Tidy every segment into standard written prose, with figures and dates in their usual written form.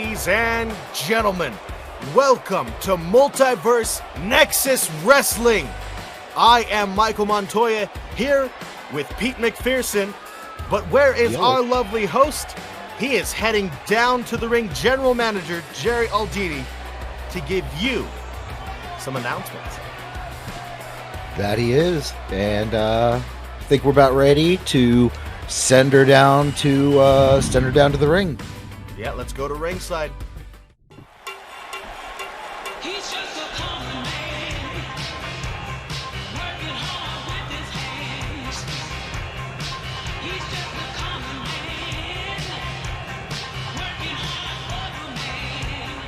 Ladies and gentlemen, welcome to Multiverse Nexus Wrestling. I am Michael Montoya here with Pete McPherson, but where is our lovely host? He is heading down to the ring, General Manager Jerry Aldini, to give you some announcements. That he is, and I think we're about ready to send her down to the ring. Yeah, let's go to ringside. He's just a common man, working hard with his hands. He's just a common man, working hard for the man.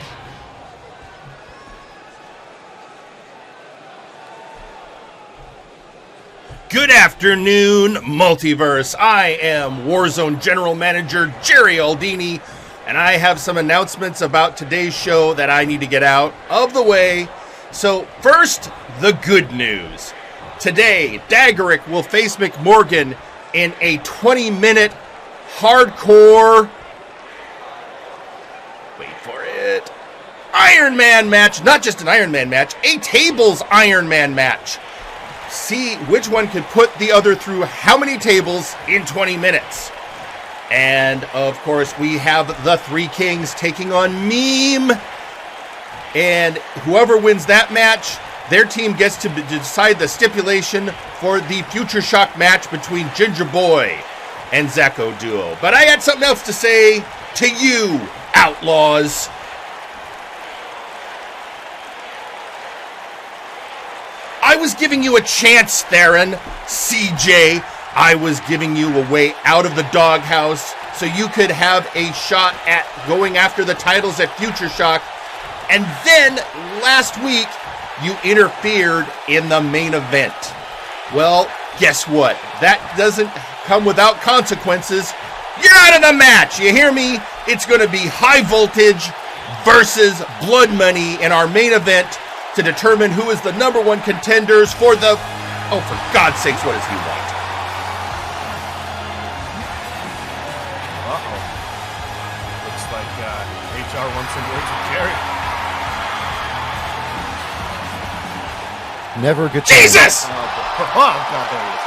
Good afternoon, Multiverse. I am Warzone General Manager Jerry Aldini, and I have some announcements about today's show that I need to get out of the way. So first, the good news. Today, Dagarik will face McMorgan in a 20-minute hardcore, wait for it, Iron Man match. Not just an Iron Man match, a tables Iron Man match. See which one could put the other through how many tables in 20 minutes. And, of course, we have the Three Kings taking on Meme. And whoever wins that match, their team gets to decide the stipulation for the Future Shock match between Ginger Boy and Zeko Duo. But I had something else to say to you, Outlaws. I was giving you a chance, Theron, CJ. I was giving you a way out of the doghouse so you could have a shot at going after the titles at Future Shock. And then, last week, you interfered in the main event. Well, guess what? That doesn't come without consequences. You're out of the match, you hear me? It's going to be High Voltage versus Blood Money in our main event to determine who is the number one contenders for the... Oh, for God's sakes, what does he want? Uh-oh. Looks like HR wants some words with Jerry. Never a good time. Jesus! Oh, God, there he is.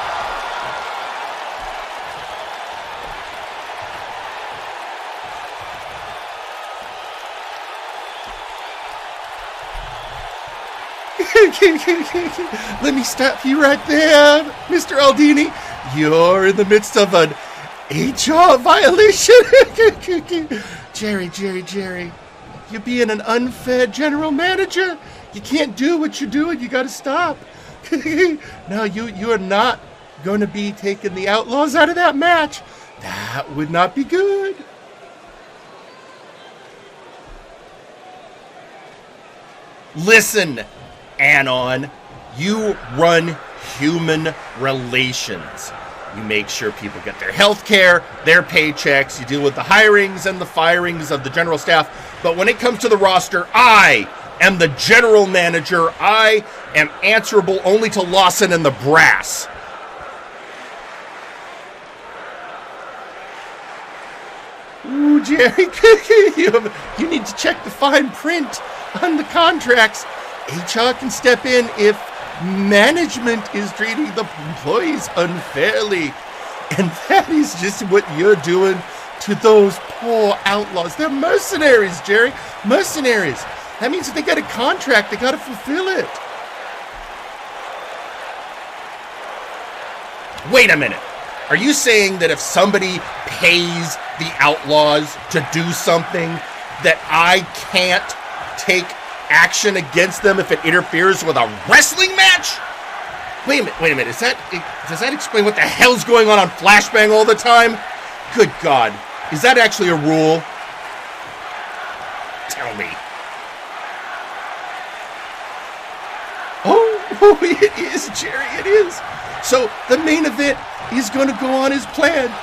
Let me stop you right there, Mr. Aldini. You're in the midst of an HR violation. Jerry. You're being an unfair general manager. You can't do what you're doing. You got to stop. No, you are not going to be taking the Outlaws out of that match. That would not be good. Listen, Anon, you run human relations. You make sure people get their health care, their paychecks, you deal with the hirings and the firings of the general staff. But when it comes to the roster, I am the general manager. I am answerable only to Lachen and the brass. Ooh, Jerry, you need to check the fine print on the contracts. HR can step in if management is treating the employees unfairly. And that is just what you're doing to those poor outlaws. They're mercenaries, Jerry. Mercenaries. That means if they get a contract, they got to fulfill it. Wait a minute. Are you saying that if somebody pays the Outlaws to do something, that I can't take action against them if it interferes with a wrestling match? Wait a minute. Does that explain what the hell's going on Flashbang all the time? Good God. Is that actually a rule? Tell me. Oh, it is, Jerry, it is. So the main event is going to go on as planned.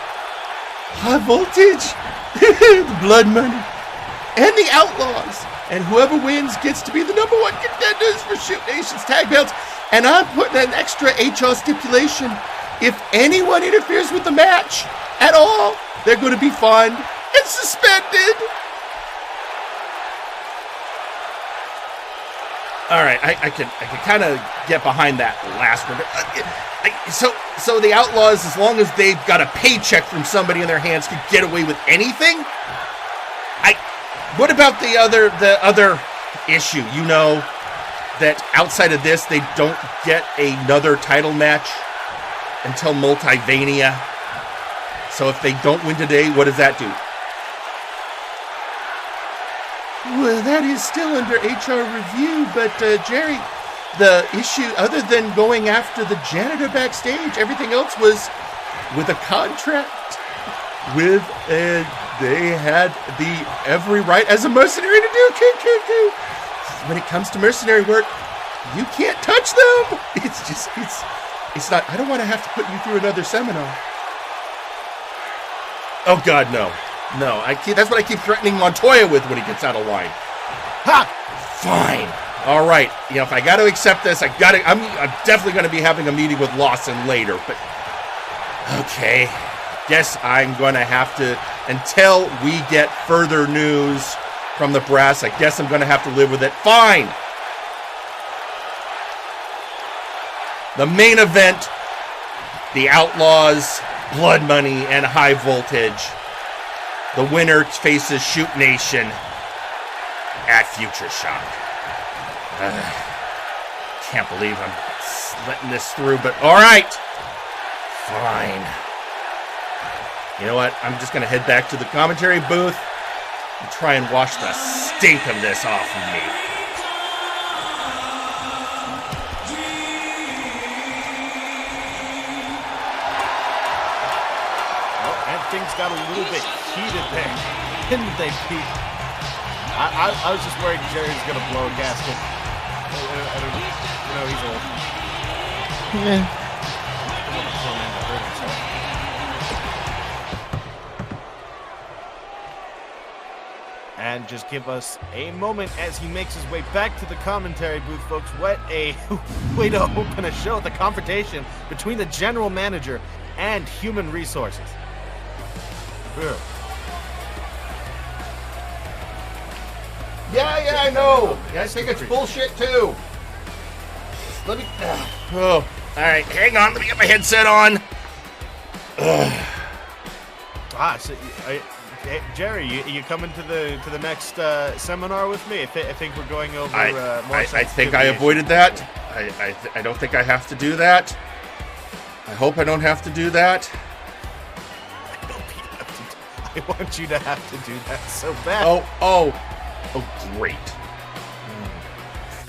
High Voltage, the Blood Money, and the Outlaws. And whoever wins gets to be the number one contenders for Shoot Nation's tag belts. And I'm putting an extra HR stipulation. If anyone interferes with the match at all, they're going to be fined and suspended. All right, I could kind of get behind that last one. So the Outlaws, as long as they've got a paycheck from somebody in their hands, could get away with anything. What about the other issue? You know that outside of this, they don't get another title match until Multivania. So if they don't win today, what does that do? Well, that is still under HR review, but Jerry, the issue, other than going after the janitor backstage, everything else was with a contract. They had every right as a mercenary to do. When it comes to mercenary work, you can't touch them. It's not. I don't want to have to put you through another seminar. Oh God, no. That's what I keep threatening Montoya with when he gets out of line. Ha! Fine. All right. If I got to accept this, I'm definitely going to be having a meeting with Lawson later. But okay, guess I'm going to have to, until we get further news from the brass, I guess I'm going to have to live with it. Fine. The main event, the Outlaws, Blood Money, and High Voltage. The winner faces Shoot Nation at Future Shock. Can't believe I'm letting this through, but all right. Fine. You know what? I'm just going to head back to the commentary booth and try and wash the stink of this off of me. Things got a little bit heated there, didn't they, Pete? I was just worried Jerry's gonna blow a gasket. He's old. Yeah. And just give us a moment as he makes his way back to the commentary booth, folks. What a way to open a show, the confrontation between the general manager and human resources. Yeah, I know. I think it's bullshit too. Let me. All right, hang on. Let me get my headset on. Jerry, you coming to the next seminar with me? I think we're going over. I think I avoided that. I don't think I have to do that. I hope I don't have to do that. I want you to have to do that so bad. Oh, great.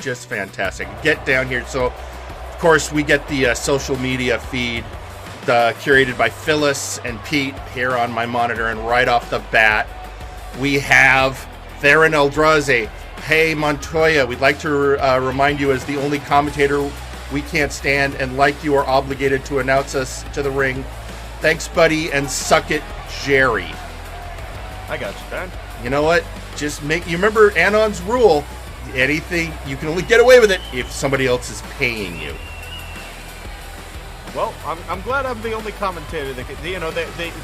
Just fantastic. Get down here. So, of course, we get the social media feed curated by Phyllis and Pete here on my monitor. And right off the bat, we have Theron Eldrazi. Hey, Montoya, we'd like to remind you as the only commentator we can't stand and like you are obligated to announce us to the ring. Thanks, buddy, and suck it, Jerry. I got you, man. You know what? You remember Anon's rule. Anything, you can only get away with it if somebody else is paying you. Well, I'm glad I'm the only commentator that it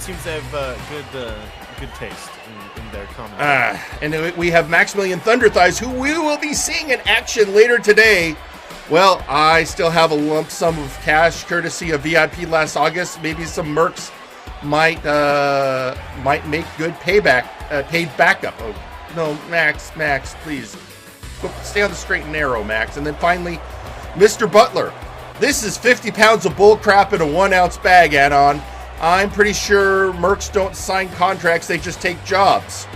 seems they have good taste in their commentary. And we have Maximillion Thunderthighs, who we will be seeing in action later today. Well, I still have a lump sum of cash courtesy of VIP last August. Maybe some mercs might make good paid backup. Oh no, Max, please stay on the straight and narrow, Max. And then finally, Mr. Butler. This is 50 pounds of bull crap in a 1 ounce bag, Anon. I'm pretty sure mercs don't sign contracts; they just take jobs.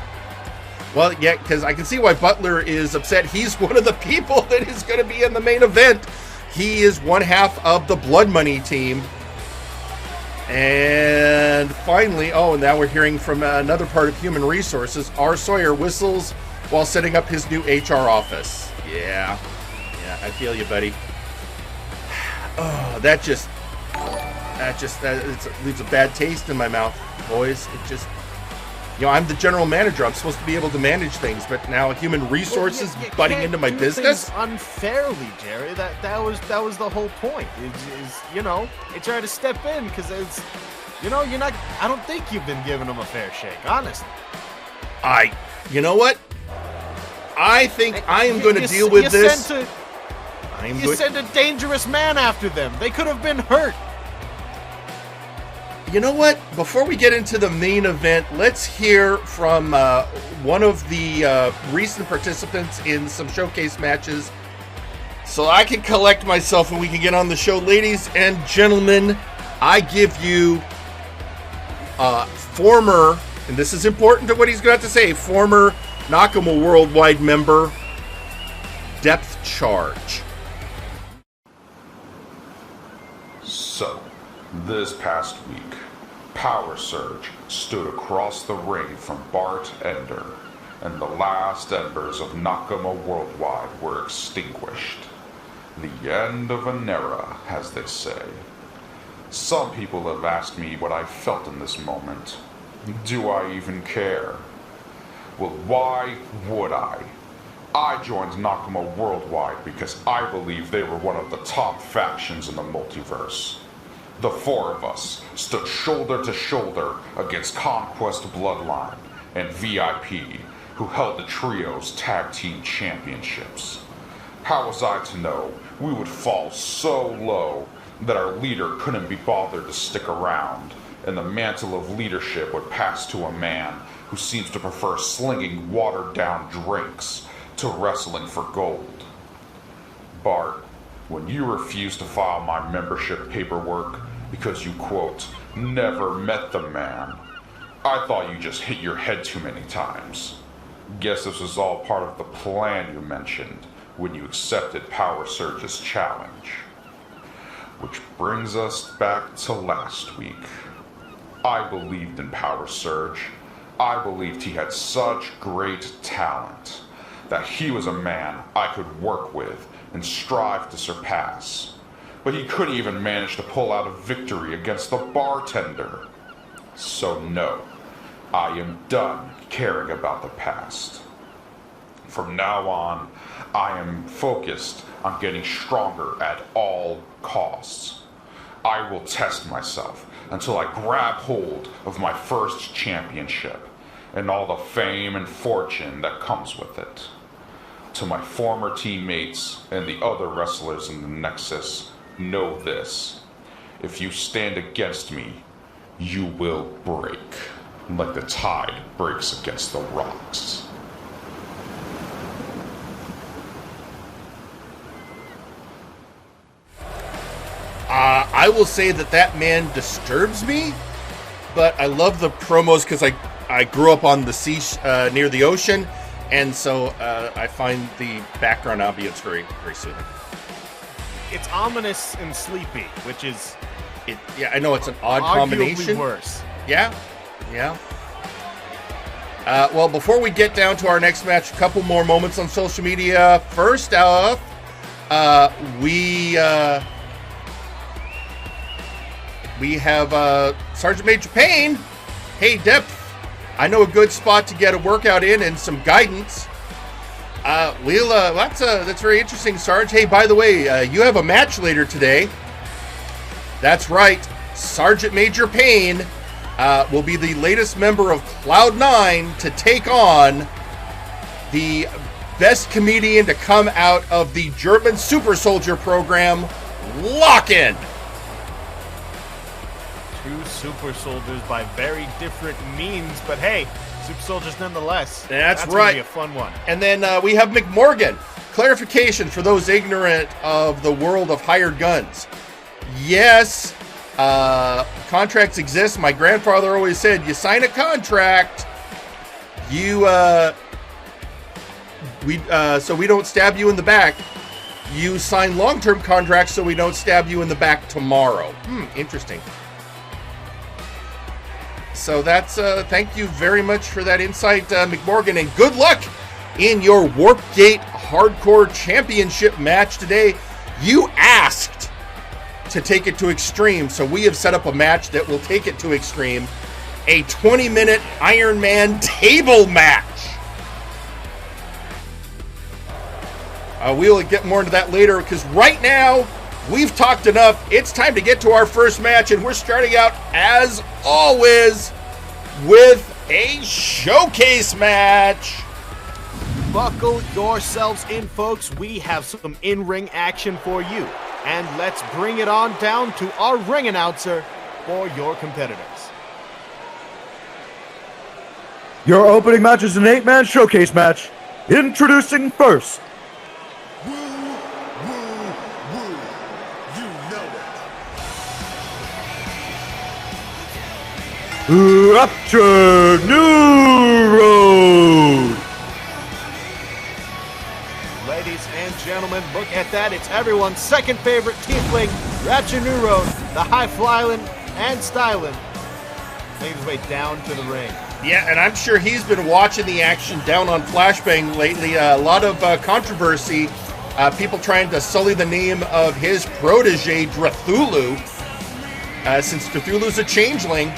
Well, yeah, because I can see why Butler is upset. He's one of the people that is going to be in the main event. He is one half of the Blood Money team. And finally, and now we're hearing from another part of Human Resources. R. Sawyer whistles while setting up his new HR office. Yeah, I feel you, buddy. Oh, that leaves a bad taste in my mouth, boys. It just, I'm the general manager. I'm supposed to be able to manage things, but now Human Resources butting into my business unfairly, Jerry. That was the whole point. They try to step in because it's, you're not. I don't think you've been giving them a fair shake, honestly. You know what? I think I am going to deal with this. You send a dangerous man after them. They could have been hurt. You know what? Before we get into the main event, let's hear from one of the recent participants in some showcase matches so I can collect myself and we can get on the show. Ladies and gentlemen, I give you former, and this is important to what he's got to say, former Nakama Worldwide member, Depth Charge. So, this past week, Power Surge stood across the ring from Bart Ender, and the last embers of Nakama Worldwide were extinguished. The end of an era, as they say. Some people have asked me what I felt in this moment. Do I even care? Well, why would I? I joined Nakama Worldwide because I believe they were one of the top factions in the multiverse. The four of us stood shoulder to shoulder against Conquest Bloodline and VIP, who held the Trio's Tag Team Championships. How was I to know we would fall so low that our leader couldn't be bothered to stick around, and the mantle of leadership would pass to a man who seems to prefer slinging watered-down drinks to wrestling for gold? Bart, when you refused to file my membership paperwork because you, quote, never met the man, I thought you just hit your head too many times. Guess this was all part of the plan you mentioned when you accepted Power Surge's challenge. Which brings us back to last week. I believed in Power Surge. I believed he had such great talent that he was a man I could work with and strive to surpass. But he couldn't even manage to pull out a victory against the bartender. So no, I am done caring about the past. From now on, I am focused on getting stronger at all costs. I will test myself until I grab hold of my first championship and all the fame and fortune that comes with it. To my former teammates and the other wrestlers in the Nexus, know this: if you stand against me, you will break, like the tide breaks against the rocks. I will say that man disturbs me, but I love the promos because I grew up on the sea near the ocean, and so I find the background ambience very, very soothing. It's ominous and sleepy, which is Yeah, I know it's an odd arguably combination. worse. Yeah. Well, before we get down to our next match, a couple more moments on social media. First off, we have Sergeant Major Payne. Hey, Depth, I know a good spot to get a workout in and some guidance. That's very interesting, Sarge. Hey, by the way, you have a match later today. That's right. Sergeant Major Payne will be the latest member of Cloud9 to take on the best comedian to come out of the German super soldier program, Lachen. Two super soldiers by very different means, but hey, super soldiers nonetheless. That's gonna right. Be a fun one. And then we have McMorgan. Clarification for those ignorant of the world of hired guns. Yes, contracts exist. My grandfather always said, you sign a contract, so we don't stab you in the back. You sign long-term contracts so we don't stab you in the back tomorrow. Interesting. So that's, thank you very much for that insight, McMorgan, and good luck in your Warp Gate Hardcore Championship match today. You asked to take it to extreme, so we have set up a match that will take it to extreme. A 20-minute Iron Man table match. We'll get more into that later, because right now, we've talked enough. It's time to get to our first match, and we're starting out, as always, with a showcase match. Buckle yourselves in, folks. We have some in-ring action for you. And let's bring it on down to our ring announcer for your competitors. Your opening match is an 8-man showcase match. Introducing first, Woo, woo, woo. You know it. Rapture Newroad. Ladies and gentlemen, look at that. It's everyone's second favorite tiefling, Rapture Newroad, the high-flying and styling, made his way down to the ring. Yeah, and I'm sure he's been watching the action down on Flashbang lately. A lot of controversy. People trying to sully the name of his protege, Drathulu, since Drathulu's a changeling.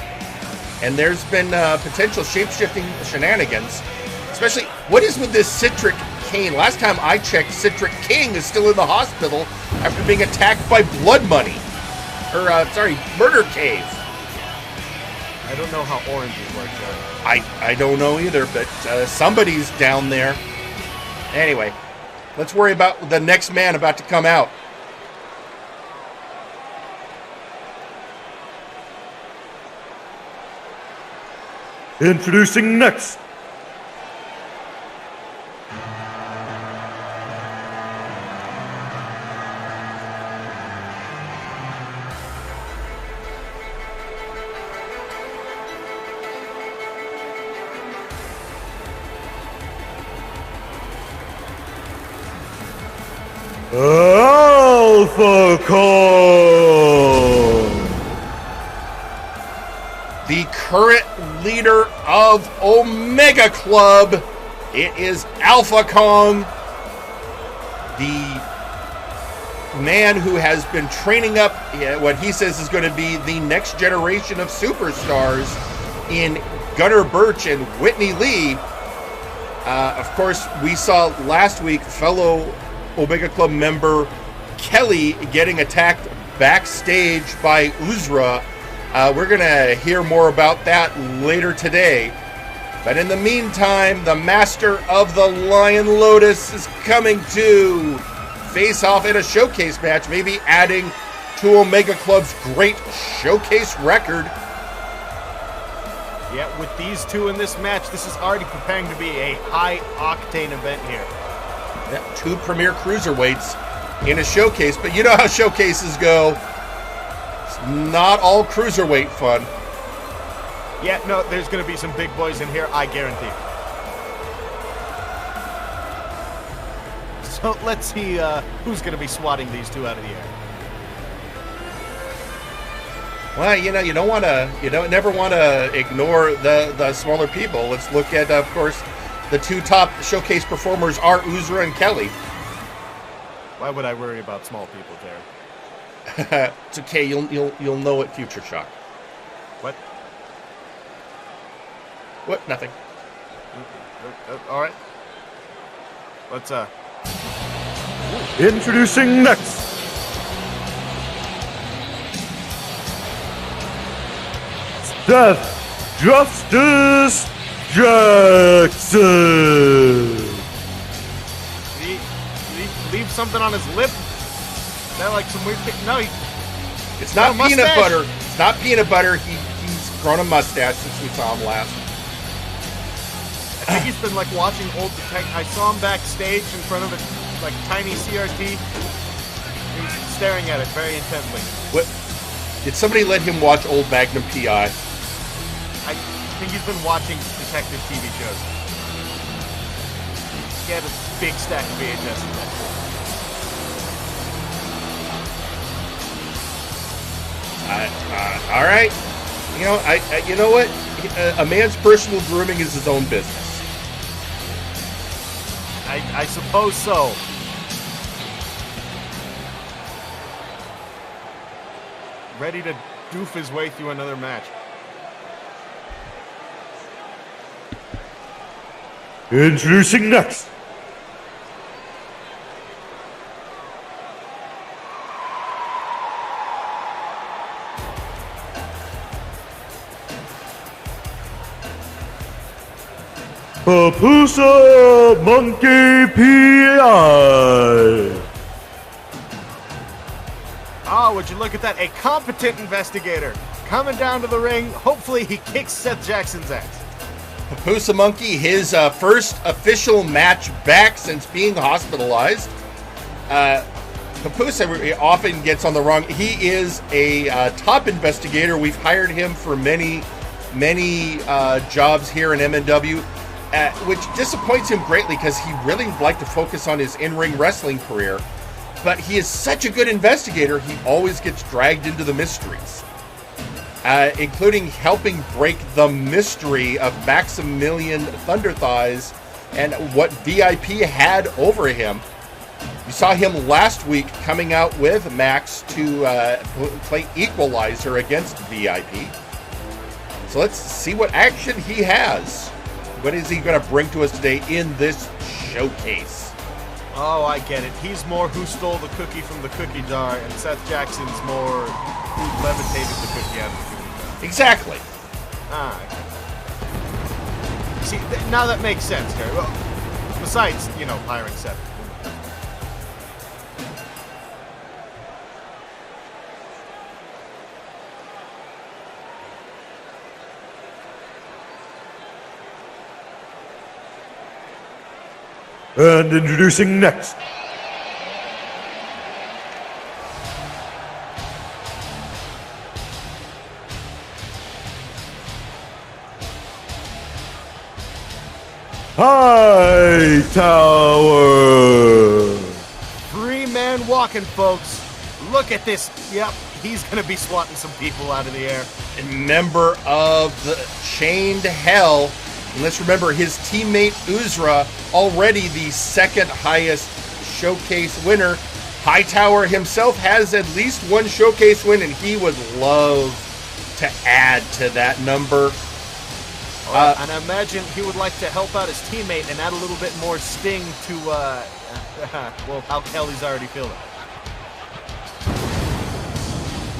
And there's been potential shape-shifting shenanigans. Especially, what is with this Citric Kane? Last time I checked, Citric King is still in the hospital after being attacked by Blood Money. Murder Cave. I don't know how oranges work, though. I don't know either, but somebody's down there. Anyway, let's worry about the next man about to come out. Introducing next, Alpha Kun. The current leader of Omega Club, it is Alpha Kong, the man who has been training up what he says is going to be the next generation of superstars in Gunnar Birch and Whitney Lee. Of course, we saw last week fellow Omega Club member Kelly getting attacked backstage by Uzra. We're going to hear more about that later today. But in the meantime, the master of the Lion Lotus is coming to face off in a showcase match, maybe adding to Omega Club's great showcase record. Yeah, with these two in this match, this is already preparing to be a high-octane event here. Yeah, 2 premier cruiserweights in a showcase, but you know how showcases go. It's not all cruiserweight fun. Yeah, no, there's going to be some big boys in here, I guarantee. So let's see who's going to be swatting these two out of the air. Well, you never want to ignore the smaller people. Let's look at, of course, the 2 top showcase performers are Uzra and Kelly. Why would I worry about small people, Terry? It's okay. You'll know at Future Shock. What? What? Nothing. All right. Let's Introducing next, Seth Justice Jackson. Did he leave something on his lip? Is that like some weird thing? No, It's not got a peanut mustache. butter. It's not peanut butter. He's grown a mustache since we saw him last. I think he's been like watching old detective. I saw him backstage in front of a like tiny CRT. He was staring at it very intently. What? Did somebody let him watch old Magnum PI? I think he's been watching detective TV shows. He had a big stack of VHS in that. All right. You know what? A man's personal grooming is his own business. I suppose so. Ready to doof his way through another match. Introducing next, Pupus Monkey P.I. Oh, would you look at that? A competent investigator coming down to the ring. Hopefully he kicks Seth Jackson's ass. Papusa Monkey, his first official match back since being hospitalized. Papusa often gets on the wrong. He is a top investigator. We've hired him for many jobs here in MNW, which disappoints him greatly because he really would like to focus on his in-ring wrestling career. But he is such a good investigator, he always gets dragged into the mysteries. Including helping break the mystery of Maximillion Thunderthighs and what VIP had over him. You saw him last week coming out with Max to play Equalizer against VIP. So let's see what action he has. What is he going to bring to us today in this showcase? Oh, I get it. He's more who stole the cookie from the cookie jar, and Seth Jackson's more who levitated the cookie out of the cookie jar. Exactly. Ah. See, now that makes sense, Gary. Well, besides, hiring Seth. And introducing next, Hightower. Three-man walking, folks. Look at this. Yep, he's going to be swatting some people out of the air. A member of the Chained Hell. And let's remember his teammate Uzra, already the second highest showcase winner. Hightower himself has at least one showcase win, and he would love to add to that number. And I imagine he would like to help out his teammate and add a little bit more sting to, well, how Kelly's already feeling.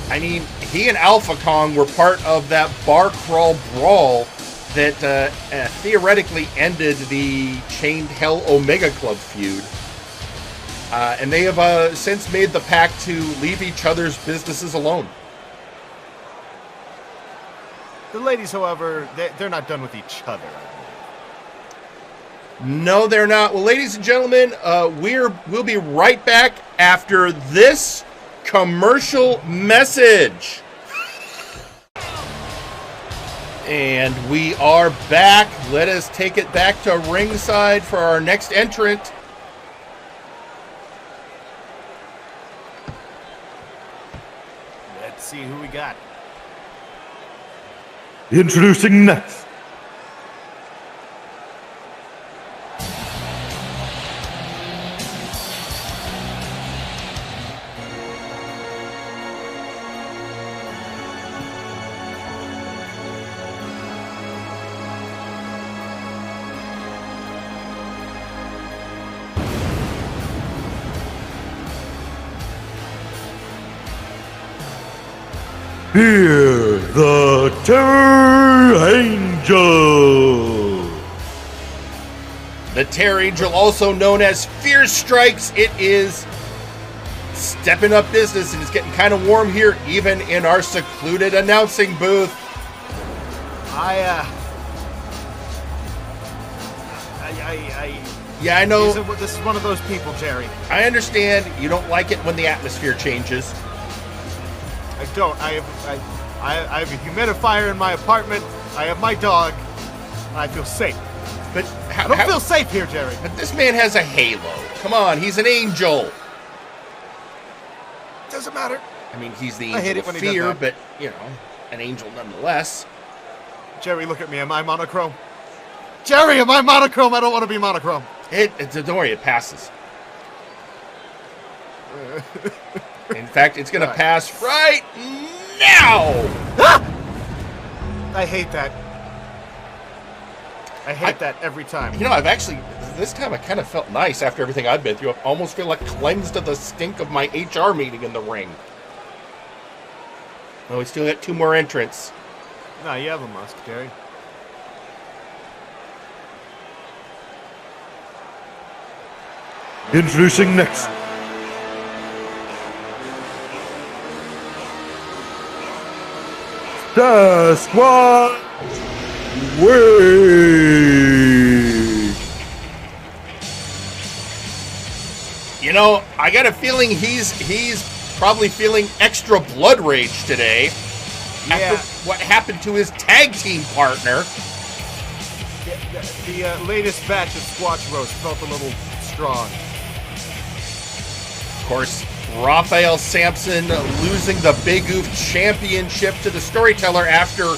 I mean, he and Alpha Kong were part of that bar crawl brawl that theoretically ended the Chained Hell Omega Club feud. And they have since made the pact to leave each other's businesses alone. The ladies, however, they're not done with each other. No, they're not. Well, ladies and gentlemen, we'll be right back after this commercial message. And we are back. Let us take it back to ringside for our next entrant. Let's see who we got. Introducing next, here the Terror Angel. The Terror Angel, also known as Fearstrykes, it is stepping up business, and it's getting kind of warm here, even in our secluded announcing booth. Yeah, I know. This is one of those people, Jerry. I understand you don't like it when the atmosphere changes. I don't. I have a humidifier in my apartment. I have my dog. I feel safe. But I don't feel safe here, Jerry. But this man has a halo. Come on, he's an angel. Doesn't matter. I mean, he's the I hate angel it of when he does fear, that. but, an angel nonetheless. Jerry, look at me. Am I monochrome? Jerry, am I monochrome? I don't want to be monochrome. Don't worry, it passes. In fact, it's going to pass right now. Ah! I hate that. I hate that every time. I've actually, this time I kind of felt nice after everything I've been through. I almost feel like cleansed of the stink of my HR meeting in the ring. Well, we still got two more entrants. No, you have a musk, Jerry. Introducing next. Sasquatch Wing. You know, I got a feeling he's probably feeling extra blood rage today. Yeah. After what happened to his tag team partner. The latest batch of Squatch Roast felt a little strong. Of course, Raphael Sampson losing the Big Oof Championship to the Storyteller after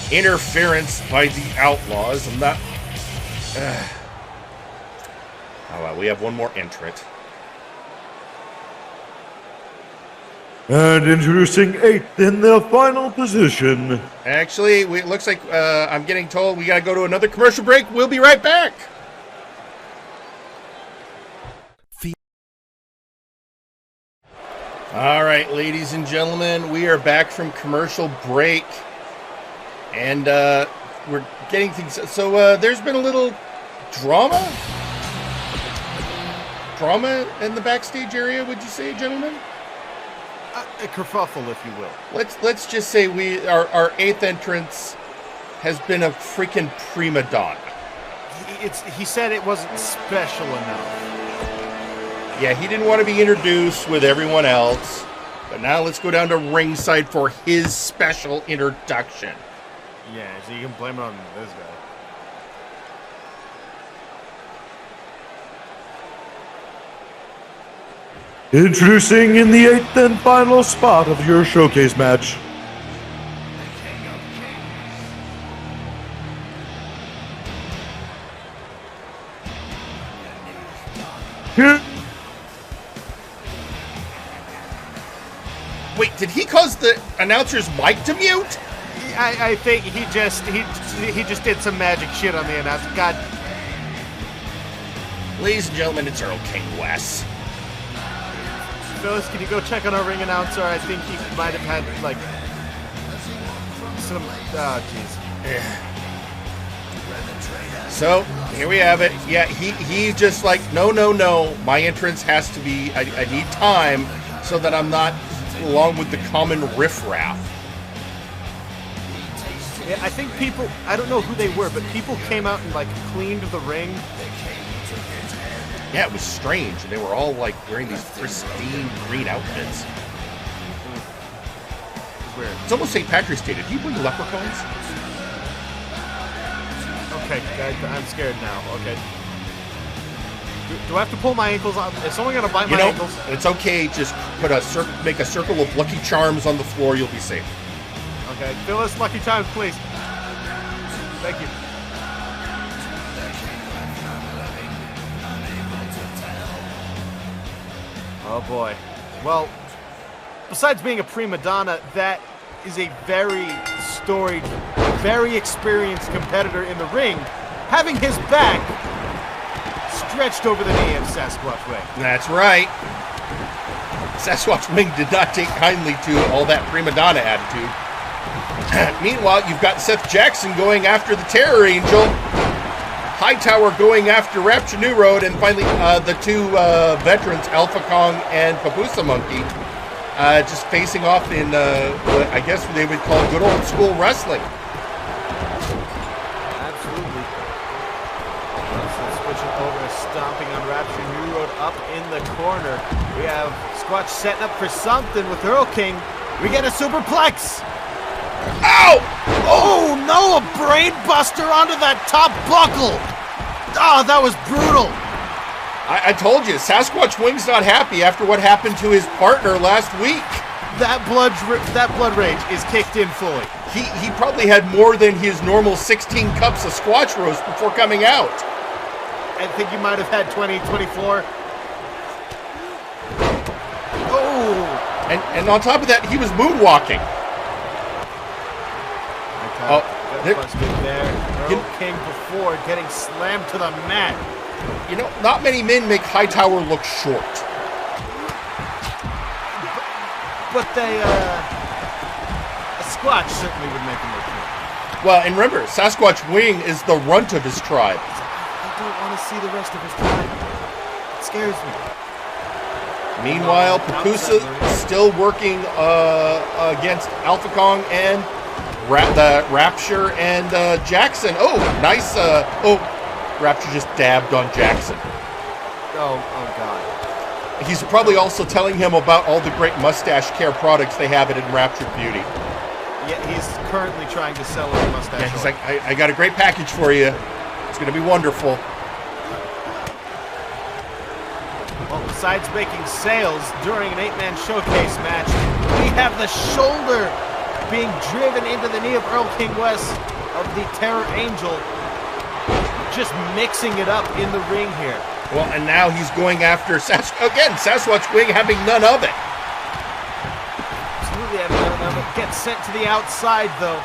interference by the Outlaws. I'm not... Oh, well, we have one more entrant. And introducing 8th in the final position. Actually, it looks like I'm getting told we got to go to another commercial break. We'll be right back. All right, ladies and gentlemen, we are back from commercial break. And we're getting things... So there's been a little drama in the backstage area, would you say, gentlemen? A kerfuffle, if you will. Let's just say our 8th entrance has been a freaking prima donna. He said it wasn't special enough. Yeah, he didn't want to be introduced with everyone else. But now let's go down to ringside for his special introduction. Yeah, so you can blame it on this guy. Introducing in the 8th and final spot of your showcase match. Here. Wait, did he cause the announcer's mic to mute? I think he just did some magic shit on the announcer. God. Ladies and gentlemen, it's Erlking Wes. Phyllis, can you go check on our ring announcer? I think he might have had, like, some... Oh, jeez. So, here we have it. Yeah, he's just like, no. My entrance has to be... I need time so that I'm not along with the common riffraff. Yeah, I think people... I don't know who they were, but people came out and, like, cleaned the ring. Yeah, it was strange. And they were all, like, wearing these pristine green outfits. Weird. It's almost St. Patrick's Day. Did he bring leprechauns? Okay, I'm scared now. Okay. Do I have to pull my ankles out? Is someone gonna bite my ankles? It's okay. Just put make a circle of Lucky Charms on the floor. You'll be safe. Okay, fill us Lucky Charms, please. Thank you. Oh boy. Well, besides being a prima donna, that is a very storied, very experienced competitor in the ring, having his back stretched over the knee of Sasquatch Wing. That's right. Sasquatch Wing did not take kindly to all that prima donna attitude. Meanwhile, you've got Seth Jackson going after the Terror Angel, Hightower going after Rapture Newroad, and finally the two veterans, Alpha Kong and Pupus Monkey, just facing off in what I guess they would call good old school wrestling. Absolutely. So switching over, stomping on Rapture Newroad up in the corner. We have Squatch setting up for something with Erlking. We get a superplex. Ow! Oh no, a brain buster onto that top buckle. Oh, that was brutal. I told you, Sasquatch Wing's not happy after what happened to his partner last week. That blood rage is kicked in fully. He probably had more than his normal 16 cups of Squatch Roast before coming out. I think you might have had 20, 24. Oh! And on top of that, he was moonwalking. Oh, busted there. Erlking before getting slammed to the mat. You know, not many men make Hightower look short. But they, a Squatch certainly would make him look short. Well, and remember, Sasquatch Wing is the runt of his tribe. I don't want to see the rest of his tribe. scares me. Meanwhile, Pupus still working against Alpha Kong and the Rapture and Jackson. Oh, nice. Rapture just dabbed on Jackson. Oh God. He's probably also telling him about all the great mustache care products they have at Raptured Beauty. Yeah, he's currently trying to sell his mustache. Yeah, he's oil. like, I got a great package for you. It's going to be wonderful. Well, besides making sales during an 8-man showcase match, we have the shoulder being driven into the knee of Erlking West of the Terror Angel, just mixing it up in the ring here. Well, and now he's going after Sasquatch Wing having none of it. Absolutely having none of it. Gets sent to the outside, though.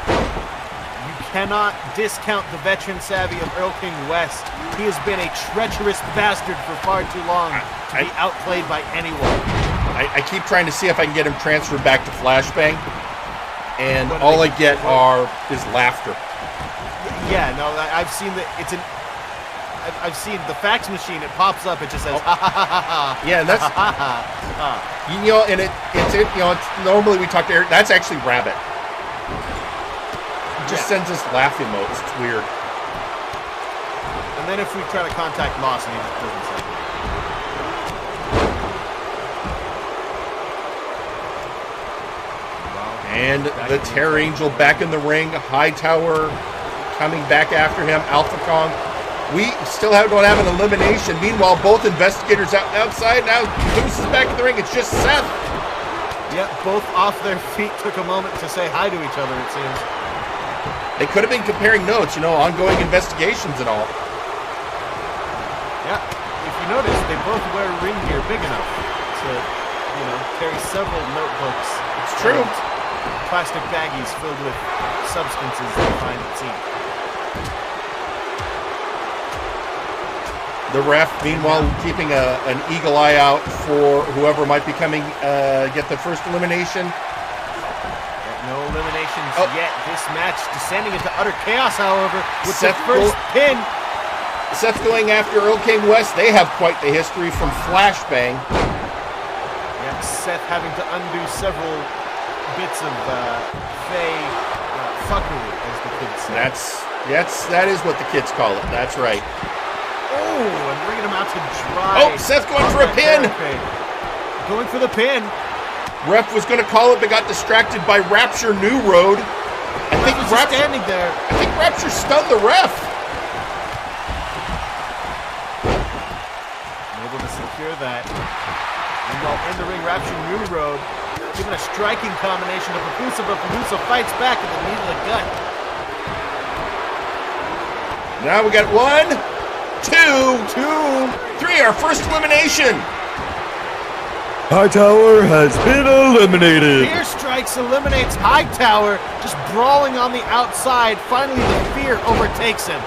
You cannot discount the veteran savvy of Erlking West. He has been a treacherous bastard for far too long to be outplayed by anyone. I keep trying to see if I can get him transferred back to Flashbang, and all I get is laughter. Yeah, no, I've seen that. I've seen the fax machine. It pops up. It just says ha ha ha ha ha. Yeah, and that's and it's normally we talk to Eric. That's actually Rabbit. He just sends us laugh emotes. It's weird. And then if we try to contact Lawson, he just doesn't say. And the Terror Angel back in the ring. Hightower coming back after him. Alpha Kong. We still don't have an elimination. Meanwhile, both investigators outside. Now Pupus is back in the ring. It's just Seth. Yep, both off their feet. Took a moment to say hi to each other, it seems. They could have been comparing notes, ongoing investigations and all. Yeah, if you notice, they both wear ring gear big enough to, carry several notebooks. It's true. Plastic baggies filled with substances they find at sea. The ref, meanwhile, keeping an eagle eye out for whoever might be coming, get the first elimination. No eliminations yet. This match descending into utter chaos, however, with Seth the first pin. Seth going after Erlking West. They have quite the history from Flashbang. Yeah, Seth having to undo several bits of fuckery, as the kids say. That is what the kids call it. That's right. Oh, and bringing him out to dry. Oh, Seth going for a pin. Going for the pin. Ref was going to call it, but got distracted by Rapture Newroad. I think Rapture standing there. I think Rapture stunned the ref. Able to secure that. And while in the ring, Rapture Newroad giving a striking combination to Pupus, but Pupus fights back at the knee to the gut. Now we got 1, 2, 3. Our first elimination. Hightower has been eliminated. Fearstrykes eliminates Hightower, just brawling on the outside. Finally, the fear overtakes him.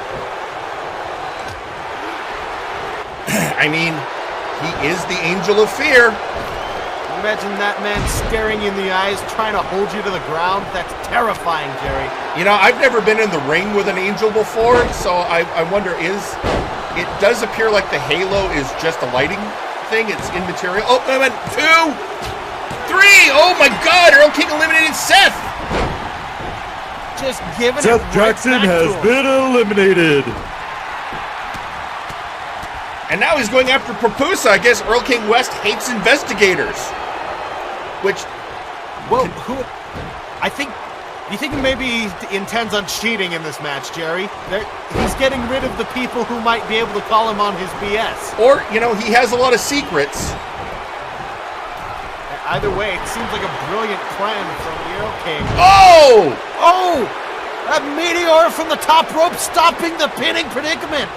I mean, he is the Angel of Fear. Imagine that man staring you in the eyes, trying to hold you to the ground. That's terrifying, Jerry. I've never been in the ring with an angel before, so I wonder, it does appear like the halo is just a lighting thing. It's immaterial. Oh, I went 2, 3. Oh my God! Erlking eliminated Seth. Just giving Seth Jackson has been eliminated. And now he's going after Pupus. I guess Erlking West hates investigators. Which, well, you think maybe he intends on cheating in this match, Jerry? He's getting rid of the people who might be able to call him on his BS. Or, he has a lot of secrets. Either way, it seems like a brilliant plan from the Erlking. Oh! Oh! A meteor from the top rope stopping the pinning predicament.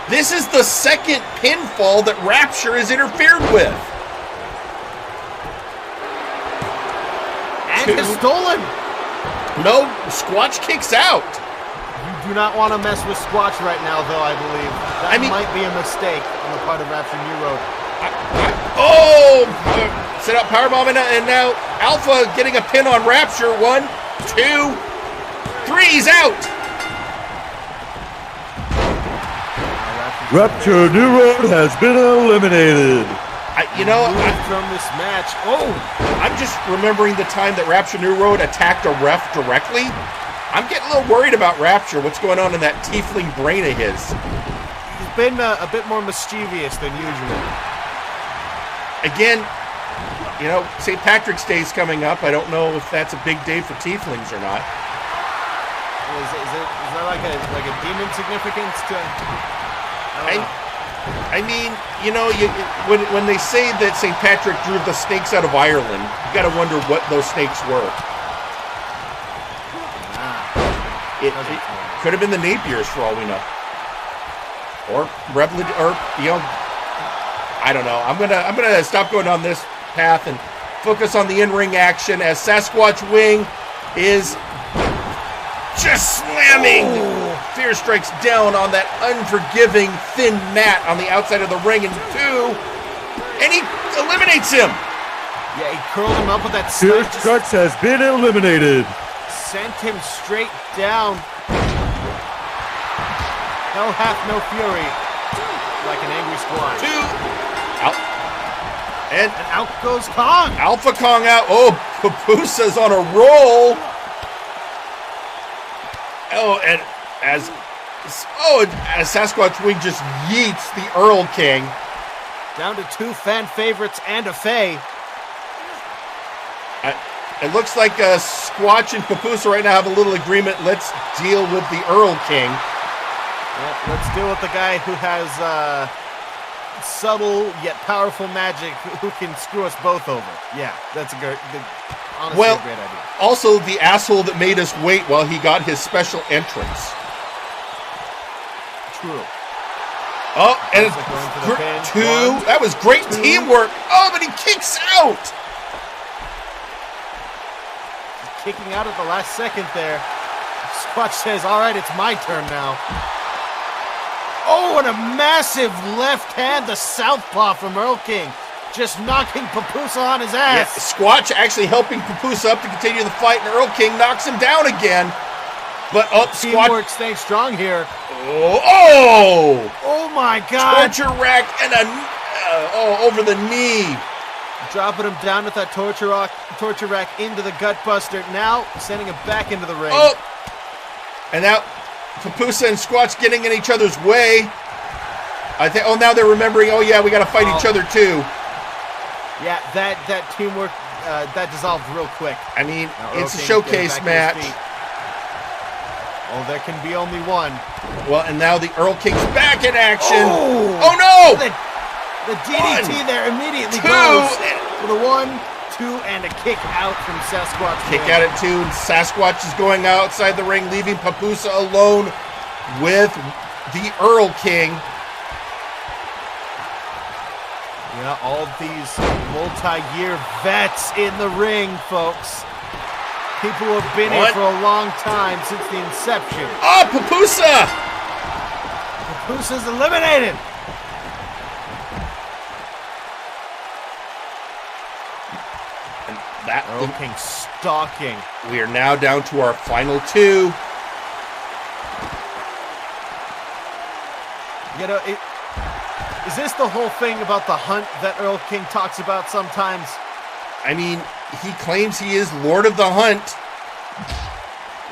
This is the second pinfall that Rapture has interfered with. And has stolen. No, Squatch kicks out. You do not want to mess with Squatch right now, though, I believe. That might be a mistake on the part of Rapture Newroad. Set up powerbomb, and now Alpha getting a pin on Rapture. 1, 2, 3, he's out. Rapture Rapture Newroad has been eliminated. Moved from this match. Oh, I'm just remembering the time that Rapture Newroad attacked a ref directly. I'm getting a little worried about Rapture. What's going on in that tiefling brain of his? he's been a bit more mischievous than usual. Again, St. Patrick's Day is coming up. I don't know if that's a big day for tieflings or not. Is that like a demon significance to? I mean, when they say that St. Patrick drew the snakes out of Ireland, you got to wonder what those snakes were. It could have been the Napiers for all we know, or I don't know. I'm gonna stop going down this path and focus on the in-ring action as Sasquatch Wing is just slamming Fearstrykes down on that unforgiving thin mat on the outside of the ring and he eliminates him. Yeah, he curled him up with that snake. Fearstrykes has been eliminated. Sent him straight down. Hell hath no fury, like an angry squad. Out. And out goes Kong. Alpha Kong out. Oh, Pupusa's on a roll. Oh, and as Sasquatch Wing just yeets the Erlking. Down to 2 fan favorites and a Fae. It looks like Squatch and Pupusa right now have a little agreement. Let's deal with the Erlking. Yeah, let's deal with the guy who has subtle yet powerful magic who can screw us both over. Yeah, that's honestly a great idea. Also the asshole that made us wait while he got his special entrance. True. Oh, and Looks like going for the pin. 2. That was great teamwork. Oh, but he kicks out. Kicking out at the last second there. Squatch says, all right, it's my turn now. Oh, and a massive left hand, the southpaw from Erlking. Just knocking Pupusa on his ass. Yeah, Squatch actually helping Pupusa up to continue the fight, and Erlking knocks him down again. But Teamwork staying strong here. Oh my God. Torture rack and over the knee. Dropping him down with that torture rack into the gutbuster. Now sending him back into the ring. Oh, and now Pupusa and Squatch getting in each other's way. I think. Oh, now they're remembering. Oh yeah, we got to fight each other too. Yeah, that teamwork that dissolved real quick. I mean, it's a showcase match. Oh, there can be only one. Well, and now the Erlking's back in action. Oh no! The DDT there immediately goes with a 1, 2, and a kick out from Sasquatch. Kick out at 2, and Sasquatch is going outside the ring, leaving Pupusa alone with the Erlking. Yeah, all these multi-year vets in the ring, folks. People who have been here for a long time since the inception. Oh, Pupusa! Pupusa's eliminated. That Erlking stalking. We are now down to our final 2. Is this the whole thing about the hunt that Erlking talks about sometimes? I mean, he claims he is Lord of the Hunt.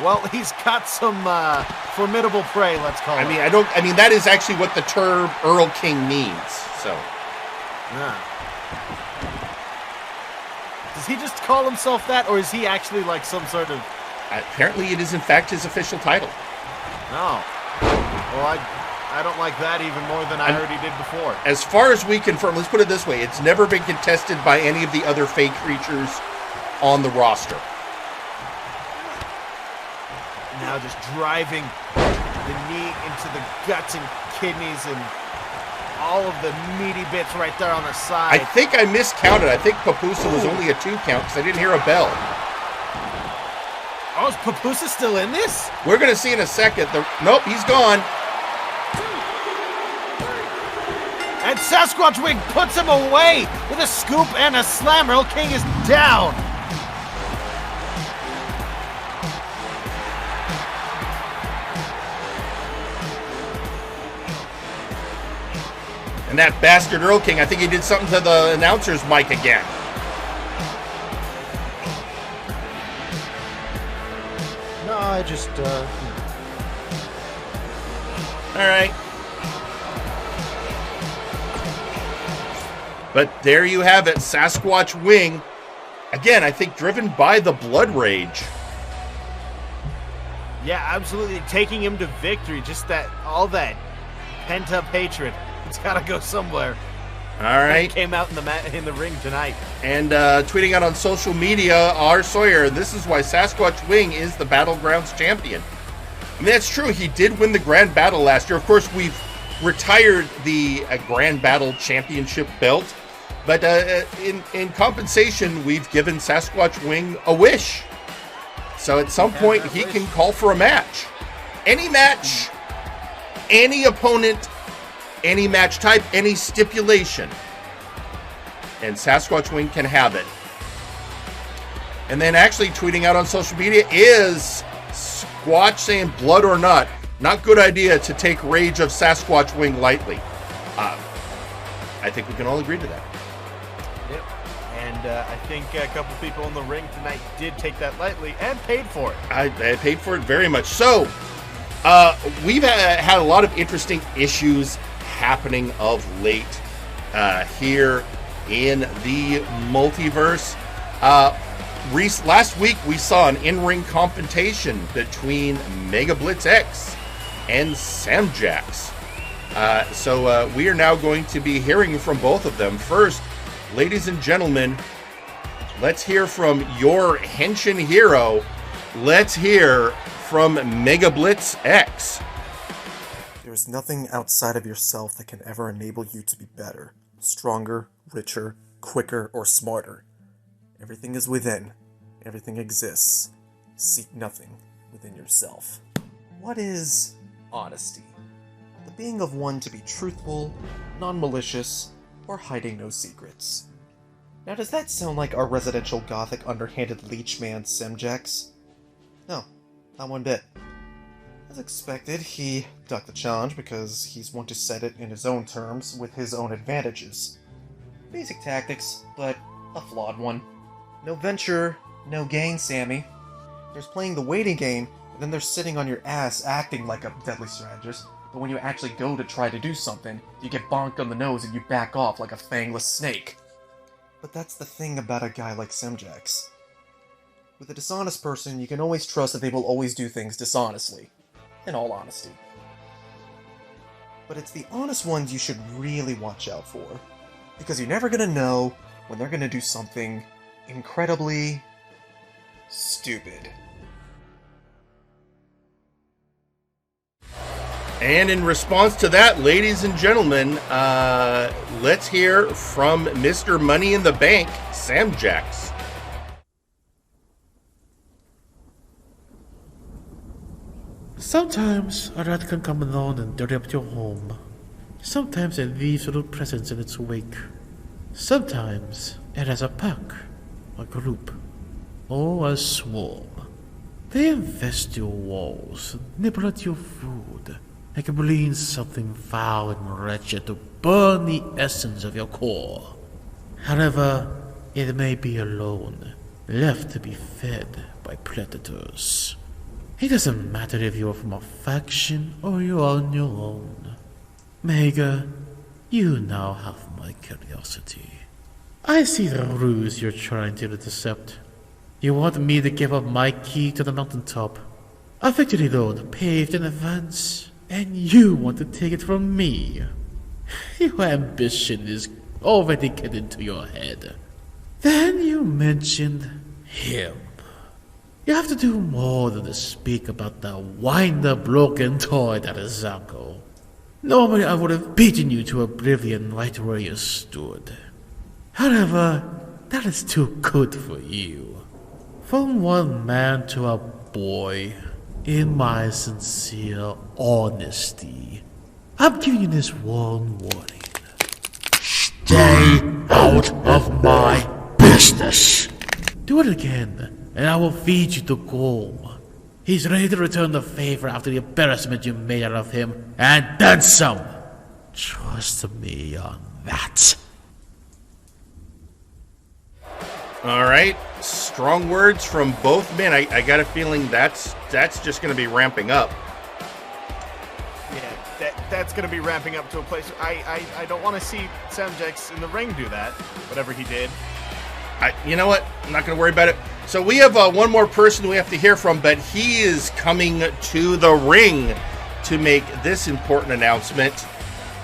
Well, he's got some formidable prey, let's call it. I mean, that is actually what the term Erlking means. So. Yeah. Does he just call himself that, or is he actually like some sort of... Apparently it is in fact his official title. Oh. Well, I don't like that even more than I already did before. As far as we confirm, let's put it this way, it's never been contested by any of the other fake creatures on the roster. Now just driving the knee into the guts and kidneys and all of the meaty bits right there on the side. I think I miscounted. I think Pupusa was only a 2 count because I didn't hear a bell. Oh, is Pupusa still in this? We're going to see in a second. Nope, he's gone. And Sasquatch Wing puts him away with a scoop and a slam. Erlking is down. And that bastard Erlking, I think he did something to the announcer's mic again. No, I just, All right. But there you have it, Sasquatch Wing. Again, I think driven by the blood rage. Yeah, absolutely. Taking him to victory. Just that, all that pent-up hatred. It's got to go somewhere. All right. It came out in the ring tonight. And tweeting out on social media, R. Sawyer, this is why Sasquatch Wing is the Battlegrounds champion. I mean, that's true. He did win the Grand Battle last year. Of course, we've retired the Grand Battle Championship belt. But in compensation, we've given Sasquatch Wing a wish. So at some point, he can call for a match. Any match, any opponent, any match type, any stipulation. And Sasquatch Wing can have it. And then actually tweeting out on social media is Squatch saying blood or not. Not good idea to take Rage of Sasquatch Wing lightly. I think we can all agree to that. Yep. And I think a couple people in the ring tonight did take that lightly and paid for it. I paid for it very much. So, we've had a lot of interesting issues happening of late here in the multiverse. Last week, we saw an in-ring confrontation between Mega Blitz X and Samjax. So we are now going to be hearing from both of them. First, ladies and gentlemen, let's hear from your Henshin hero. Let's hear from Mega Blitz X. There is nothing outside of yourself that can ever enable you to be better, stronger, richer, quicker, or smarter. Everything is within. Everything exists. Seek nothing within yourself. What is honesty? The being of one to be truthful, non-malicious, or hiding no secrets. Now does that sound like our residential gothic underhanded leech man Semjax? No, not one bit. As expected, he ducked the challenge because he's one to set it in his own terms with his own advantages. Basic tactics, but a flawed one. No venture, no gain, Sammy. There's playing the waiting game, and then there's sitting on your ass acting like a deadly strategist, but when you actually go to try to do something, you get bonked on the nose and you back off like a fangless snake. But that's the thing about a guy like Semjax. With a dishonest person, you can always trust that they will always do things dishonestly. In all honesty. But it's the honest ones you should really watch out for. Because you're never gonna know when they're gonna do something incredibly stupid. And in response to that, ladies and gentlemen, let's hear from Mr. Money in the Bank, Samjax. Sometimes a rat can come along and dirty up your home. Sometimes it leaves little presents in its wake. Sometimes it has a pack, a group, or a swarm. They infest your walls, nibble at your food, and can glean something foul and wretched to burn the essence of your core. However, it may be alone, left to be fed by predators. It doesn't matter if you're from a faction or you're on your own. Mega, you now have my curiosity. I see the ruse you're trying to intercept. You want me to give up my key to the mountaintop, a victory road paved in advance, and you want to take it from me. Your ambition is already getting to your head. Then you mentioned him. You have to do more than to speak about the wind-up broken toy that is Zanko. Normally I would have beaten you to oblivion right where you stood. However, that is too good for you. From one man to a boy, in my sincere honesty, I'm giving you this one warning. Stay out of my business. Do it again, and I will feed you to Gorm. He's ready to return the favor after the embarrassment you made out of him, and then some. Trust me on that. All right. Strong words from both men. I got a feeling that's just going to be ramping up. Yeah, that's going to be ramping up to a place. I don't want to see Samjex in the ring do that, whatever he did. You know what? I'm not going to worry about it. So we have one more person we have to hear from, but he is coming to the ring to make this important announcement.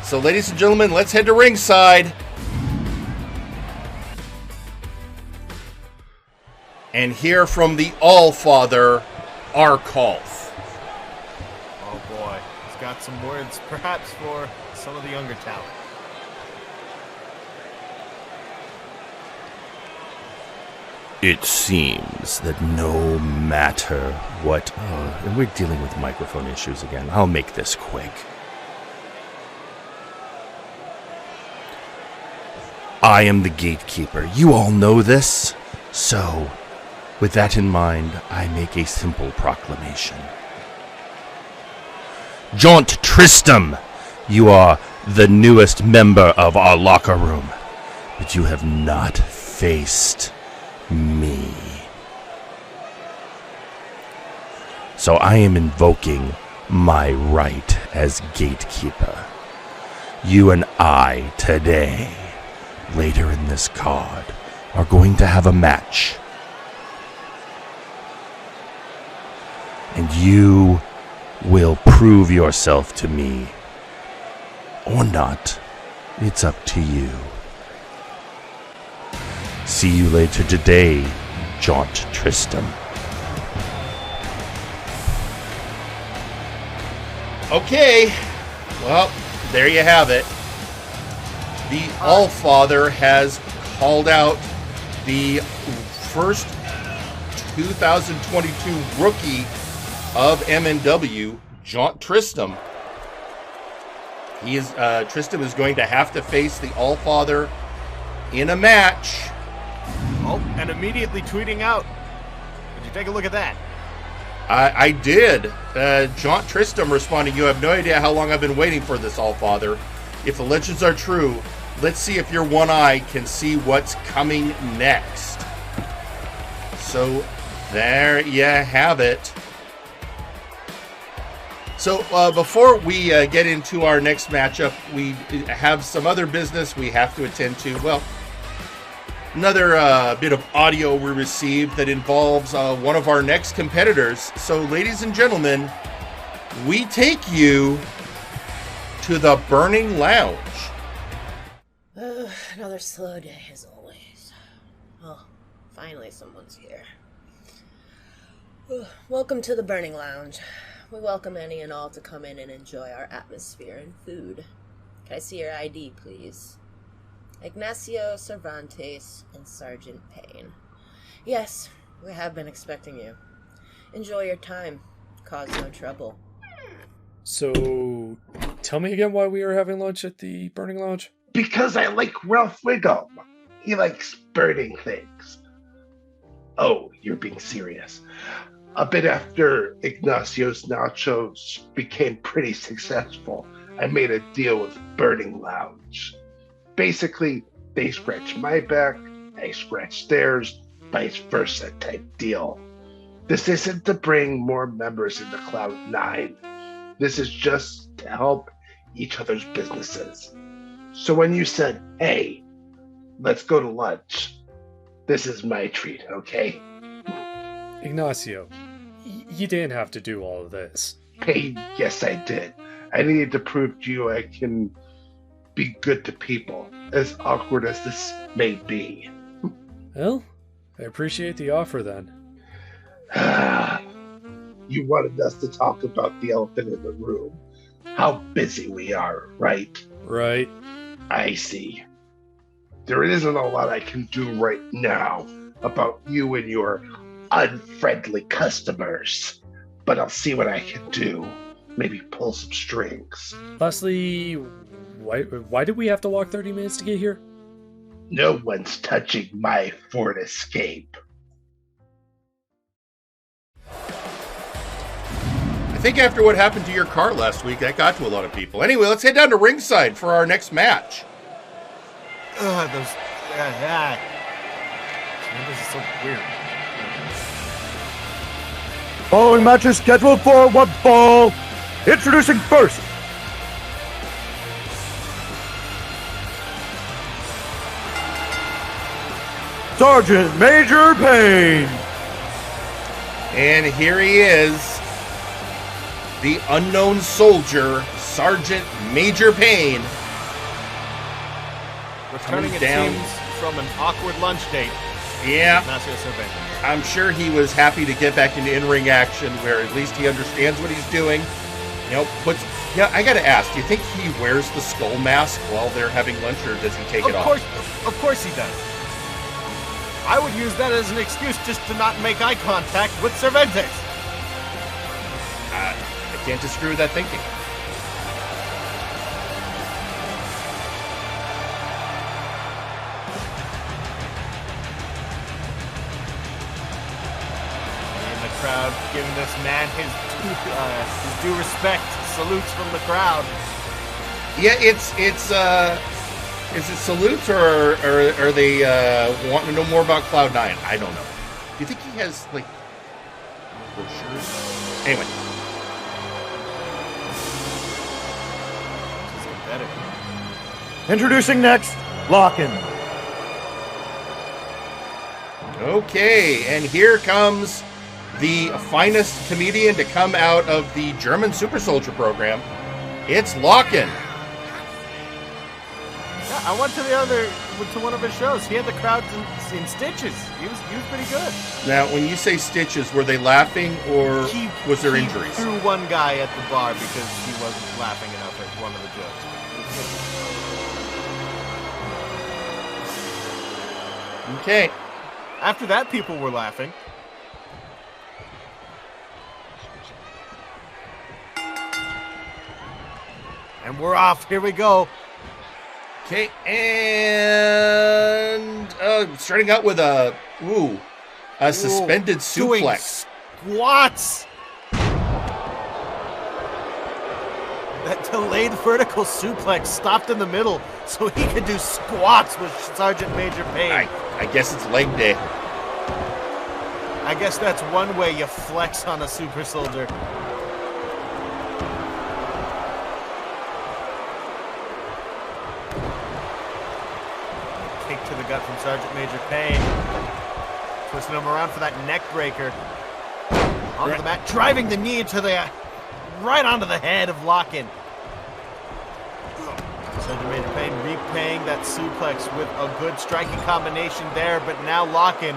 So, ladies and gentlemen, let's head to ringside and hear from the Allfather, Arcolf. Oh boy, he's got some words, perhaps for some of the younger talent. It seems that no matter what... Oh, and we're dealing with microphone issues again. I'll make this quick. I am the gatekeeper. You all know this. So, with that in mind, I make a simple proclamation. Jaunt Tristram, you are the newest member of our locker room, but you have not faced me. So I am invoking my right as gatekeeper. You and I today, later in this card, are going to have a match. And you will prove yourself to me. Or not. It's up to you. See you later today, Jaunt Tristram. Okay, well, there you have it. The Allfather has called out the first 2022 rookie of MNW, Jaunt Tristram. Tristram is going to have to face the Allfather in a match. Oh, and immediately tweeting out. Did you take a look at that? I did. Jaunt Tristram responding, you have no idea how long I've been waiting for this, Allfather. If the legends are true, let's see if your one eye can see what's coming next. So, there you have it. So, before we get into our next matchup, we have some other business we have to attend to. Well, another bit of audio we received that involves one of our next competitors. So, ladies and gentlemen, we take you to the Burning Lounge. Another slow day, as always. Oh, finally someone's here. Welcome to the Burning Lounge. We welcome any and all to come in and enjoy our atmosphere and food. Can I see your ID, please? Ignacio Cervantes and Sergeant Payne. Yes, we have been expecting you. Enjoy your time. Cause no trouble. So, tell me again why we are having lunch at the Burning Lounge? Because I like Ralph Wiggum. He likes burning things. Oh, you're being serious. A bit after Ignacio's nachos became pretty successful, I made a deal with Burning Lounge. Basically, they scratch my back, I scratch theirs, vice versa type deal. This isn't to bring more members into Cloud9. This is just to help each other's businesses. So when you said, hey, let's go to lunch, this is my treat, okay? Ignacio, you didn't have to do all of this. Hey, yes I did. I needed to prove to you I can be good to people, as awkward as this may be. Well, I appreciate the offer then. You wanted us to talk about the elephant in the room. How busy we are, right? Right. I see. There isn't a lot I can do right now about you and your unfriendly customers, but I'll see what I can do. Maybe pull some strings. Lastly, why did we have to walk 30 minutes to get here? No one's touching my Ford Escape. I think after what happened to your car last week, that got to a lot of people. Anyway, let's head down to ringside for our next match. This is so weird. Following matches scheduled for one fall. Introducing first. Sergeant Major Payne. And here he is, the unknown soldier, Sergeant Major Payne. Returning, it down. seems, from an awkward lunch date. Yeah. Ignacio Cervantes. I'm sure he was happy to get back into in-ring action where at least he understands what he's doing. You know, I gotta ask, do you think he wears the skull mask while they're having lunch, or does he take it off? Of course he does. I would use that as an excuse just to not make eye contact with Cervantes. I can't disagree with that thinking. And the crowd giving this man his due respect. Salutes from the crowd. Yeah, is it salutes, or are they wanting to know more about Cloud9? I don't know. Do you think he has, like, brochures? Anyway. Introducing next, Lachen. Okay, and here comes the finest comedian to come out of the German Super Soldier program. It's Lachen. Yeah, I went to one of his shows. He had the crowd in stitches. He was pretty good. Now, when you say stitches, were they laughing, or was there injuries? He threw one guy at the bar because he wasn't laughing enough at one of the jokes. Okay. After that, people were laughing. And we're off. Here we go. Okay, and starting out with a suspended suplex. Squats. That delayed vertical suplex stopped in the middle so he could do squats with Sergeant Major Payne. I guess it's leg day. I guess that's one way you flex on a super soldier. Kick to the gut from Sergeant Major Payne. Twisting him around for that neck breaker. Onto the mat, driving the knee to the right onto the head of Lachen. Sergeant Major Payne repaying that suplex with a good striking combination there, but now Lachen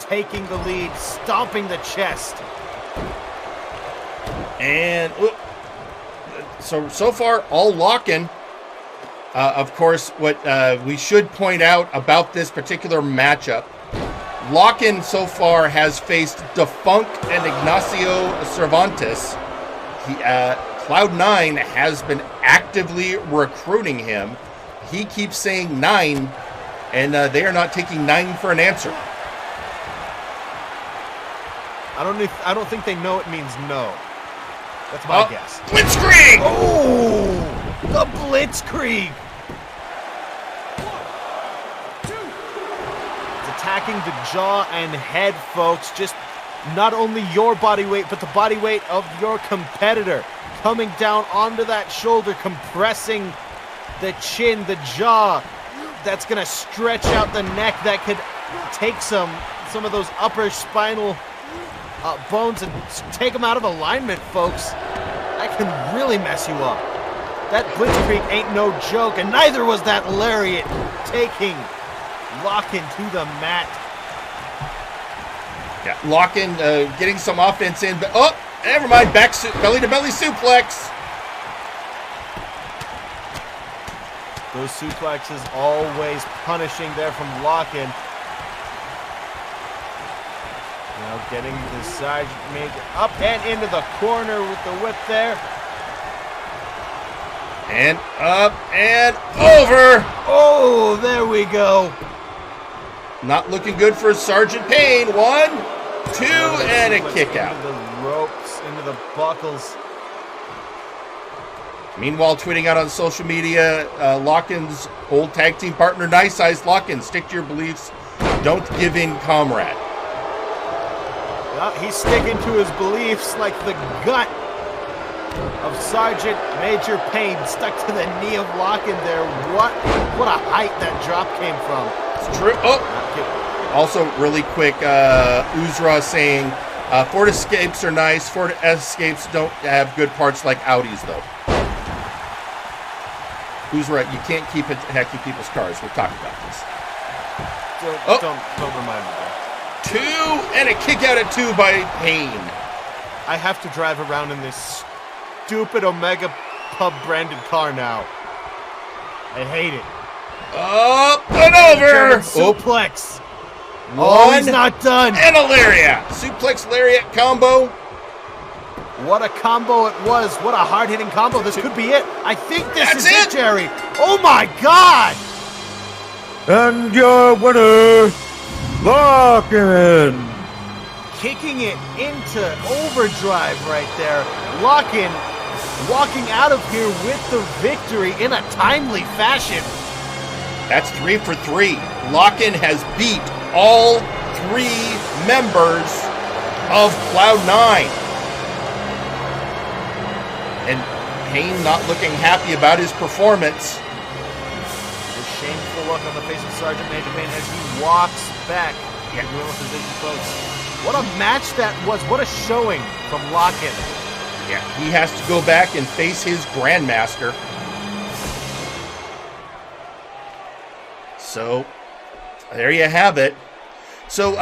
taking the lead, stomping the chest. And so far, all Lachen. Of course, what we should point out about this particular matchup, Lachen so far has faced Defunct and Ignacio Cervantes. Cloud9 has been actively recruiting him. He keeps saying 9, and they are not taking 9 for an answer. I don't think they know it means no. That's my guess. Blitzkrieg! Oh, the Blitzkrieg! It's attacking the jaw and head, folks. Just not only your body weight, but the body weight of your competitor. Coming down onto that shoulder, compressing the chin, the jaw. That's going to stretch out the neck. That could take some of those upper spinal bones and take them out of alignment, folks. That can really mess you up. That Blitzkrieg ain't no joke, and neither was that lariat taking Lachen to the mat. Yeah, Lachen getting some offense in, but never mind. Belly-to-belly suplex. Those suplexes always punishing there from Lachen. Now getting the Sergeant Major up and into the corner with the whip there. And up and over. Oh, there we go. Not looking good for Sergeant Payne. 1, 2, and a kick out. The ropes, into the buckles. Meanwhile, tweeting out on social media, Lachen's old tag team partner, Nice Eyes Lachen, stick to your beliefs. Don't give in, comrade. Well, he's sticking to his beliefs like the gut of Sergeant Major Payne stuck to the knee of Lachen there. What a height that drop came from. It's true. Oh! Also, really quick, Uzra saying, Ford Escapes are nice. Ford Escapes don't have good parts like Audis, though. Uzra, you can't keep attacking people's cars. We've talked about this. Don't remind me that. 2 and a kick out at 2 by Payne. I have to drive around in this stupid Omega Pub branded car now. I hate it. Up and over. Suplex. One, he's not done. And a lariat. Suplex lariat combo. What a combo it was. What a hard-hitting combo. This could be it. I think this is it, Jerry. Oh, my God. And your winner, Lachen. Kicking it into overdrive right there. Lachen walking out of here with the victory in a timely fashion. That's 3 for 3. Lachen has beat all 3 members of Cloud9. And Payne not looking happy about his performance. A shameful look on the face of Sergeant Major Payne as he walks back. Yeah, position, folks. What a match that was. What a showing from Lachen. Yeah, he has to go back and face his Grandmaster. So, there you have it. So,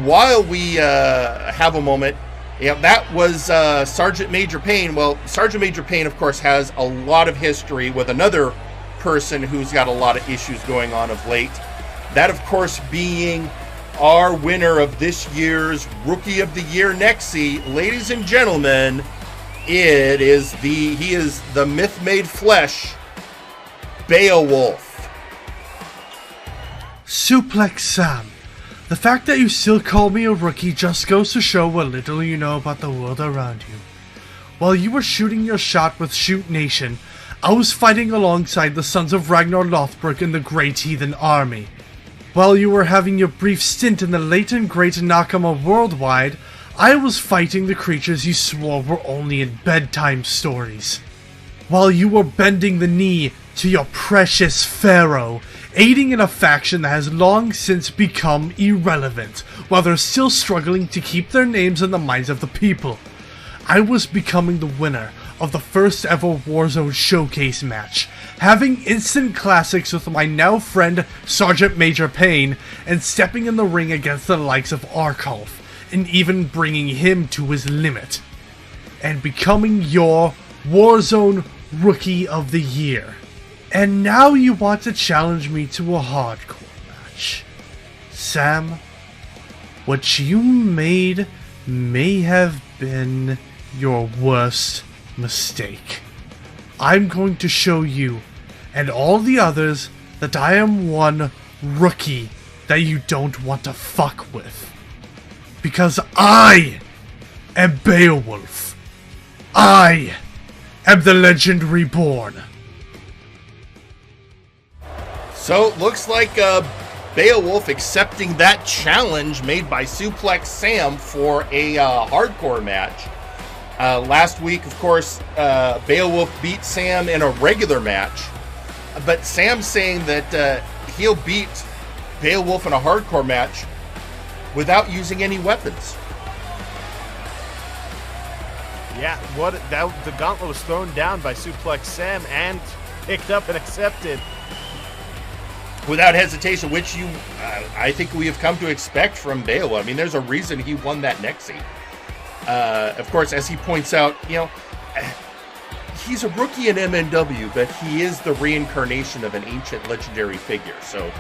while we have a moment, yeah, that was Sergeant Major Payne. Well, Sergeant Major Payne, of course, has a lot of history with another person who's got a lot of issues going on of late. That, of course, being our winner of this year's Rookie of the Year Nexi. Ladies and gentlemen, he is the myth made flesh, Beowulf. Suplex Sam. The fact that you still call me a rookie just goes to show what little you know about the world around you. While you were shooting your shot with Shoot Nation, I was fighting alongside the sons of Ragnar Lothbrok in the Great Heathen Army. While you were having your brief stint in the late and great Nakama Worldwide, I was fighting the creatures you swore were only in bedtime stories. While you were bending the knee to your precious Pharaoh, aiding in a faction that has long since become irrelevant, while they're still struggling to keep their names in the minds of the people. I was becoming the winner of the first ever Warzone showcase match, having instant classics with my now friend Sergeant Major Payne, and stepping in the ring against the likes of Arcolf, and even bringing him to his limit, and becoming your Warzone Rookie of the Year. And now you want to challenge me to a hardcore match. Sam, what you made may have been your worst mistake. I'm going to show you and all the others that I am one rookie that you don't want to fuck with. Because I am Beowulf. I am the legend reborn. So, looks like Beowulf accepting that challenge made by Suplex Sam for a hardcore match. Last week, of course, Beowulf beat Sam in a regular match. But Sam's saying that he'll beat Beowulf in a hardcore match without using any weapons. Yeah, the gauntlet was thrown down by Suplex Sam and picked up and accepted. Without hesitation, which I think we have come to expect from Beowulf. I mean, there's a reason he won that Nexi. Of course, as he points out, he's a rookie in MNW, but he is the reincarnation of an ancient legendary figure. So,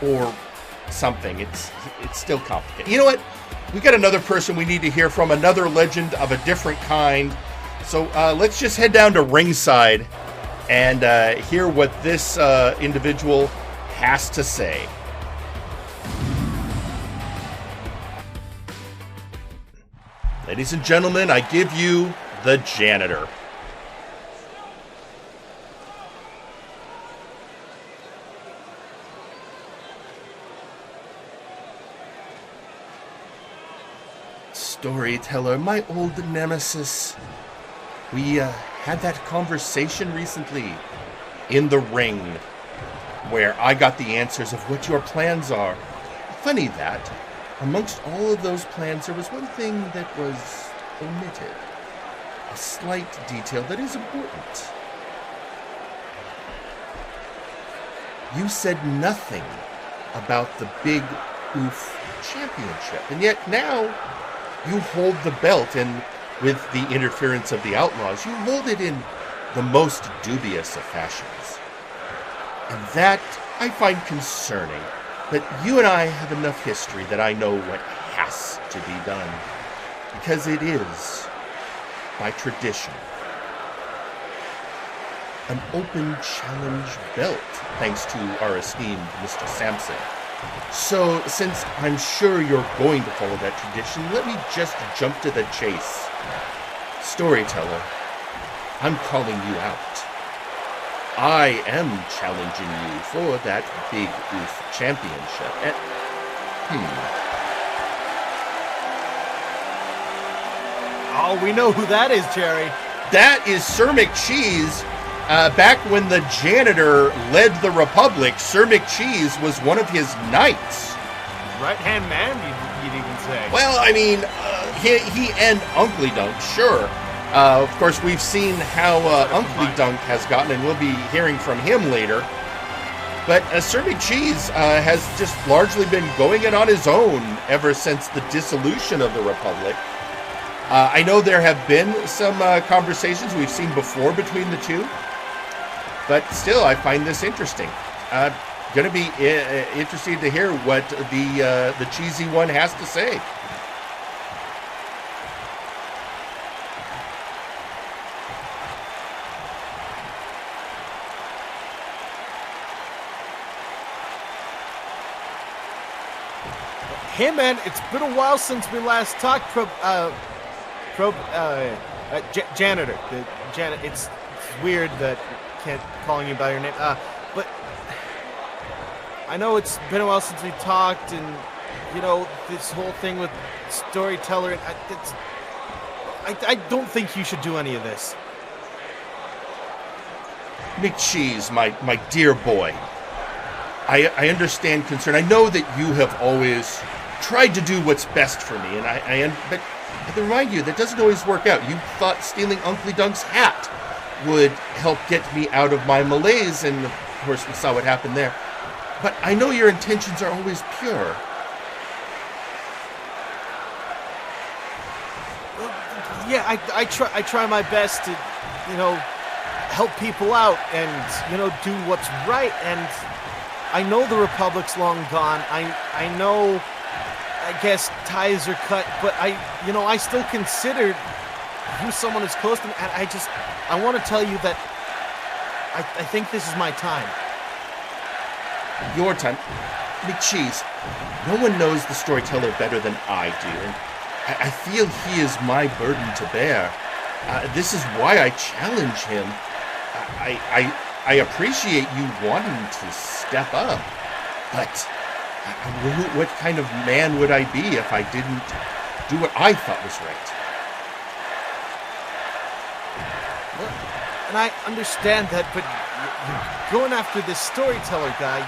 or something. It's still complicated. You know what? We got another person we need to hear from, another legend of a different kind. So let's just head down to ringside and hear what this individual has to say. Ladies and gentlemen, I give you the Janitor. Storyteller, my old nemesis. We had that conversation recently in the ring where I got the answers of what your plans are. Funny that, amongst all of those plans, there was one thing that was omitted. A slight detail that is important. You said nothing about the Big Oof Championship, and yet now you hold the belt, and with the interference of the Outlaws, you hold it in the most dubious of fashions. And that I find concerning, but you and I have enough history that I know what has to be done, because it is, by tradition, an open challenge belt, thanks to our esteemed Mr. Sampson. So, since I'm sure you're going to follow that tradition, let me just jump to the chase. Storyteller, I'm calling you out. I am challenging you for that Big Oof Championship. And, Oh, we know who that is, Jerry. That is Sir McCheese. Back when the Janitor led the Republic, Sir McCheese was one of his knights. Right-hand man, you'd even say. Well, I mean, he and Uncle Dunk, sure. Of course, we've seen how Uncle Dunk has gotten, and we'll be hearing from him later. But Sir McCheese has just largely been going it on his own ever since the dissolution of the Republic. I know there have been some conversations we've seen before between the two. But still, I find this interesting. Going to be interested to hear what the cheesy one has to say. Hey, man, it's been a while since we last talked. Janitor. It's weird that can't calling you by your name. But I know it's been a while since we talked, and you know this whole thing with Storyteller. I don't think you should do any of this. McCheese, my dear boy, I understand concern. I know that you have always tried to do what's best for me, and but I can remind you that doesn't always work out. You thought stealing Uncle Dunk's hat would help get me out of my malaise, and of course we saw what happened there. But I know your intentions are always pure. Yeah, I try my best to, help people out and, do what's right. And I know the Republic's long gone. I know, I guess, ties are cut, but I still consider you someone who's close to me, and I want to tell you that I think this is my time. Your time? McCheese, no one knows the Storyteller better than I do, and I feel he is my burden to bear. This is why I challenge him. I appreciate you wanting to step up, but what kind of man would I be if I didn't do what I thought was right? And I understand that, but you're going after this Storyteller guy.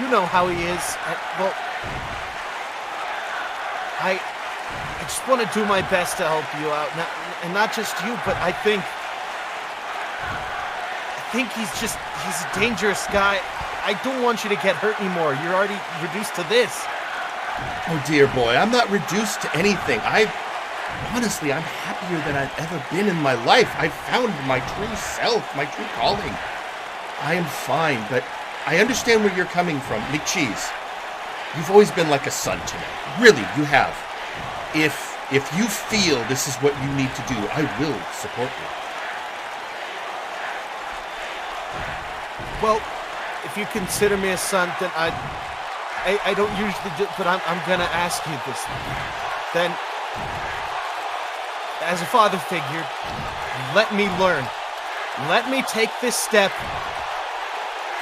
You know how he is. Well, I just want to do my best to help you out, and not just you, but I think he's a dangerous guy. I don't want you to get hurt anymore. You're already reduced to this. Oh dear boy, I'm not reduced to anything. Honestly, I'm happier than I've ever been in my life. I've found my true self, my true calling. I am fine, but I understand where you're coming from. McCheese, you've always been like a son to me. Really, you have. If you feel this is what you need to do, I will support you. Well, if you consider me a son, then I don't usually do, but I'm gonna ask you this. Then as a father figure, let me learn. Let me take this step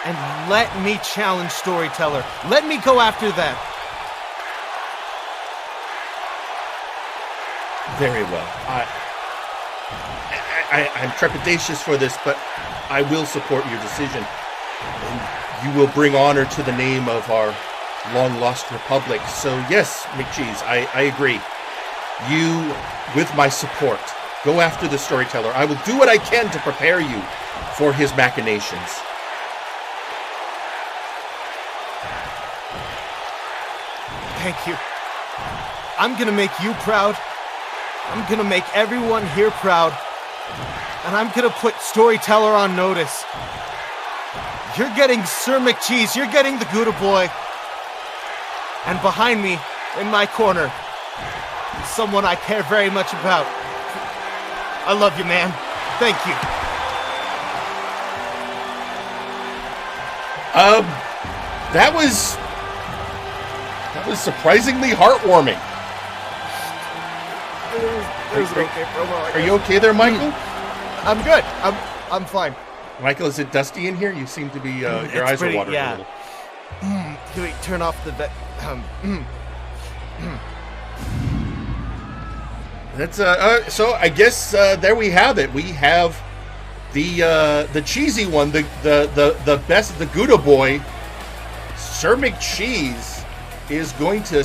and let me challenge Storyteller. Let me go after that. Very well. I'm trepidatious for this, but I will support your decision. And you will bring honor to the name of our long-lost republic. So yes, McCheese, I agree. You, with my support, go after the Storyteller. I will do what I can to prepare you for his machinations. Thank you. I'm gonna make you proud. I'm gonna make everyone here proud. And I'm gonna put Storyteller on notice. You're getting Sir McCheese. You're getting the Gouda Boy. And behind me, in my corner, is someone I care very much about. I love you, man. Thank you. That was surprisingly heartwarming. It was okay for a while. Are you okay there, Michael? I'm good. I'm fine. Michael, is it dusty in here? You seem to be, your eyes are watering a little. Can we turn off the That's so I guess there we have it. We have the cheesy one, the best, the Gouda Boy. Sir McCheese is going to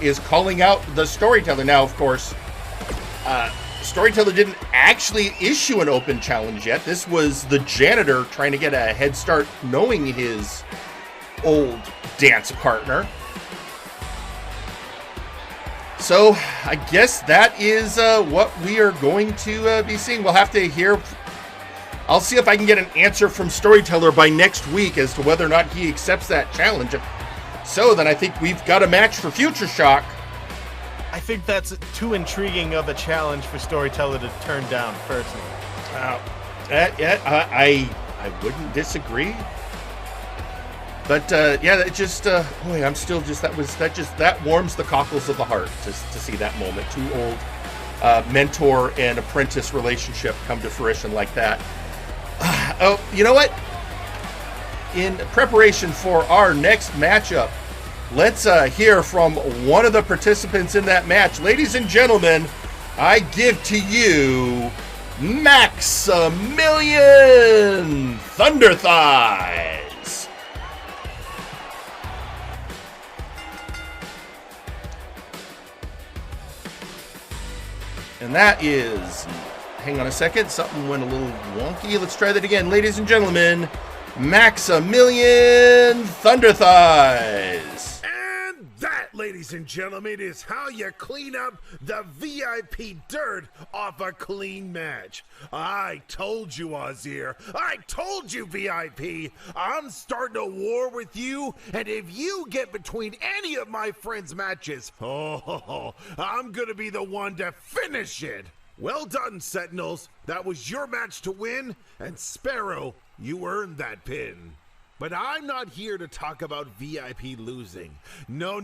is calling out the Storyteller. Now, of course, Storyteller didn't actually issue an open challenge yet. This was the Janitor trying to get a head start, knowing his old dance partner. So I guess that is what we are going to be seeing. We'll have to hear. I'll see if I can get an answer from Storyteller by next week as to whether or not he accepts that challenge. If so, then I think we've got a match for Future Shock. I think that's too intriguing of a challenge for Storyteller to turn down, personally. I wouldn't disagree. But yeah, it just boy, I'm still just that warms the cockles of the heart to see that moment. Two old mentor and apprentice relationship come to fruition like that. Oh, you know what? In preparation for our next matchup, let's hear from one of the participants in that match. Ladies and gentlemen, I give to you Maximillion Thunderthighs. And that is, hang on a second, something went a little wonky. Let's try that again. Ladies and gentlemen, Maximillion Thunderthighs. And that, ladies and gentlemen, is how you clean up the VIP dirt off a clean match. I told you, Ozir. I told you, VIP. I'm starting a war with you, and if you get between any of my friends' matches, I'm gonna be the one to finish it. Well done, Sentinels. That was your match to win, and Sparrow, you earned that pin. But I'm not here to talk about VIP losing. No,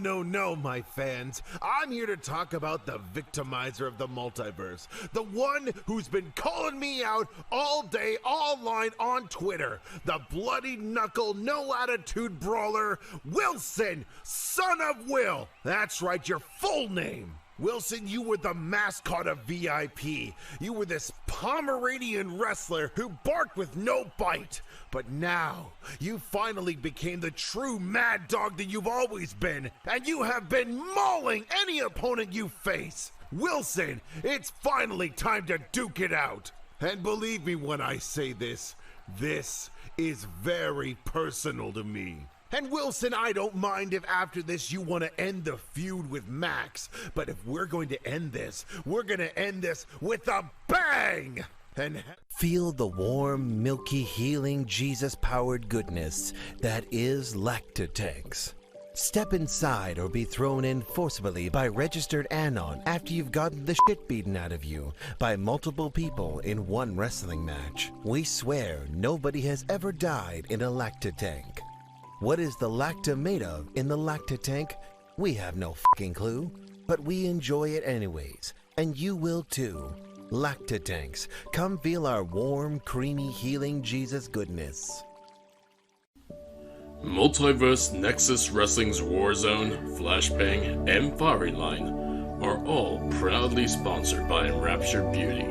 my fans. I'm here to talk about the victimizer of the multiverse. The one who's been calling me out all day, online on Twitter. The bloody knuckle, no attitude brawler, Wilson, son of Will. That's right, your full name. Wilson, you were the mascot of VIP. You were this Pomeranian wrestler who barked with no bite. But now, you finally became the true mad dog that you've always been, and you have been mauling any opponent you face. Wilson, it's finally time to duke it out. And believe me when I say this is very personal to me. And Wilson, I don't mind if after this you want to end the feud with Max, but if we're going to end this, we're going to end this with a bang! And feel the warm, milky, healing, Jesus-powered goodness that is Lactatanks. Step inside or be thrown in forcibly by registered Anon after you've gotten the shit beaten out of you by multiple people in one wrestling match. We swear nobody has ever died in a Lactatank. What is the Lacta made of in the Lactatank? We have no fucking clue, but we enjoy it anyways, and you will too. Lactatanks, come feel our warm, creamy, healing Jesus goodness. Multiverse, Nexus Wrestling's Warzone, Flashbang, and Fiery Line are all proudly sponsored by Rapture Beauty.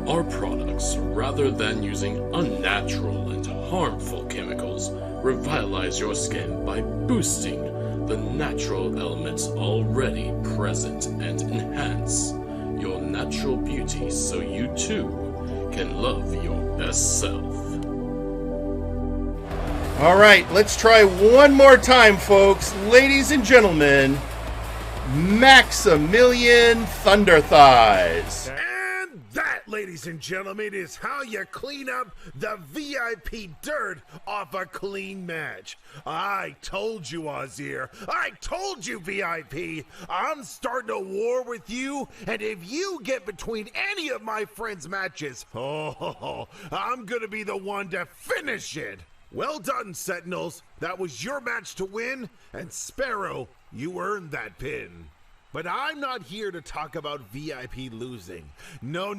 Our products, rather than using unnatural and harmful chemicals, revitalize your skin by boosting the natural elements already present and enhance your natural beauty so you too can love your best self. All right, let's try one more time, folks. Ladies and gentlemen, Maximillion Thunderthighs. And that, ladies and gentlemen, is how you clean up the VIP dirt off a clean match. I told you, Ozir. I told you, VIP. I'm starting a war with you, and if you get between any of my friends' matches, I'm gonna be the one to finish it. Well done, Sentinels. That was your match to win, and Sparrow, you earned that pin. But I'm not here to talk about VIP losing. No,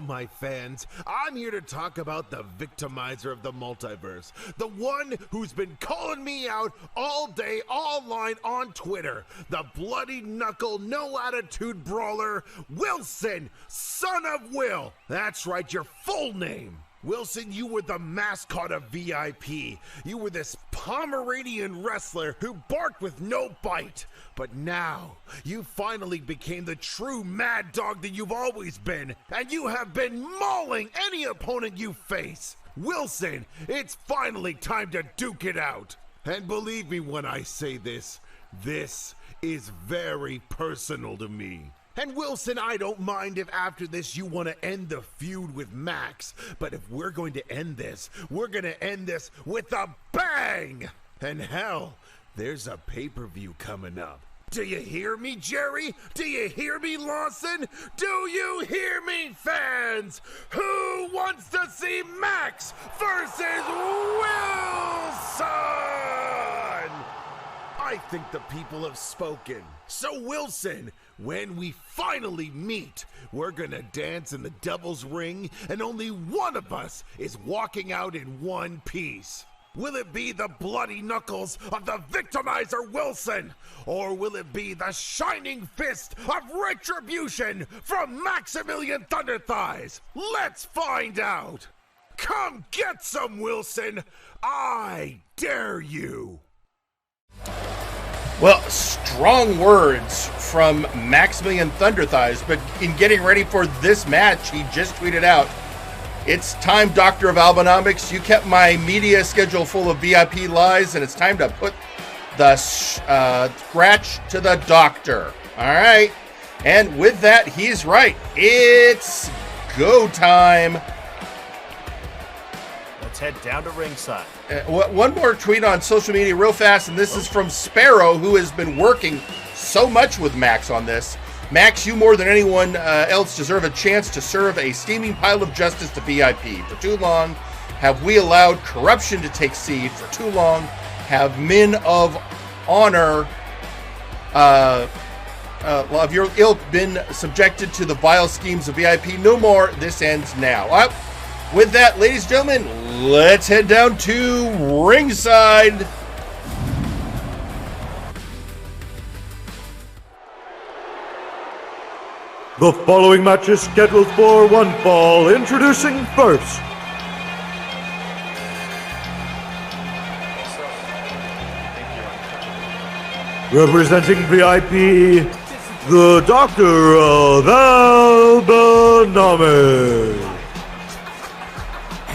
my fans. I'm here to talk about the victimizer of the multiverse. The one who's been calling me out all day, online on Twitter. The bloody knuckle, no attitude brawler, Wilson, son of Will. That's right, your full name. Wilson, you were the mascot of VIP. You were this Pomeranian wrestler who barked with no bite. But now, you finally became the true mad dog that you've always been, and you have been mauling any opponent you face. Wilson, it's finally time to duke it out. And believe me when I say this is very personal to me. And Wilson, I don't mind if after this you want to end the feud with Max, but if we're going to end this, we're going to end this with a bang! And hell, there's a pay-per-view coming up. Do you hear me, Jerry? Do you hear me, Lawson? Do you hear me, fans? Who wants to see Max versus Wilson? I think the people have spoken. So Wilson, when we finally meet, we're gonna dance in the devil's ring, and only one of us is walking out in one piece. Will it be the bloody knuckles of the victimizer Wilson? Or will it be the shining fist of retribution from Maximillion Thunderthighs? Let's find out! Come get some, Wilson! I dare you! Well, strong words from Maximillion Thunderthighs, but in getting ready for this match, he just tweeted out, "It's time, Doctor of Albanomics. You kept my media schedule full of VIP lies, and it's time to put the scratch to the doctor." All right. And with that, he's right. It's go time. Let's head down to ringside. One more tweet on social media real fast, and this is from Sparrow, who has been working so much with Max on this. Max, you more than anyone else deserve a chance to serve a steaming pile of justice to VIP. For too long have we allowed corruption to take seed. For too long have men of honor of your ilk been subjected to the vile schemes of VIP. No more. This ends now. With that, ladies and gentlemen, let's head down to ringside. The following match is scheduled for one fall. Introducing first, representing VIP, the Doctor of Albanomics.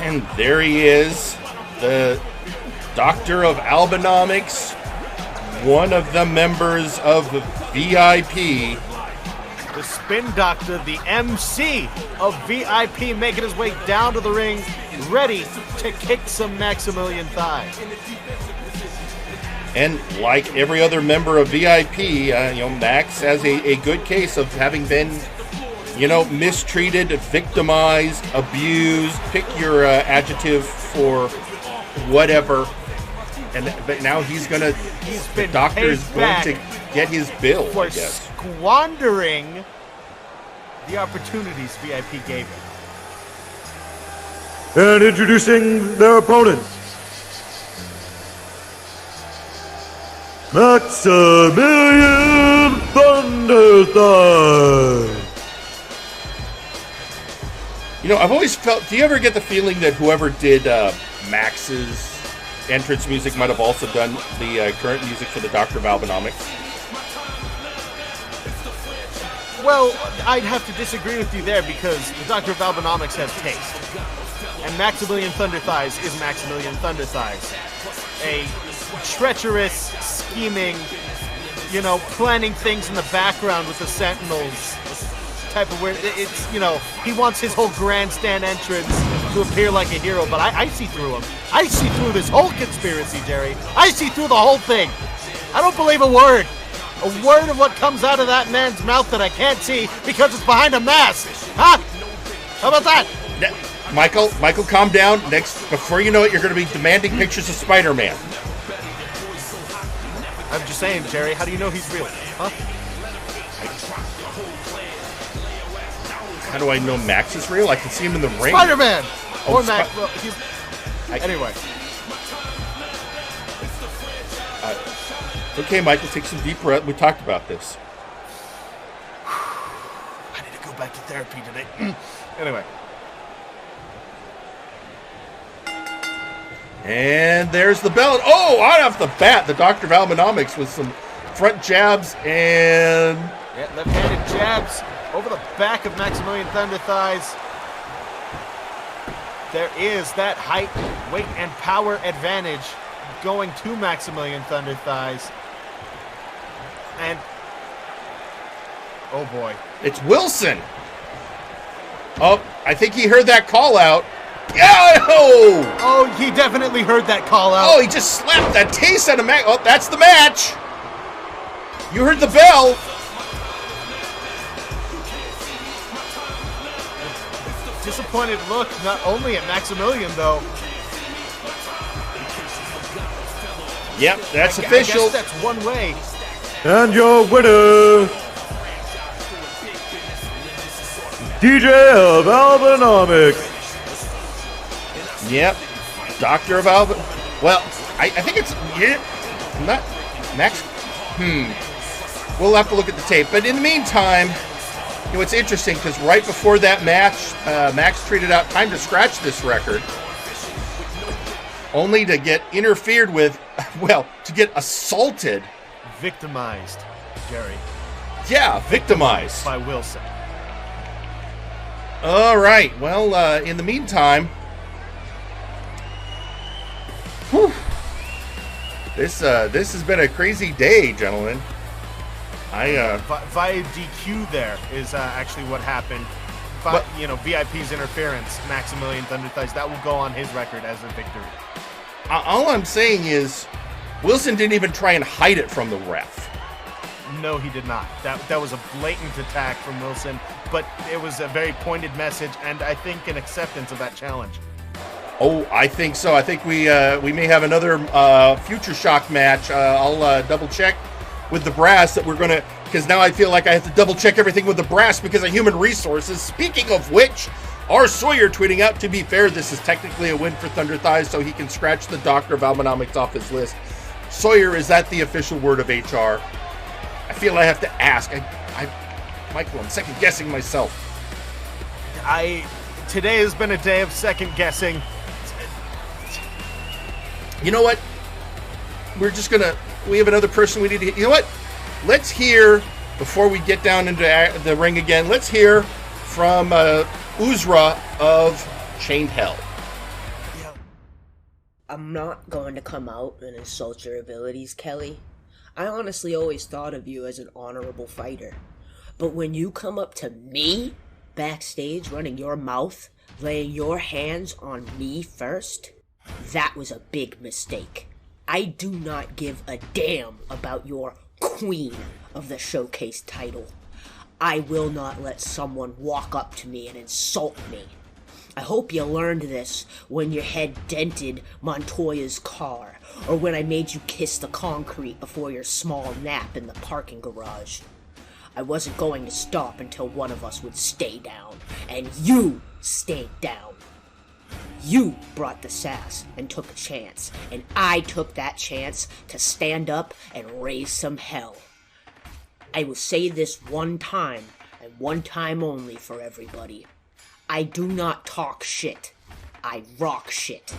And there he is, the Doctor of Albanomics, one of the members of VIP. The Spin Doctor, the MC of VIP, making his way down to the ring, ready to kick some Maximillion thighs. And like every other member of VIP, Max has a good case of having been, mistreated, victimized, abused. Pick your adjective for whatever. But now the doctor is going to get his bill, for I guess. squandering the opportunities VIP gave him. And introducing their opponents, Maximillion Thunderthighs. You know, I've always felt, do you ever get the feeling that whoever did Max's entrance music might have also done the current music for the Doctor of Albanomics? Well, I'd have to disagree with you there because the Doctor of Albanomics has taste. And Maximillion Thunderthighs is Maximillion Thunderthighs. A treacherous, scheming, you know, planning things in the background with the Sentinels type of weird. It's, you know, he wants his whole grandstand entrance to appear like a hero, but I see through him. I see through this whole conspiracy, Jerry. I see through the whole thing. I don't believe a word of what comes out of that man's mouth that I can't see because it's behind a mask. Huh? How about that? Michael, calm down. Before you know it, you're going to be demanding pictures of Spider-Man. I'm just saying, Jerry, how do you know he's real? Huh? How do I know Max is real? I can see him in the ring. Spider-Man! Oh, Or Max. Well, he's... Anyway. Okay, Michael, take some deep breath. We talked about this. I need to go back to therapy today. Anyway. And there's the bell. Oh, right off the bat, the Doctor of Albanomics with some front jabs and... Yeah, left-handed jabs over the back of Maximillion Thunderthighs. There is that height, weight, and power advantage going to Maximillion Thunderthighs. And... oh boy. It's Wilson. Oh, I think he heard that call out. Yeah! Oh, he definitely heard that call out. Oh, he just slapped that taste out of Max. Oh, that's the match. You heard the bell. Disappointed look, not only at Maximillion, though. Yep, that's official. I guess that's one way. And your winner, DJ of Albanomics. Yep, Doctor of Alba. Well, I think it's not Max. We'll have to look at the tape. But in the meantime, you know, it's interesting because right before that match, Max tweeted out time to scratch this record, only to get interfered with. Well, to get assaulted, victimized, Jerry. Yeah, victimized by Wilson. All right. Well, in the meantime. Whew. This has been a crazy day, gentlemen. Via DQ there is actually what happened. You know, VIP's interference, Maximillion Thunderthighs, that will go on his record as a victory. All I'm saying is, Wilson didn't even try and hide it from the ref. No, he did not. That was a blatant attack from Wilson, but it was a very pointed message, and I think an acceptance of that challenge. Oh, I think so. I think we may have another Future Shock match. I'll double check with the brass that we're gonna, because now I feel like I have to double check everything with the brass because of human resources. Speaking of which, our Sawyer tweeting out, to be fair, this is technically a win for Thunderthighs, so he can scratch the Doctor of Albanomics off his list. Sawyer, is that the official word of HR? I feel I have to ask. Michael, I'm second guessing myself. Today has been a day of second guessing. You know what? We have another person we need to hit. You know what? Let's hear, before we get down into the ring again, let's hear from Uzra of Chained Hell. I'm not going to come out and insult your abilities, Kelly. I honestly always thought of you as an honorable fighter. But when you come up to me, backstage, running your mouth, laying your hands on me first, that was a big mistake. I do not give a damn about your Queen of the Showcase title. I will not let someone walk up to me and insult me. I hope you learned this when your head dented Montoya's car, or when I made you kiss the concrete before your small nap in the parking garage. I wasn't going to stop until one of us would stay down. And you stayed down. You brought the sass and took a chance, and I took that chance to stand up and raise some hell. I will say this one time, and one time only for everybody. I do not talk shit. I rock shit.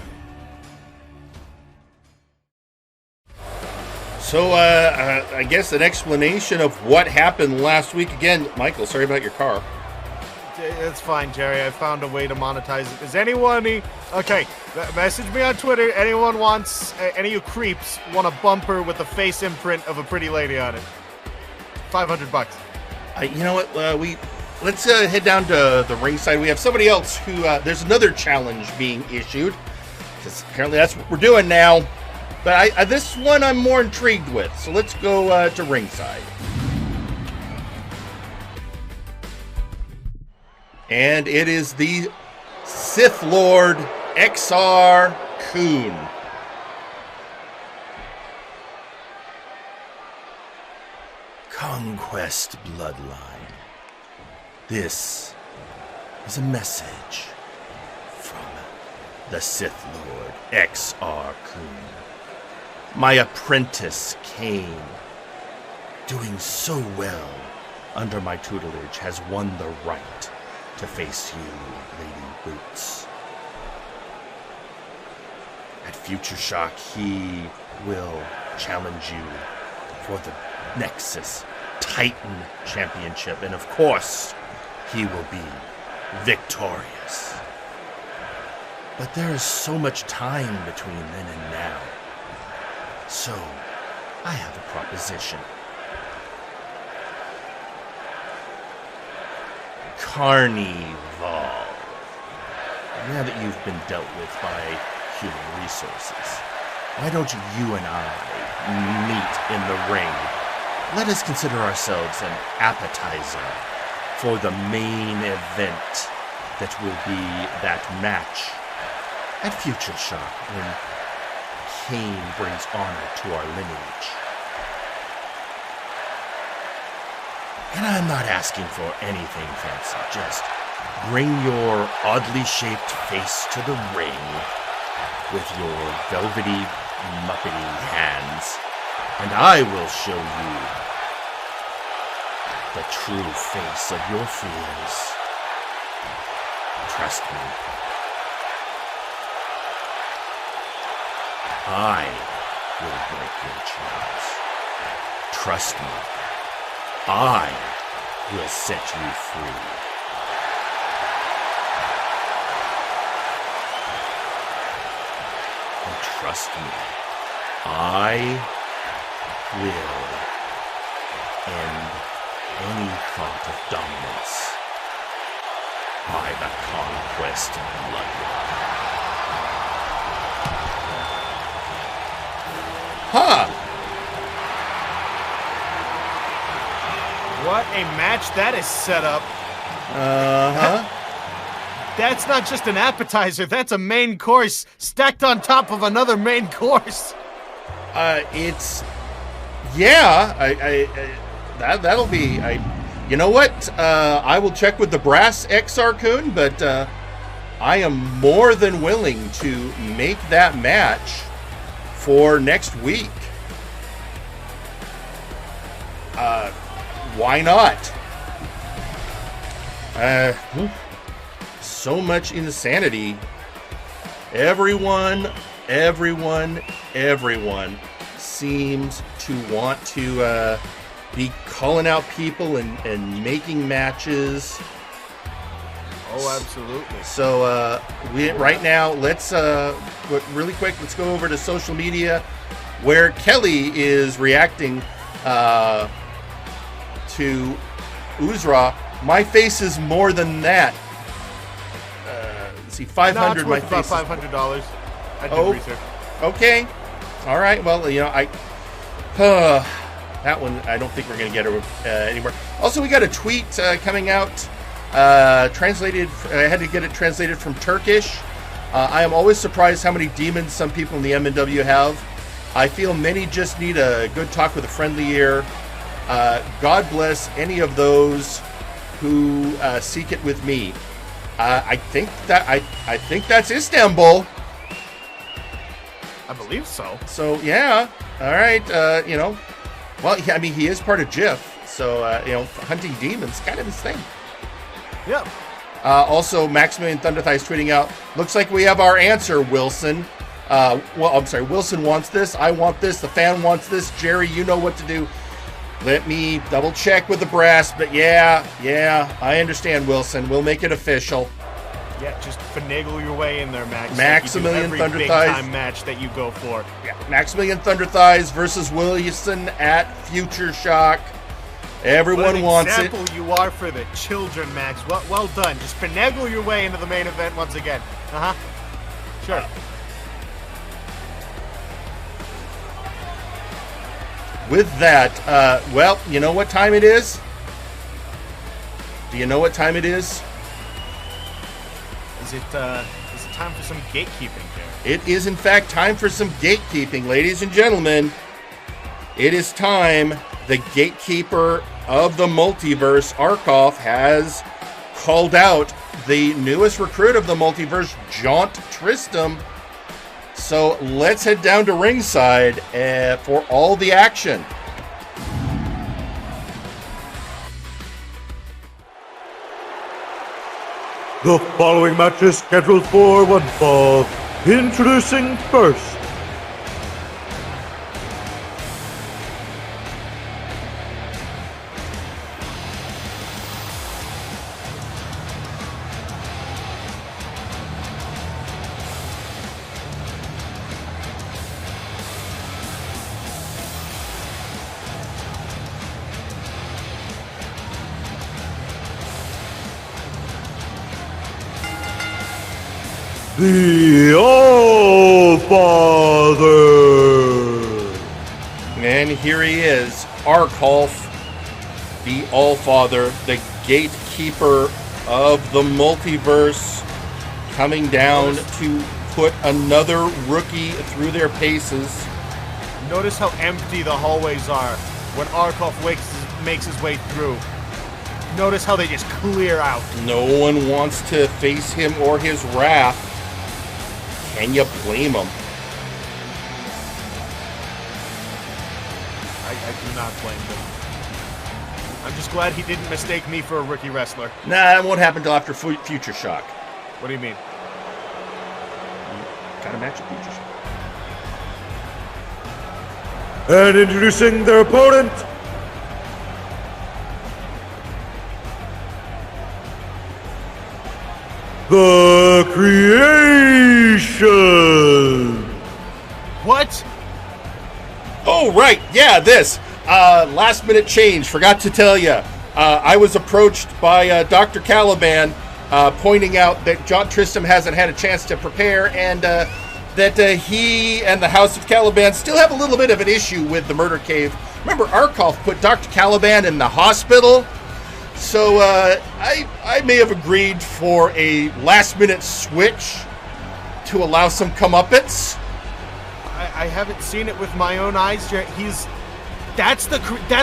So, I guess an explanation of what happened last week. Again, Michael, sorry about your car. It's fine, Jerry. I found a way to monetize it. Is anyone... Okay, message me on Twitter. Anyone wants... any of you creeps want a bumper with a face imprint of a pretty lady on it. $500. You know what? Let's head down to the ringside. We have somebody else who... there's another challenge being issued. Because apparently that's what we're doing now. But this one I'm more intrigued with. So let's go to ringside. And it is the Sith Lord Exar Kun. Conquest Bloodline. This is a message from the Sith Lord Exar Kun. My apprentice Cain, doing so well under my tutelage, has won the right to face you, Lady Boots. At Future Shock, he will challenge you for the Nexus Titan Championship, and of course, he will be victorious. But there is so much time between then and now. So, I have a proposition. Carnival. Now that you've been dealt with by human resources, why don't you and I meet in the ring? Let us consider ourselves an appetizer for the main event that will be that match at Future Shock when Cain brings honor to our lineage. And I'm not asking for anything fancy, just bring your oddly shaped face to the ring with your velvety, muppety hands, and I will show you the true face of your fears. Trust me. I will break your chains. Trust me. I will set you free. And trust me, I will end any thought of dominance by the conquest bloodline. Huh! What a match that is set up. Uh-huh. That's not just an appetizer, that's a main course stacked on top of another main course. It's... Yeah, that'll be... you know what? I will check with the brass, Exar Kun, but I am more than willing to make that match for next week. Why not? So much insanity. Everyone seems to want to be calling out people and making matches. Oh, absolutely. So right now, let's really quick, let's go over to social media where Kelly is reacting to Uzra. My face is more than that. Let's see, 500. No, it's my worth face about $500. I did research. Okay. All right. Well, you know, that one I don't think we're going to get anywhere. Also, we got a tweet coming out. Translated. I had to get it translated from Turkish. I am always surprised how many demons some people in the MNW have. I feel many just need a good talk with a friendly ear. God bless any of those who seek it with me. I think that's Istanbul. I believe so. So yeah, all right. Well, I mean, he is part of Jif, so hunting demons kind of his thing. Yep. Also, Maximillion Thunderthighs tweeting out, looks like we have our answer, Wilson. I'm sorry, Wilson wants this, I want this, the fan wants this, Jerry, you know what to do. Let me double check with the brass, but yeah, I understand, Wilson. We'll make it official. Yeah, just finagle your way in there, Max. Maximillion like every Thunderthighs. big time match that you go for. Yeah, Maximillion Thunderthighs versus Wilson at Future Shock. Everyone wants it. What an example you are for the children, Max. Well done. Just finagle your way into the main event once again. Sure. With that, well, you know what time it is? Do you know what time it is? Is it time for some gatekeeping here? It is, in fact, time for some gatekeeping, ladies and gentlemen. It is time. The gatekeeper of the multiverse, Arcolf, has called out the newest recruit of the multiverse, Jaunt Tristram. So let's head down to ringside for all the action. The following match is scheduled for one fall. Introducing first, the All-Father. And here he is, Arcolf, the All-Father, the gatekeeper of the multiverse, coming down to put another rookie through their paces. Notice how empty the hallways are when Arcolf makes his way through. Notice how they just clear out. No one wants to face him or his wrath. Can you blame him? I do not blame them. I'm just glad he didn't mistake me for a rookie wrestler. Nah, that won't happen until after Future Shock. What do you mean? Got a match at Future Shock. And introducing their opponent, the Creation. What? Oh, right. Yeah, this. Last minute change. Forgot to tell you. I was approached by Dr. Caliban pointing out that Jaunt Tristram hasn't had a chance to prepare and that he and the House of Caliban still have a little bit of an issue with the murder cave. Remember, Arcolf put Dr. Caliban in the hospital? So I may have agreed for a last-minute switch to allow some comeuppance. I haven't seen it with my own eyes. That's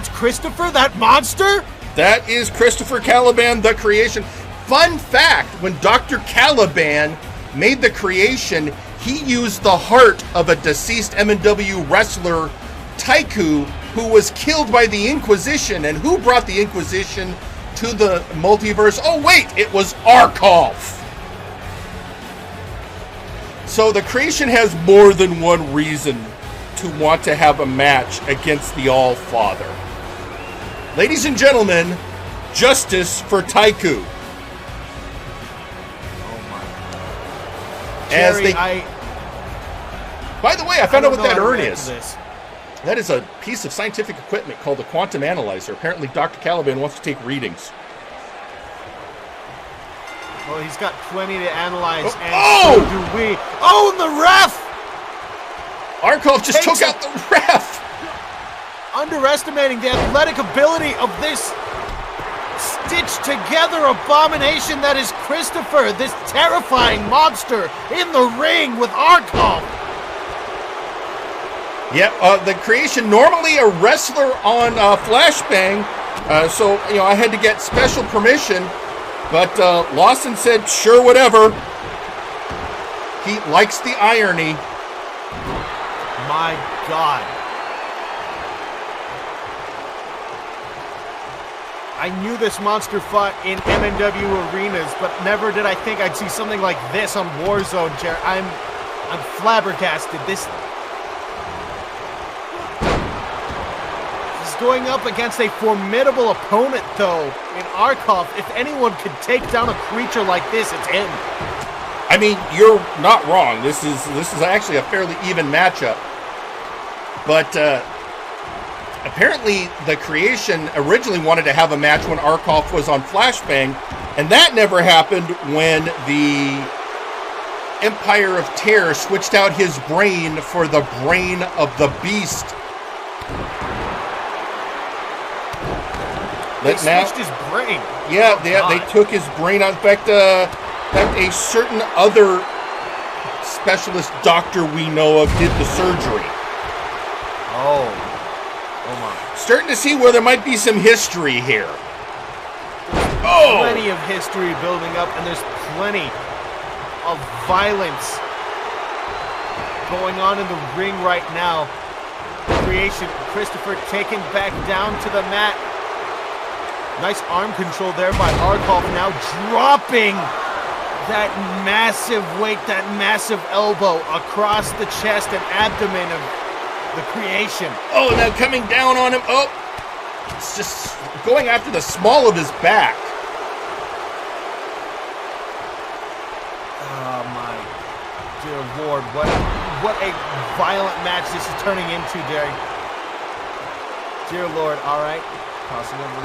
Christopher, that monster? That is Christopher Caliban, the Creation. Fun fact, when Dr. Caliban made the Creation, he used the heart of a deceased MNW wrestler, Taiku, who was killed by the Inquisition. And who brought the Inquisition to the multiverse? Oh wait, it was Arcolf. So the Creation has more than one reason to want to have a match against the All-Father. Ladies and gentlemen, justice for Taiku. Oh my. Jerry, by the way, I found out what that urn is. This. That is a piece of scientific equipment called a quantum analyzer. Apparently, Dr. Caliban wants to take readings. Well, he's got plenty to analyze, and so do we. Oh, and the ref! Arcolf just took out the ref! Underestimating the athletic ability of this stitched together abomination that is Christopher, this terrifying monster in the ring with Arcolf. Yeah, the creation, normally a wrestler on Flashbang, so, I had to get special permission, but Lawson said, sure, whatever. He likes the irony. My God. I knew this monster fought in MNW arenas, but never did I think I'd see something like this on Warzone, Jerry. I'm flabbergasted. This is going up against a formidable opponent, though, in Arcolf. If anyone could take down a creature like this, it's him. I mean, you're not wrong. This is actually a fairly even matchup. But apparently the creation originally wanted to have a match when Arcolf was on Flashbang, and that never happened when the Empire of Terror switched out his brain for the brain of the beast. They switched his brain. Yeah, they took his brain out. In fact, a certain other specialist doctor we know of did the surgery. Oh my. Starting to see where there might be some history here. Plenty of history building up, and there's plenty of violence going on in the ring right now. Creation, Christopher taken back down to the mat. Nice arm control there by Arcolf, now dropping that massive weight, that massive elbow across the chest and abdomen of the creation. Oh, now coming down on him. Oh, it's just going after the small of his back. Oh my dear Lord, what a violent match this is turning into, Jerry. Dear Lord, all right.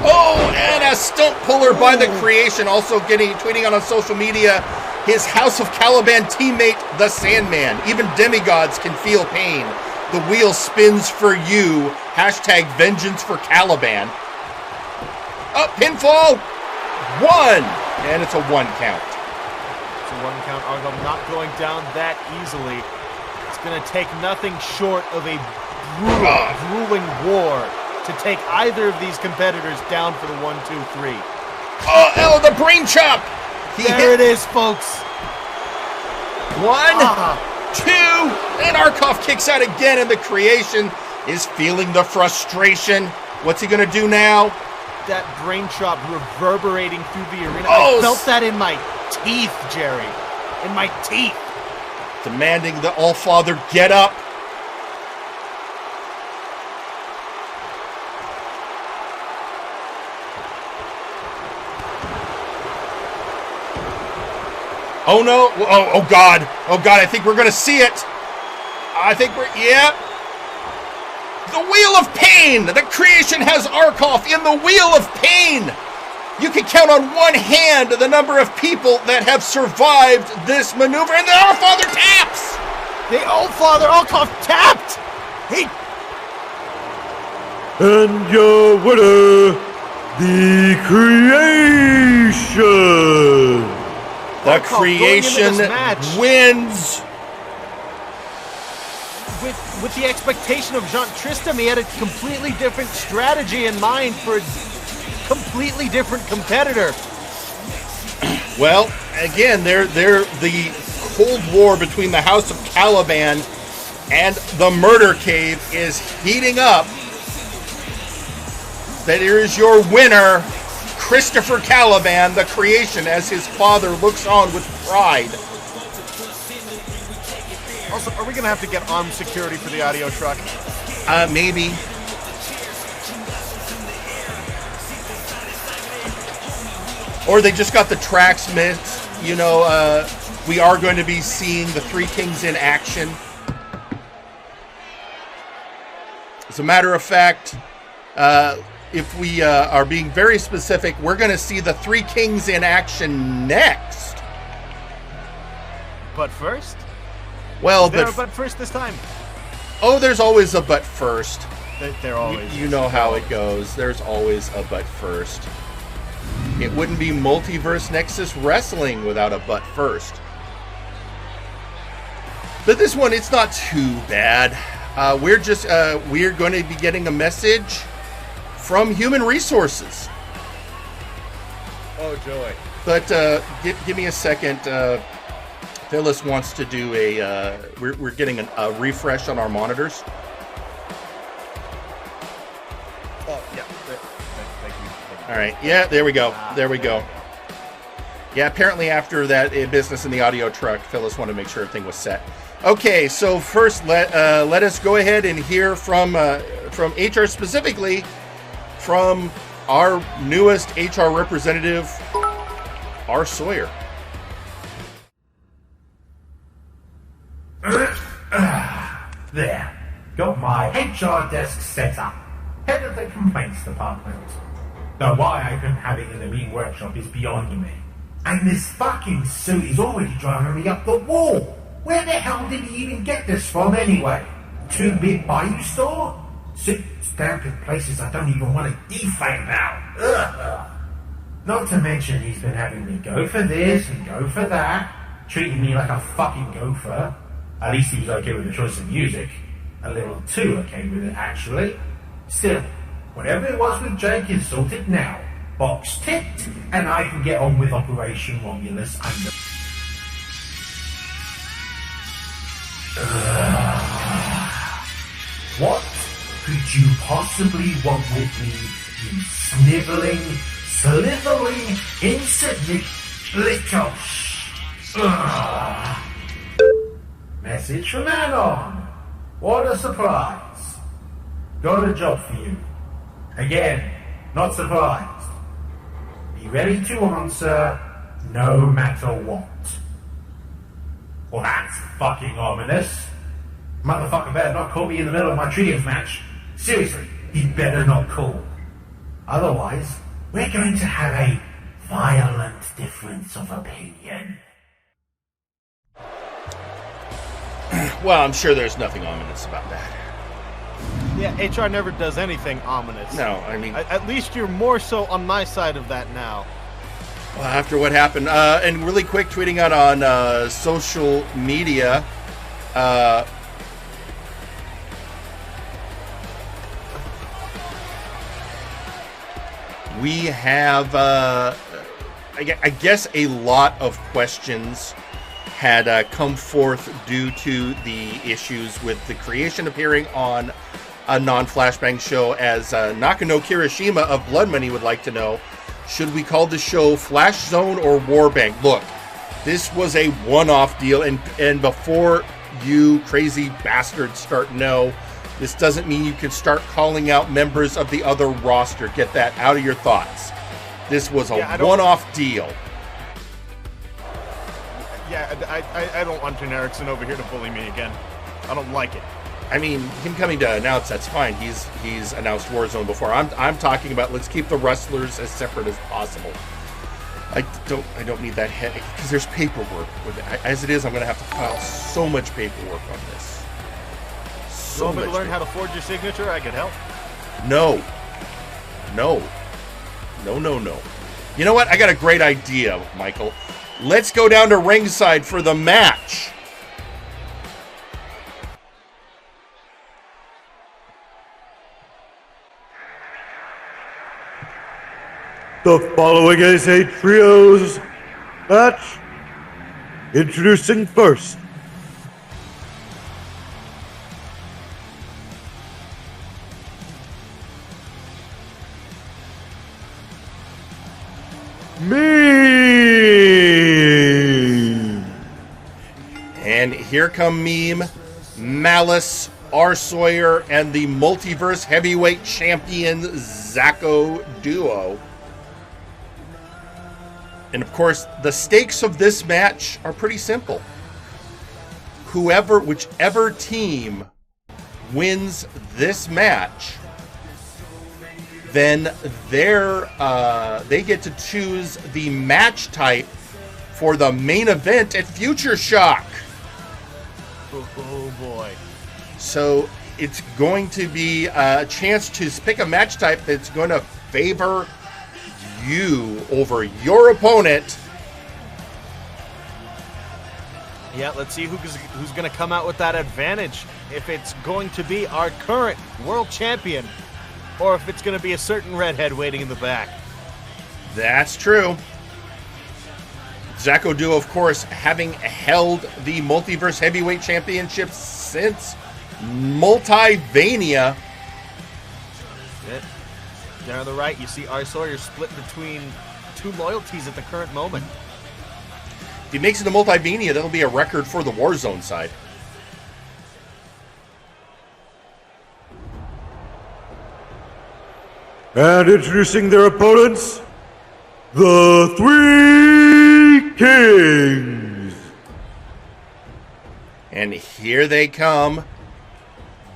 Oh, and a stump puller by the creation, also tweeting on social media, his House of Caliban teammate, the Sandman. Even demigods can feel pain. The wheel spins for you. Hashtag vengeance for Caliban. Up, pinfall. 1. And it's a 1 count. It's a 1 count. Argo not going down that easily. It's going to take nothing short of a grueling war to take either of these competitors down for the 1, 2, 3. Oh, the brain chop! There it is, folks. 1, 2, and Arcolf kicks out again, and the creation is feeling the frustration. What's he gonna do now? That brain chop reverberating through the arena. Oh, I felt that in my teeth, Jerry. In my teeth. Demanding the All-Father get up. Oh no, oh God, I think we're gonna see it. Yeah. The Wheel of Pain! The creation has Arcolf in the Wheel of Pain! You can count on one hand the number of people that have survived this maneuver, and the All-Father taps! The All-Father Arcolf tapped! And your winner, the creation! The creation wins. With the expectation of Jean Tristam, he had a completely different strategy in mind for a completely different competitor. Well, again, the Cold War between the House of Caliban and the Murder Cave is heating up. That here is your winner, Christopher Caliban, the creation, as his father looks on with pride. Also, are we going to have to get armed security for the audio truck? Maybe. Or they just got the tracks mixed. You know, we are going to be seeing the Three Kings in action. As a matter of fact, if we are being very specific, we're going to see the Three Kings in action next. But first? Well, but first this time. Oh, there's always a but first. There always you know how it goes. There's always a but first. It wouldn't be Multiverse Nexus Wrestling without a but first. But this one, it's not too bad. We're going to be getting a message from Human Resources. Oh, joy. But give me a second. Phyllis wants to do a... we're getting a refresh on our monitors. Oh, yeah. Thank you. All right. Yeah, there we go. There we go. Yeah, apparently after that business in the audio truck, Phyllis wanted to make sure everything was set. Okay, so first let us go ahead and hear from HR, specifically from our newest HR representative, R. Sawyer. There. Got my HR desk set up. Head of the complaints department. Now why I couldn't have it in the mean workshop is beyond me. And this fucking suit is already driving me up the wall. Where the hell did he even get this from anyway? 2-bit Bayou store? Suits stamped in places I don't even want to defang about. Ugh. Not to mention he's been having me go for this and go for that, treating me like a fucking gopher. At least he was okay with the choice of music. A little too okay with it, actually. Still, whatever it was with Jake is sorted now. Box ticked, and I can get on with Operation Romulus under... What could you possibly want with me, you sniveling, slithering, insignificant little Message from Anon. What a surprise. Got a job for you. Again, not surprised. Be ready to answer no matter what. Well, that's fucking ominous. Motherfucker better not call me in the middle of my trios match. Seriously, he better not call. Otherwise, we're going to have a violent difference of opinion. Well, I'm sure there's nothing ominous about that. Yeah, HR never does anything ominous. No, I mean... At least you're more so on my side of that now. Well, after what happened, and really quick, tweeting out on social media, we have, I guess, a lot of questions had come forth due to the issues with the creation appearing on a non-flashbang show, as Nakano Kirishima of Blood Money would like to know, should we call the show Flash Zone or Warbank? Look, this was a one-off deal, and before you crazy bastards start, no, this doesn't mean you can start calling out members of the other roster. Get that out of your thoughts. This was a one-off deal. Yeah, I don't want Jen Erickson over here to bully me again. I don't like it. I mean, him coming to announce, that's fine. He's announced Warzone before. I'm talking about, let's keep the wrestlers as separate as possible. I don't need that headache, because there's paperwork with it. As it is, I'm going to have to file so much paperwork on this. So much. You want me to learn how to forge your signature? I could help. No. You know what? I got a great idea, Michael. Let's go down to ringside for the match. The following is a trios match. Introducing first, Meme. And here come Meme, Malice, R. Sawyer, and the Multiverse Heavyweight Champion Zacho Duo. And of course, the stakes of this match are pretty simple. Whichever team wins this match, then they get to choose the match type for the main event at Future Shock. Oh boy. So it's going to be a chance to pick a match type that's going to favor you over your opponent Yeah, let's see who's going to come out with that advantage. If it's going to be our current world champion, or if it's going to be a certain redhead waiting in the back. That's true. Zacko Duo, of course, having held the Multiverse Heavyweight Championship since Multivania. There on the right, you see R. Sawyer split between two loyalties at the current moment. If he makes it to Multivania, that'll be a record for the Warzone side. And introducing their opponents, the Three Kings. And here they come.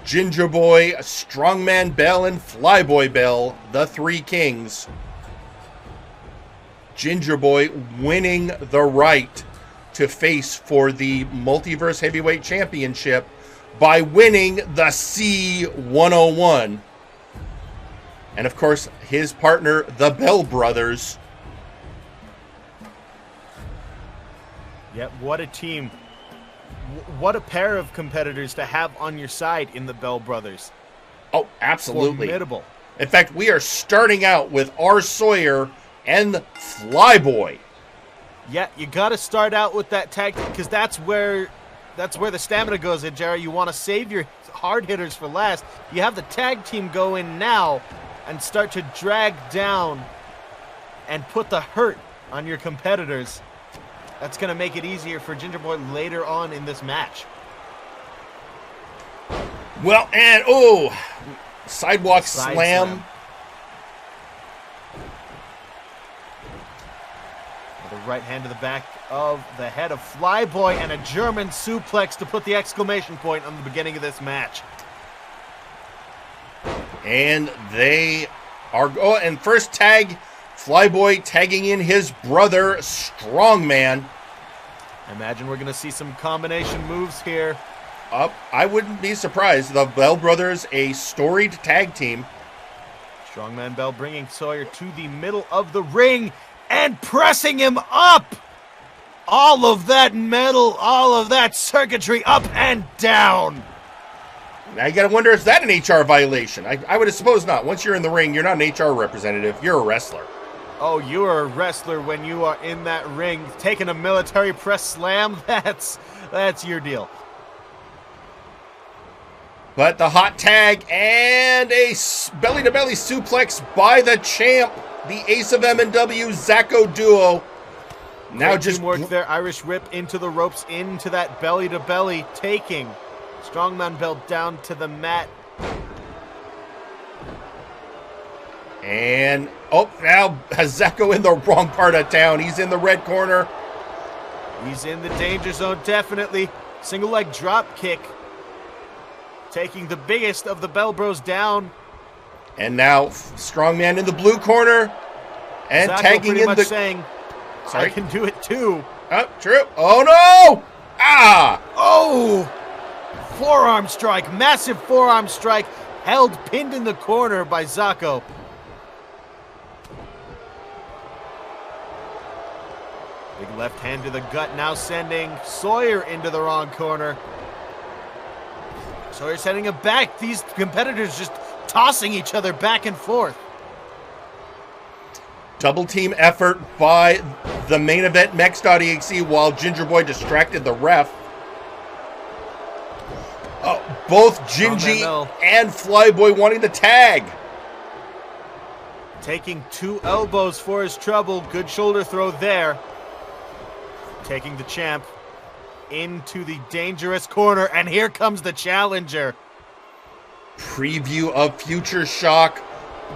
Ginger Boy, Strongman Bell, and Flyboy Bell, the Three Kings. Ginger Boy winning the right to face for the Multiverse Heavyweight Championship by winning the C101. And of course, his partner, the Bell Brothers. Yep, what a team. What a pair of competitors to have on your side in the Bell Brothers. Oh, absolutely. Formidable. In fact, we are starting out with R. Sawyer and Flyboy. Yeah, you got to start out with that tag because that's where the stamina goes in, Jerry. You want to save your hard hitters for last. You have the tag team go in now and start to drag down and put the hurt on your competitors. That's going to make it easier for Ginger Boy later on in this match. Well, and sidewalk slam. The right hand to the back of the head of Flyboy and a German suplex to put the exclamation point on the beginning of this match. And they are and first tag, Flyboy tagging in his brother, Strongman. Imagine we're going to see some combination moves here. I wouldn't be surprised. The Bell Brothers, a storied tag team. Strongman Bell bringing Sawyer to the middle of the ring and pressing him up. All of that metal, all of that circuitry up and down. Now you got to wonder, is that an HR violation? I would suppose not. Once you're in the ring, you're not an HR representative. You're a wrestler. Oh, you are a wrestler when you are in that ring. Taking a military press slam, that's your deal. But the hot tag and a belly-to-belly suplex by the champ, the ace of MNW, Zacko Duo. Now Great just teamwork there. Irish whip into the ropes, into that belly-to-belly, taking Strongman Bell down to the mat. And, now has Zacko in the wrong part of town. He's in the red corner. He's in the danger zone, definitely. Single leg drop kick. Taking the biggest of the Bell Bros down. And now Strongman in the blue corner. And Zacko tagging pretty in much the... saying, Sorry? I can do it too. Oh, true. Oh, no! Ah! Oh! Forearm strike. Massive forearm strike. Held pinned in the corner by Zacko. Big left hand to the gut, now sending Sawyer into the wrong corner. Sawyer sending him back. These competitors just tossing each other back and forth. Double team effort by the main event Mex.exe while Ginger Boy distracted the ref. Both Gingy and Flyboy wanting the tag. Taking 2 elbows for his trouble. Good shoulder throw there. Taking the champ into the dangerous corner, and here comes the challenger. Preview of Future Shock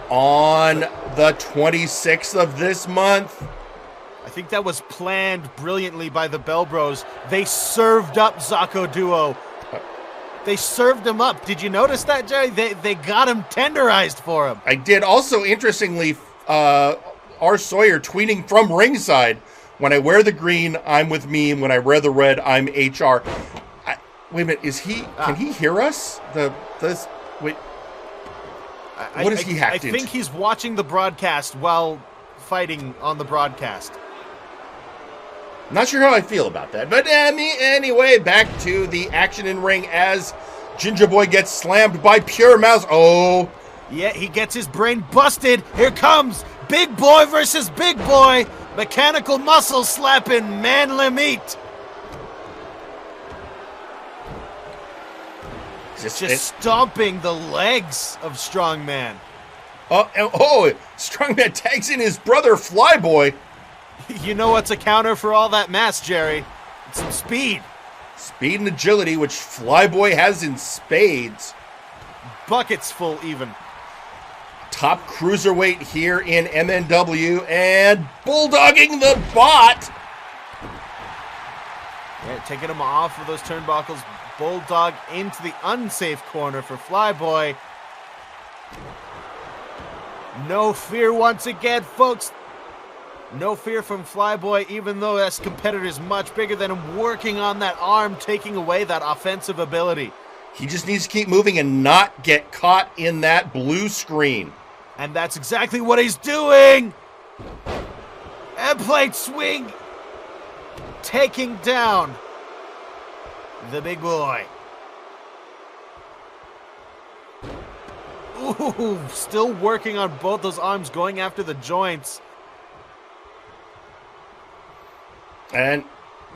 on the 26th of this month. I think that was planned brilliantly by the Bell Bros. They served up Zacko Duo. They served him up. Did you notice that, Jerry? They got him tenderized for him. I did. Also, interestingly, R. Sawyer tweeting from ringside, when I wear the green, I'm with Meme. When I wear the red, I'm HR. Wait a minute. Is he? Can he hear us? Wait. What is he hacked into? I think he's watching the broadcast while fighting on the broadcast. Not sure how I feel about that. But anyway, back to the action in ring as Ginger Boy gets slammed by Pure Mouse. Oh. Yeah, he gets his brain busted. Here comes Big Boy versus Big Boy. Mechanical muscle slapping manly meat. Just stomping the legs of Strongman. Strongman tags in his brother Flyboy. You know what's a counter for all that mass, Jerry? It's some speed. Speed and agility, which Flyboy has in spades. Buckets full, even. Top cruiserweight here in MNW, and bulldogging the bot. Yeah, taking him off of those turnbuckles. Bulldog into the unsafe corner for Flyboy. No fear once again, folks. No fear from Flyboy, even though this competitor is much bigger than him, working on that arm, taking away that offensive ability. He just needs to keep moving and not get caught in that blue screen. And that's exactly what he's doing! And plate swing! Taking down the big boy. Ooh, still working on both those arms, going after the joints. And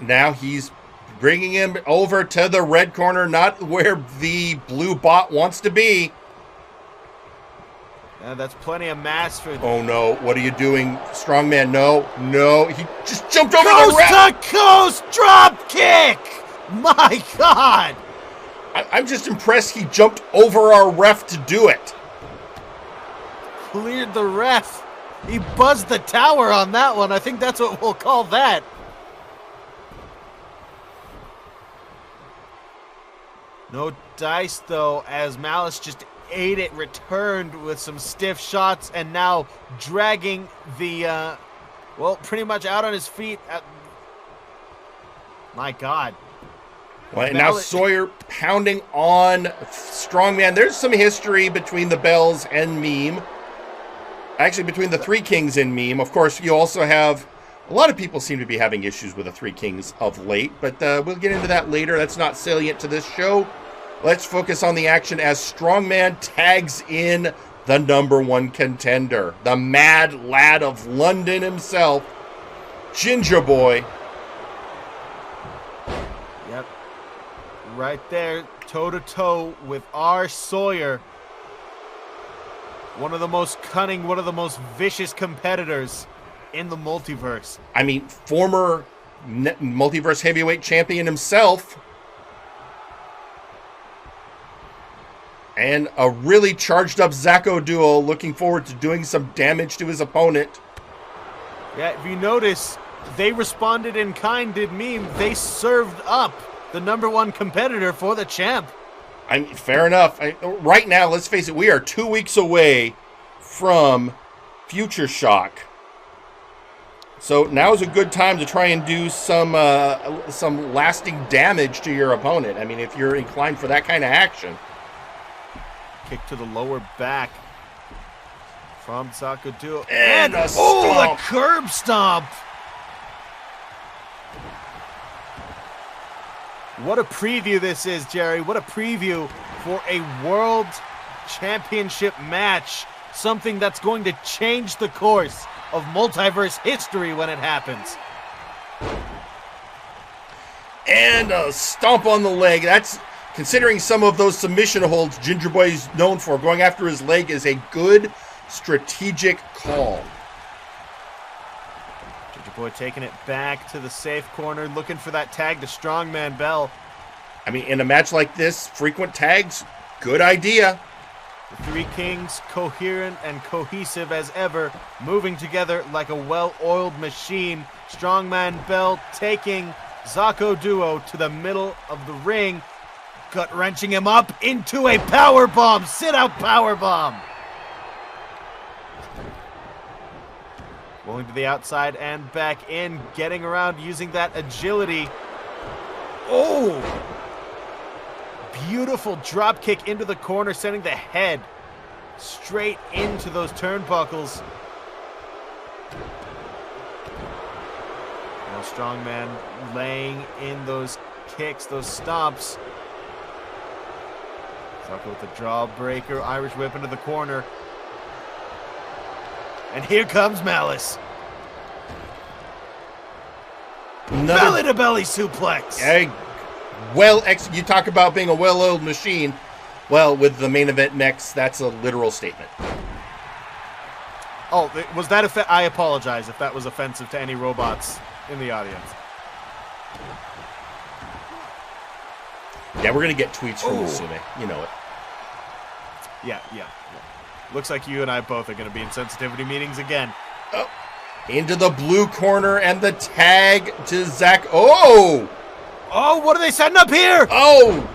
now he's bringing him over to the red corner, not where the blue bot wants to be. That's plenty of mass for... Oh no, what are you doing, Strongman? No, he just jumped over the ref! Coast to coast drop kick! My God! I'm just impressed he jumped over our ref to do it. Cleared the ref. He buzzed the tower on that one. I think that's what we'll call that. No dice, though, as Malice just ate it, returned with some stiff shots, and now dragging the, pretty much out on his feet. My God. Well, and now Sawyer pounding on Strongman. There's some history between the Bells and Meme. Actually, between the Three Kings and Meme. Of course, you also have... A lot of people seem to be having issues with the Three Kings of late, but we'll get into that later. That's not salient to this show. Let's focus on the action as Strongman tags in the #1 contender, the mad lad of London himself, Ginger Boy. Yep. Right there, toe-to-toe with our Sawyer. One of the most cunning, one of the most vicious competitors in the multiverse. I mean, former multiverse heavyweight champion himself. And a really charged up Zacco duo, looking forward to doing some damage to his opponent. Yeah, if you notice, they responded in kind, did Meme. They served up the #1 competitor for the champ. I mean, fair enough. Right now, let's face it, we are 2 weeks away from Future Shock. So now is a good time to try and do some lasting damage to your opponent. I mean, if you're inclined for that kind of action. Kick to the lower back from Zacco. And a stomp. The curb stomp. What a preview this is, Jerry. What a preview for a world championship match. Something that's going to change the course of multiverse history when it happens. And a stomp on the leg. That's... Considering some of those submission holds Ginger Boy is known for, going after his leg is a good strategic call. Ginger Boy taking it back to the safe corner, looking for that tag to Strongman Bell. I mean, in a match like this, frequent tags, good idea. The Three Kings, coherent and cohesive as ever, moving together like a well-oiled machine. Strongman Bell taking Zacco Duo to the middle of the ring. Gut-wrenching him up into a powerbomb, sit-out powerbomb. Going to the outside and back in, getting around, using that agility. Oh! Beautiful drop kick into the corner, sending the head straight into those turnbuckles. Now Strongman laying in those kicks, those stomps. Zacco with the jawbreaker, Irish whip into the corner. And here comes Malice. Belly-to-belly suplex. Hey, you talk about being a well-oiled machine. Well, with the main event next, that's a literal statement. Oh, was that I apologize if that was offensive to any robots in the audience. Yeah, we're going to get tweets from Musume. You know it. Yeah. Looks like you and I both are going to be in sensitivity meetings again. Oh. Into the blue corner and the tag to Zach. Oh, what are they setting up here? Oh,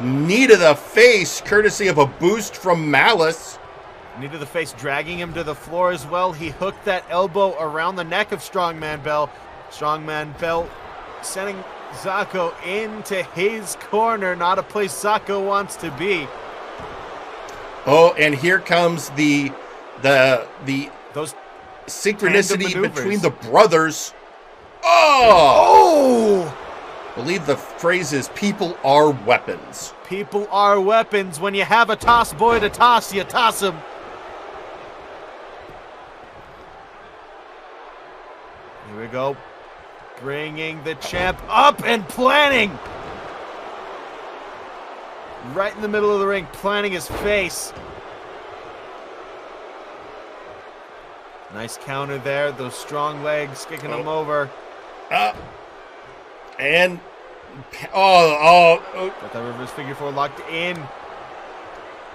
knee to the face, courtesy of a boost from Malice. Knee to the face, dragging him to the floor as well. He hooked that elbow around the neck of Strongman Bell. Strongman Bell sending Zacco into his corner, not a place Zacco wants to be. Oh, and here comes those synchronicity between the brothers. I believe the phrase is "people are weapons." People are weapons. When you have a toss boy to toss, you toss him. Here we go. Bringing the champ up and planning. Right in the middle of the ring, planting his face. Nice counter there. Those strong legs kicking him over. And got that reverse figure four locked in.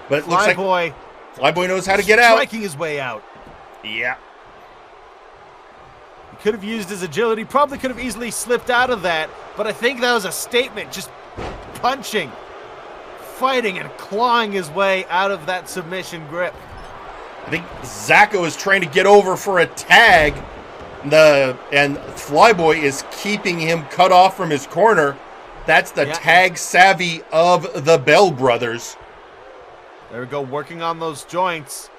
But it looks like Flyboy knows how to get out. Striking his way out. Yeah. He could have used his agility. Probably could have easily slipped out of that. But I think that was a statement. Just punching, fighting, and clawing his way out of that submission grip. I think Zacco is trying to get over for a tag. And Flyboy is keeping him cut off from his corner. That's the tag savvy of the Bell brothers. There we go, working on those joints.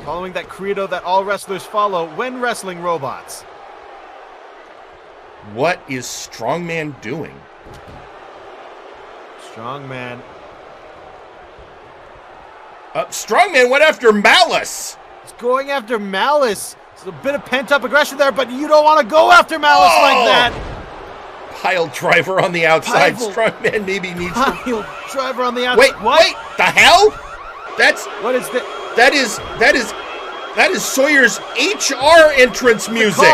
Following that credo that all wrestlers follow when wrestling robots. What is Strongman doing? Strongman went after Malice. He's going after Malice. There's a bit of pent-up aggression there, but you don't want to go after Malice like that. Pile driver on the outside. Strongman maybe needs to... Pile driver on the outside. Wait, the hell? What is that? That is Sawyer's HR entrance music.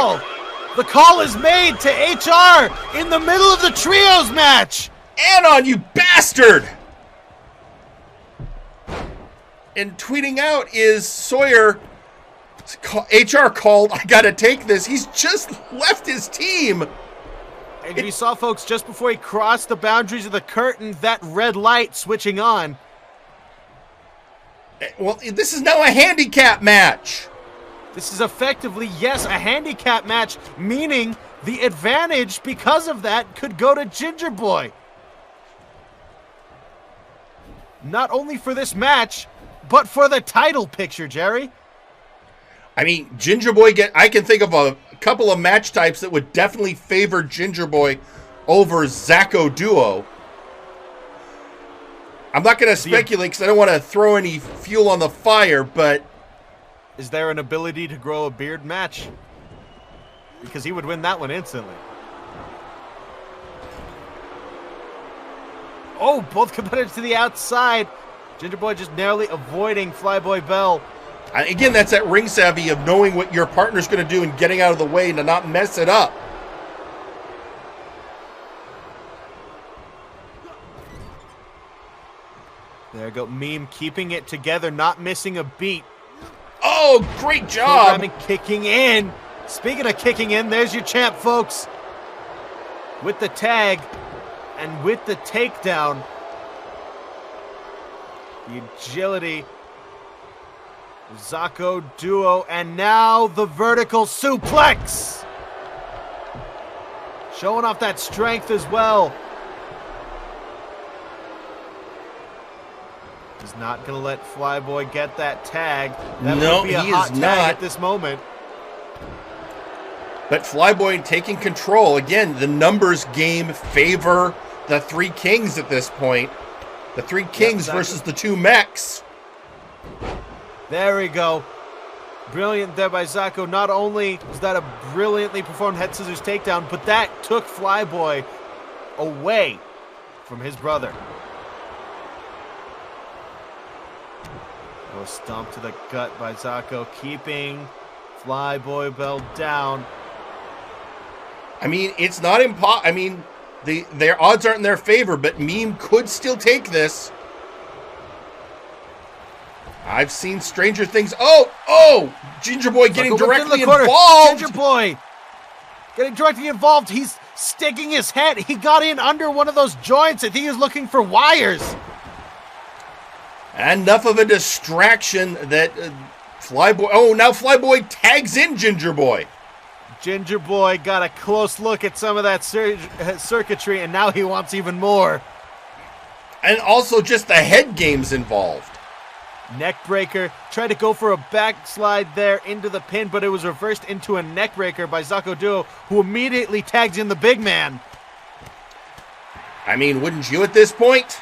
The call is made to HR in the middle of the trios match. Anon, you bastard! And tweeting out is Sawyer, HR called, I gotta take this. He's just left his team. And you saw, folks, just before he crossed the boundaries of the curtain, that red light switching on. Well, this is now a handicap match. This is effectively, yes, a handicap match, meaning the advantage because of that could go to Ginger Boy. Not only for this match, but for the title picture, Jerry. I mean, Ginger Boy, I can think of a couple of match types that would definitely favor Ginger Boy over Zacco Duo. I'm not going to speculate because I don't want to throw any fuel on the fire, but... Is there an ability to grow a beard match? Because he would win that one instantly. Oh, both competitors to the outside. Ginger Boy just narrowly avoiding Flyboy Bell. Again, that's that ring savvy of knowing what your partner's going to do and getting out of the way to not mess it up. There you go. Meme keeping it together, not missing a beat. Oh, great job. Programming kicking in. Speaking of kicking in, there's your champ, folks. With the tag and with the takedown. The agility. Zacco Duo, and now the vertical suplex. Showing off that strength as well. He's not going to let Flyboy get that tag. That would be a hot tag at this moment. But Flyboy taking control. Again, the numbers game favor the Three Kings at this point. The Three Kings versus the two mechs. There we go. Brilliant there by Zako. Not only was that a brilliantly performed head scissors takedown, but that took Flyboy away from his brother. A stomp to the gut by Zako, keeping Flyboy Bell down. I mean, it's not impossible. I mean, their odds aren't in their favor, but Meme could still take this. I've seen stranger things. Oh! Ginger Boy getting directly involved. Ginger Boy getting directly involved. He's sticking his head. He got in under one of those joints. I think he was looking for wires. Enough of a distraction that Flyboy... Oh, now Flyboy tags in Ginger Boy. Ginger Boy got a close look at some of that circuitry, and now he wants even more. And also just the head games involved. Neckbreaker, tried to go for a backslide there into the pin, but it was reversed into a neckbreaker by Zako Duo, who immediately tags in the big man. I mean, wouldn't you at this point?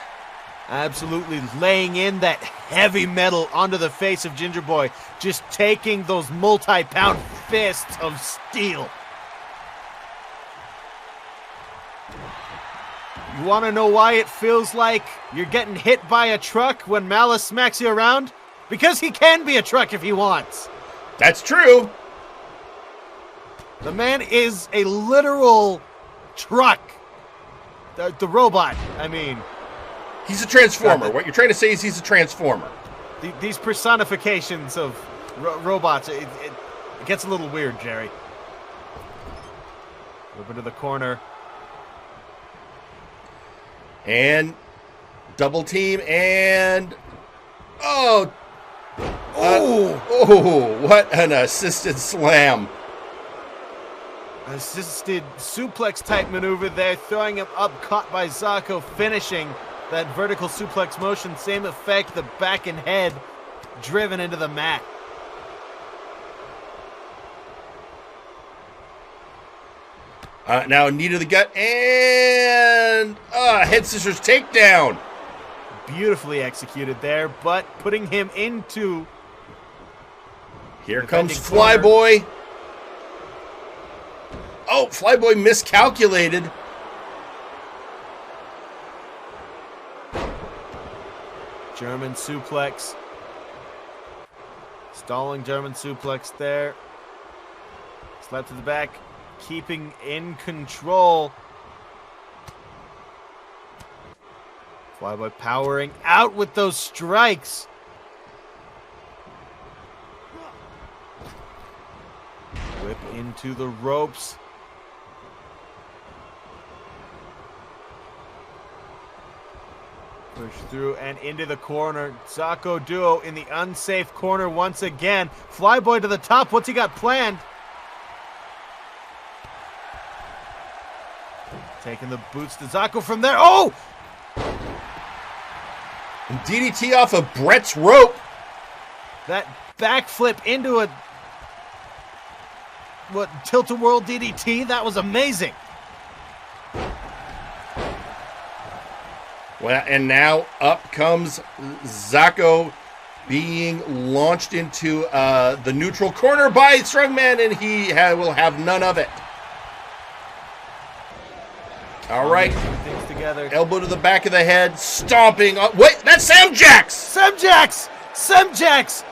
Absolutely laying in that heavy metal onto the face of Ginger Boy, just taking those multi-pound fists of steel. You want to know why it feels like you're getting hit by a truck when Malice smacks you around? Because he can be a truck if he wants. That's true. The man is a literal truck. The robot, I mean. He's a transformer. What you're trying to say is he's a transformer. These personifications of robots, it gets a little weird, Jerry. Move into the corner. And double team and... Oh! What an assisted slam. Assisted suplex type maneuver there, throwing him up, caught by Zako, finishing that vertical suplex motion. Same effect, the back and head driven into the mat. Now knee to the gut and head scissors takedown. Beautifully executed there, but putting him into... Here comes Flyboy. Oh, Flyboy miscalculated. German suplex. Stalling German suplex there. Slap to the back. Keeping in control. Flyboy powering out with those strikes. Whip into the ropes. Push through and into the corner. Zako Duo in the unsafe corner once again. Flyboy to the top. What's he got planned? Taking the boots to Zako from there. Oh! And DDT off of Brett's rope. That backflip into a... What, tilt-a-whirl DDT? That was amazing. Well, and now up comes Zako being launched into the neutral corner by Strongman, and he will have none of it. All right. Things together. Elbow to the back of the head, stomping. Wait, that's Sam Jax! Sam Jax! Sam Jax!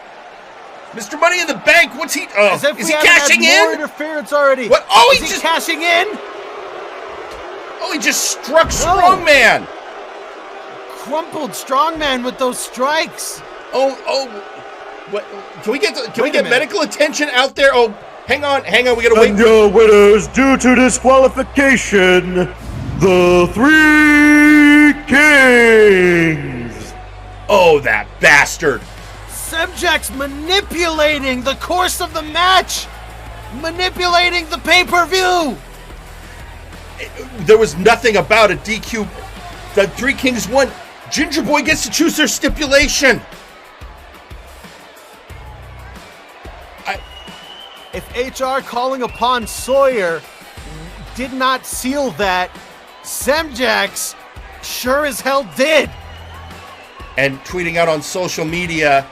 Mr. Money in the Bank, what's he... As if is we he haven't cashing had more in? Interference already. What? Oh, is he just cashing in? Oh, he just struck Strongman. Crumpled Strongman with those strikes. Oh, what? Can we get medical attention out there? Oh, hang on, we gotta wait. And your winners due to disqualification, the Three Kings. Oh, that bastard. Semjax manipulating the course of the match, manipulating the pay-per-view. There was nothing about a DQ. The Three Kings won. Ginger Boy gets to choose their stipulation. if HR calling upon Sawyer did not seal that, Semjax sure as hell did. And tweeting out on social media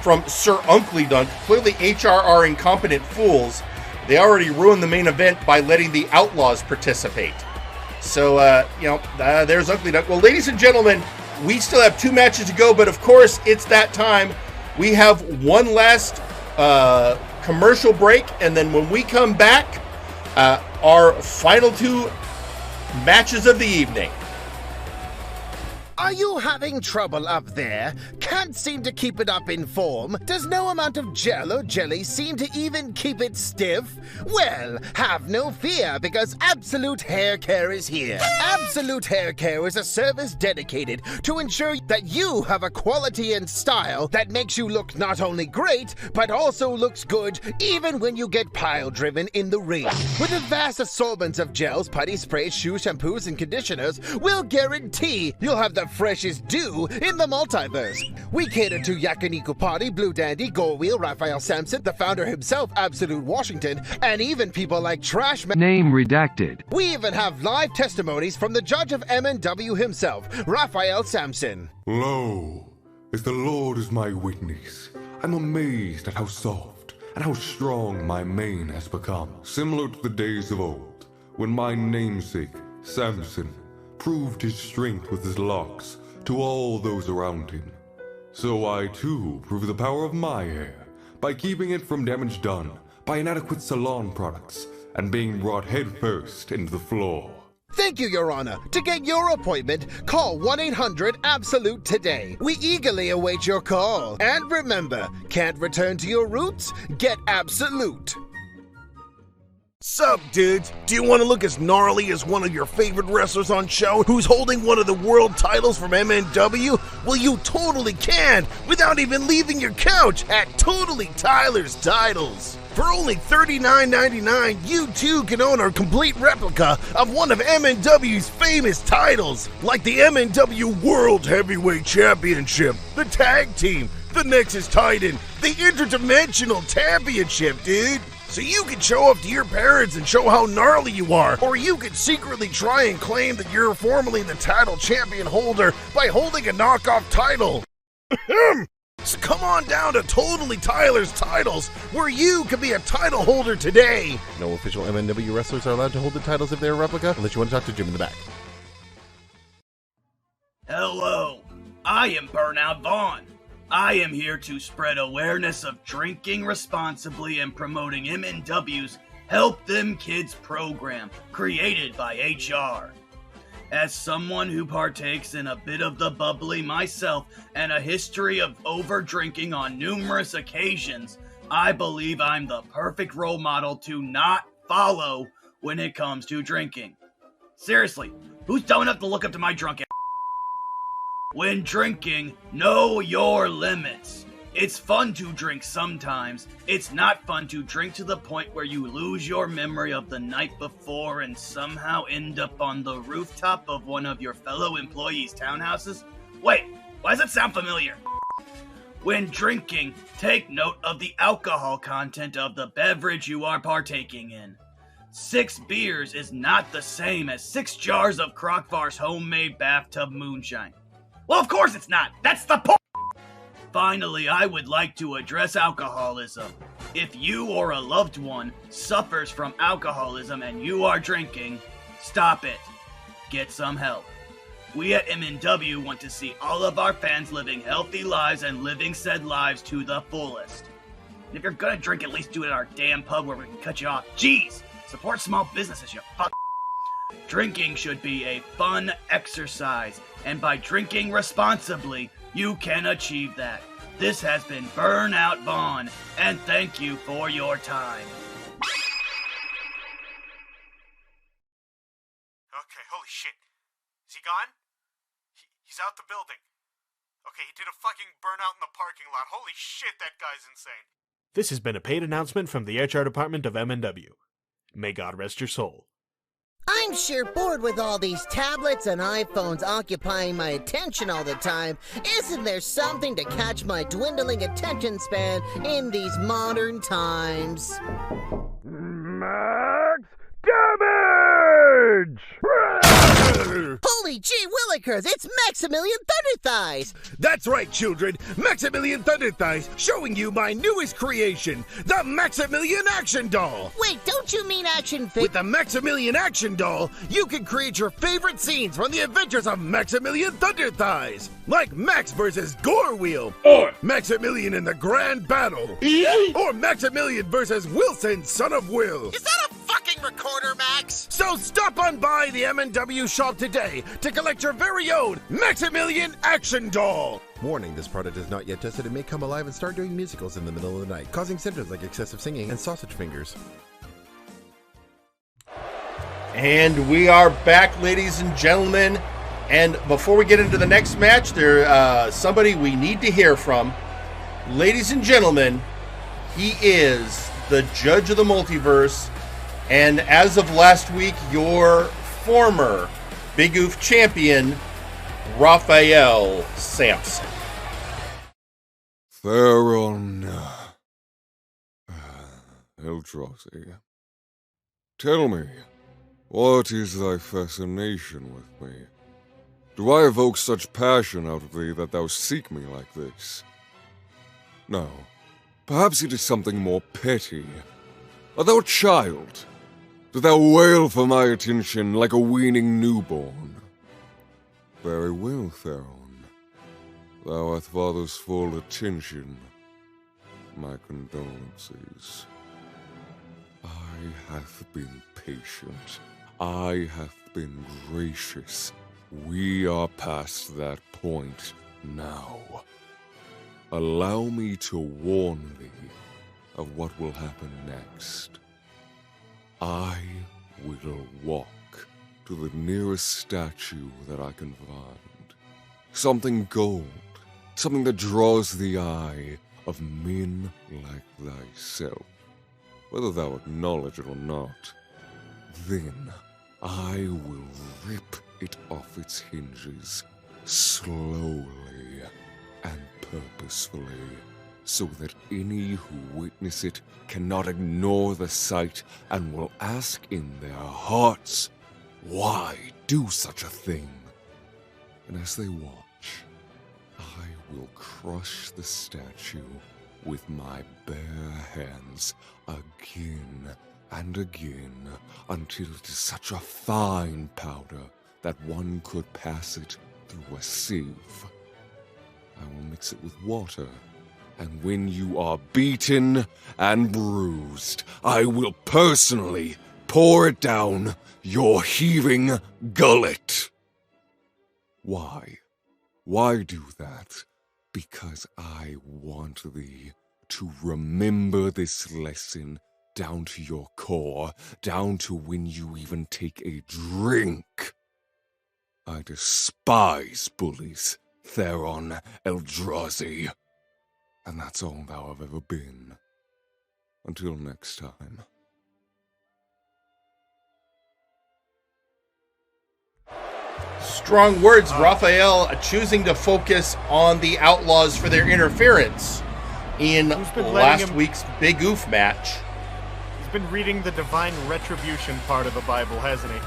from Sir Unkley Dunk, clearly HR are incompetent fools. They already ruined the main event by letting the Outlaws participate. So, there's Unkley Dunk. Well, ladies and gentlemen, we still have 2 matches to go, but of course, it's that time. We have one last commercial break, and then when we come back, our final 2 matches of the evening. Are you having trouble up there? Can't seem to keep it up in form? Does no amount of gel or jelly seem to even keep it stiff? Well, have no fear, because Absolute Hair Care is here. Absolute Hair Care is a service dedicated to ensure that you have a quality and style that makes you look not only great, but also looks good even when you get pile-driven in the ring. With a vast assortment of gels, putty sprays, shoe shampoos, and conditioners, we'll guarantee you'll have the freshest dew in the multiverse. We cater to Yakiniku Party, Blue Dandy, Goldwheel, Raphael Sampson, the founder himself, Absolute Washington, and even people like Trash Man. Name redacted. We even have live testimonies from the judge of MNW himself, Raphael Sampson. Lo, as the Lord is my witness, I'm amazed at how soft and how strong my mane has become, similar to the days of old, when my namesake, Samson, proved his strength with his locks to all those around him. So I too prove the power of my hair by keeping it from damage done by inadequate salon products and being brought headfirst into the floor. Thank you, Your Honor. To get your appointment, call 1-800-ABSOLUTE today. We eagerly await your call. And remember, can't return to your roots? Get Absolute. Sup, dudes? Do you want to look as gnarly as one of your favorite wrestlers on show who's holding one of the world titles from MNW? Well, you totally can, without even leaving your couch at Totally Tyler's Titles. For only $39.99, you too can own a complete replica of one of MNW's famous titles, like the MNW World Heavyweight Championship, the Tag Team, the Nexus Titan, the Interdimensional Championship, dude. So you can show off to your parents and show how gnarly you are, or you could secretly try and claim that you're formerly the title champion holder by holding a knockoff title. So come on down to Totally Tyler's Titles, where you can be a title holder today. No official MNW wrestlers are allowed to hold the titles if they're a replica, unless you want to talk to Jim in the back. Hello, I am Burnout Vaughn. I am here to spread awareness of drinking responsibly and promoting MNW's Help Them Kids program, created by HR. As someone who partakes in a bit of the bubbly myself and a history of over-drinking on numerous occasions, I believe I'm the perfect role model to not follow when it comes to drinking. Seriously, who's dumb enough to look up to my drunk ass? When drinking, know your limits. It's fun to drink sometimes. It's not fun to drink to the point where you lose your memory of the night before and somehow end up on the rooftop of one of your fellow employees' townhouses. Wait, why does it sound familiar? When drinking, take note of the alcohol content of the beverage you are partaking in. 6 beers is not the same as 6 jars of Krokvar's homemade bathtub moonshine. Well, of course it's not. That's the point. Finally, I would like to address alcoholism. If you or a loved one suffers from alcoholism and you are drinking, stop it. Get some help. We at MNW want to see all of our fans living healthy lives and living said lives to the fullest. And if you're gonna drink, at least do it at our damn pub where we can cut you off. Jeez, support small businesses, you fuck. Drinking should be a fun exercise, and by drinking responsibly, you can achieve that. This has been Burnout Vaughn, and thank you for your time. Okay, holy shit. Is he gone? He's out the building. Okay, he did a fucking burnout in the parking lot. Holy shit, that guy's insane. This has been a paid announcement from the HR department of MNW. May God rest your soul. I'm sure bored with all these tablets and iPhones occupying my attention all the time. Isn't there something to catch my dwindling attention span in these modern times? Max damage! Holy gee willikers, it's Maximillion Thunderthighs! That's right, children. Maximillion Thunderthighs showing you my newest creation, the Maximillion Action Doll. Wait, don't you mean action With the Maximillion Action Doll, you can create your favorite scenes from the adventures of Maximillion Thunderthighs, like Max versus Gore Wheel, or Maximillion in the Grand Battle, or Maximillion versus Wilson, Son of Will. Is that a fucking recorder, Max? So stop on by the MNW shop today to collect your very own Maximillion Action Doll. Warning, this product is not yet tested and may come alive and start doing musicals in the middle of the night, causing symptoms like excessive singing and sausage fingers. And we are back, ladies and gentlemen. And before we get into the next match, there's somebody we need to hear from. Ladies and gentlemen, he is the judge of the multiverse, and as of last week, your former Big Oof champion, Raphael Sampson. Theron Eldrazi, tell me, what is thy fascination with me? Do I evoke such passion out of thee that thou seek me like this? No, perhaps it is something more petty. Art thou a child? Do thou wail for my attention like a weaning newborn? Very well, Theron. Thou art father's full attention. My condolences. I have been patient. I have been gracious. We are past that point now. Allow me to warn thee of what will happen next. I will walk to the nearest statue that I can find. Something gold, something that draws the eye of men like thyself, whether thou acknowledge it or not. Then I will rip it off its hinges, slowly and purposefully, so that any who witness it cannot ignore the sight and will ask in their hearts, why do such a thing? And as they watch, I will crush the statue with my bare hands again and again until it is such a fine powder that one could pass it through a sieve. I will mix it with water, and when you are beaten and bruised, I will personally pour it down your heaving gullet. Why? Why do that? Because I want thee to remember this lesson down to your core, down to when you even take a drink. I despise bullies, Theron Eldrazi. And that's all thou have ever been. Until next time. Strong words, Raphael choosing to focus on the Outlaws for their interference in last week's Big Oof match. He's been reading the divine retribution part of the Bible, hasn't he?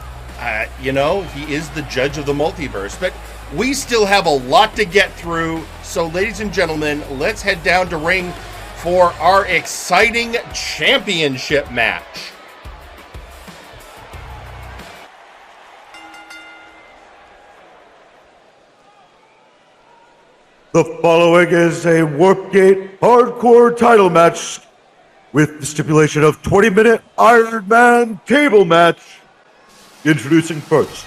You know, he is the judge of the multiverse, but we still have a lot to get through. So, ladies and gentlemen, let's head down to ring for our exciting championship match. The following is a Warpgate hardcore title match with the stipulation of 20-minute Iron Man table match. Introducing first,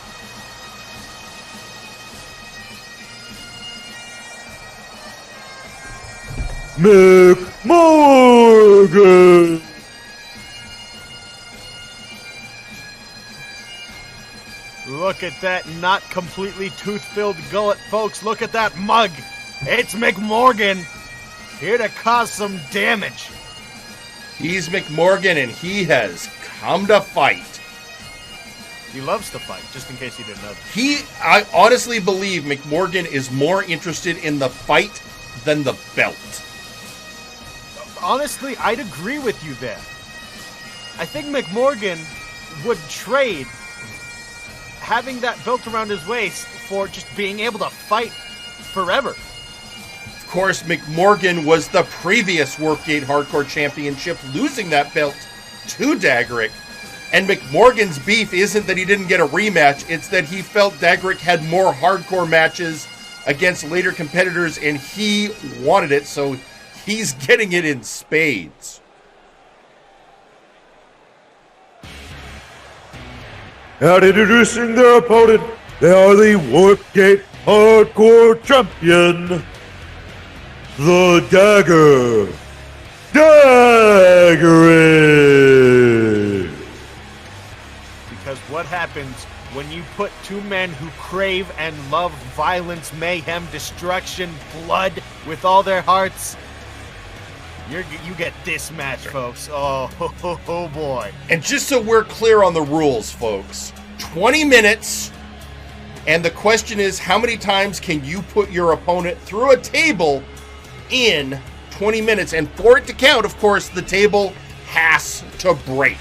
McMorgan. Look at that not completely tooth-filled gullet, folks. Look at that mug. It's McMorgan, here to cause some damage. He's McMorgan, and he has come to fight. He loves to fight, just in case you didn't know. I honestly believe McMorgan is more interested in the fight than the belt. Honestly, I'd agree with you there. I think McMorgan would trade having that belt around his waist for just being able to fight forever. Of course, McMorgan was the previous Warpgate Hardcore Championship, losing that belt to Dagarik. And McMorgan's beef isn't that he didn't get a rematch, it's that he felt Dagarik had more hardcore matches against later competitors, and he wanted it, so he's getting it in spades. And introducing their opponent, they are the Warpgate Hardcore Champion, the Dagarik. Because what happens when you put two men who crave and love violence, mayhem, destruction, blood with all their hearts? You get this match, folks. Oh boy. And just so we're clear on the rules, folks, 20 minutes, and the question is, how many times can you put your opponent through a table in 20 minutes? And for it to count, of course, the table has to break.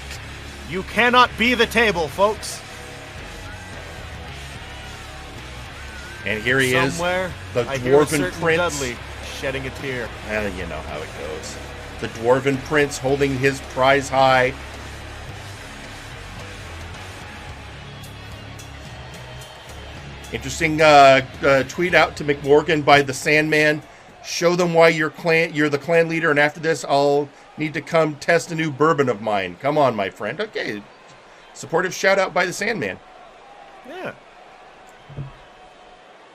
You cannot be the table, folks. And here he Somewhere, is, the I hear a Dwarven certain Prince. Dudley shedding a tear. You know how it goes. The Dwarven Prince holding his prize high. Interesting tweet out to McMorgan by the Sandman. Show them why you're the clan leader, and after this, I'll need to come test a new bourbon of mine. Come on, my friend. Okay. Supportive shout out by the Sandman. Yeah.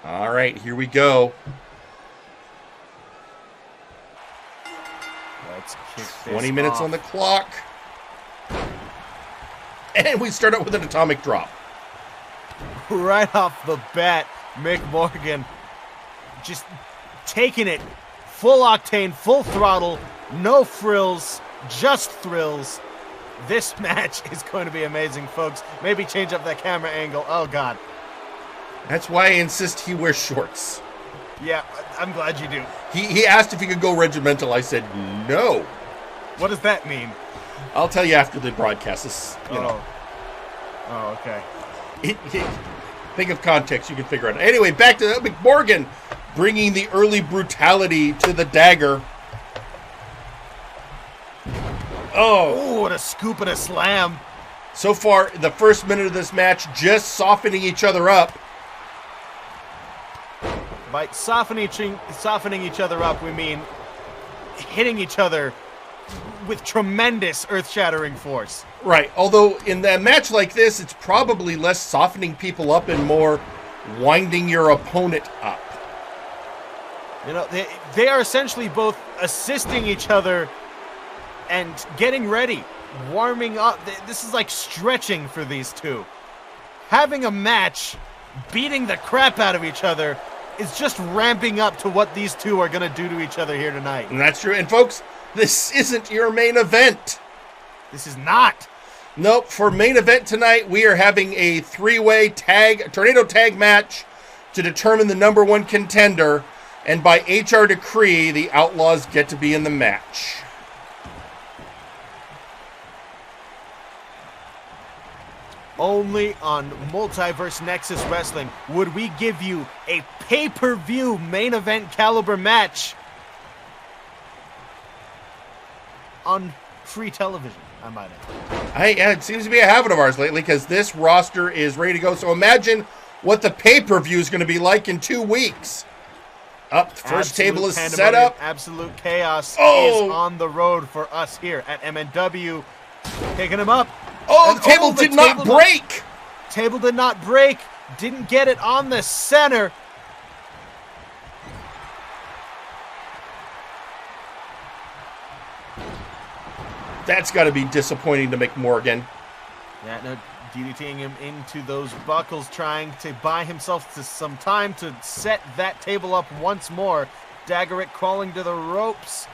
All right, here we go. Let's kick 20 this minutes off. on the clock. And we start out with an atomic drop. Right off the bat, McMorgan just taking it full octane, full throttle, no frills, just thrills. This match is going to be amazing, folks. Maybe change up that camera angle. Oh, God. That's why I insist he wears shorts. Yeah, I'm glad you do. He asked if he could go regimental. I said no. What does that mean? I'll tell you after the broadcast. This, you know. Oh, okay. Think of context, you can figure it out. Anyway, back to McMorgan, bringing the early brutality to the dagger. Oh, what a scoop and a slam. So far, the first minute of this match, just softening each other up. By softening each other up, we mean hitting each other with tremendous earth-shattering force. Right, although in a match like this, it's probably less softening people up and more winding your opponent up. You know, they are essentially both assisting each other and getting ready, warming up. This is like stretching for these two. Having a match, beating the crap out of each other, is just ramping up to what these two are going to do to each other here tonight. And that's true. And folks, this isn't your main event. This is not. Nope. For main event tonight, we are having a three-way tornado tag match to determine the number one contender. And by HR decree, the Outlaws get to be in the match. Only on Multiverse Nexus Wrestling would we give you a pay-per-view main event caliber match on free television, I might add. It seems to be a habit of ours lately because this roster is ready to go. So imagine what the pay-per-view is going to be like in 2 weeks. First table is set up. Absolute chaos is on the road for us here at MNW. Picking him up. The table did not break. Table did not break. Didn't get it on the center. That's got to be disappointing to McMorgan. Yeah, no, DDTing him into those buckles, trying to buy himself some time to set that table up once more. Dagarik crawling to the ropes.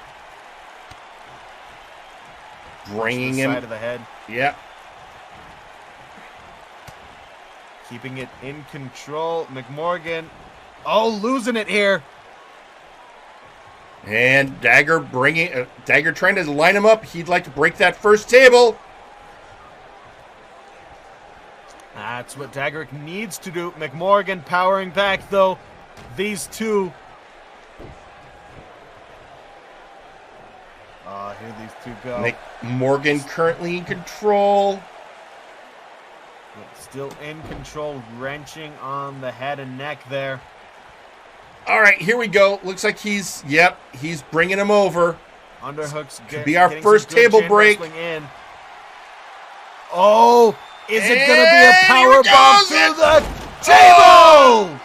Bringing him. Side of the head. Yeah. Keeping it in control. McMorgan. Oh, losing it here. And Dagger Dagger trying to line him up. He'd like to break that first table. That's what Dagarik needs to do. McMorgan powering back, though. These two. Here these two go. McMorgan currently in control. Still in control, wrenching on the head and neck there. All right, here we go. Looks like he's bringing him over. Underhooks could be our first table break. In. Oh, is it going to be a power bomb through the table?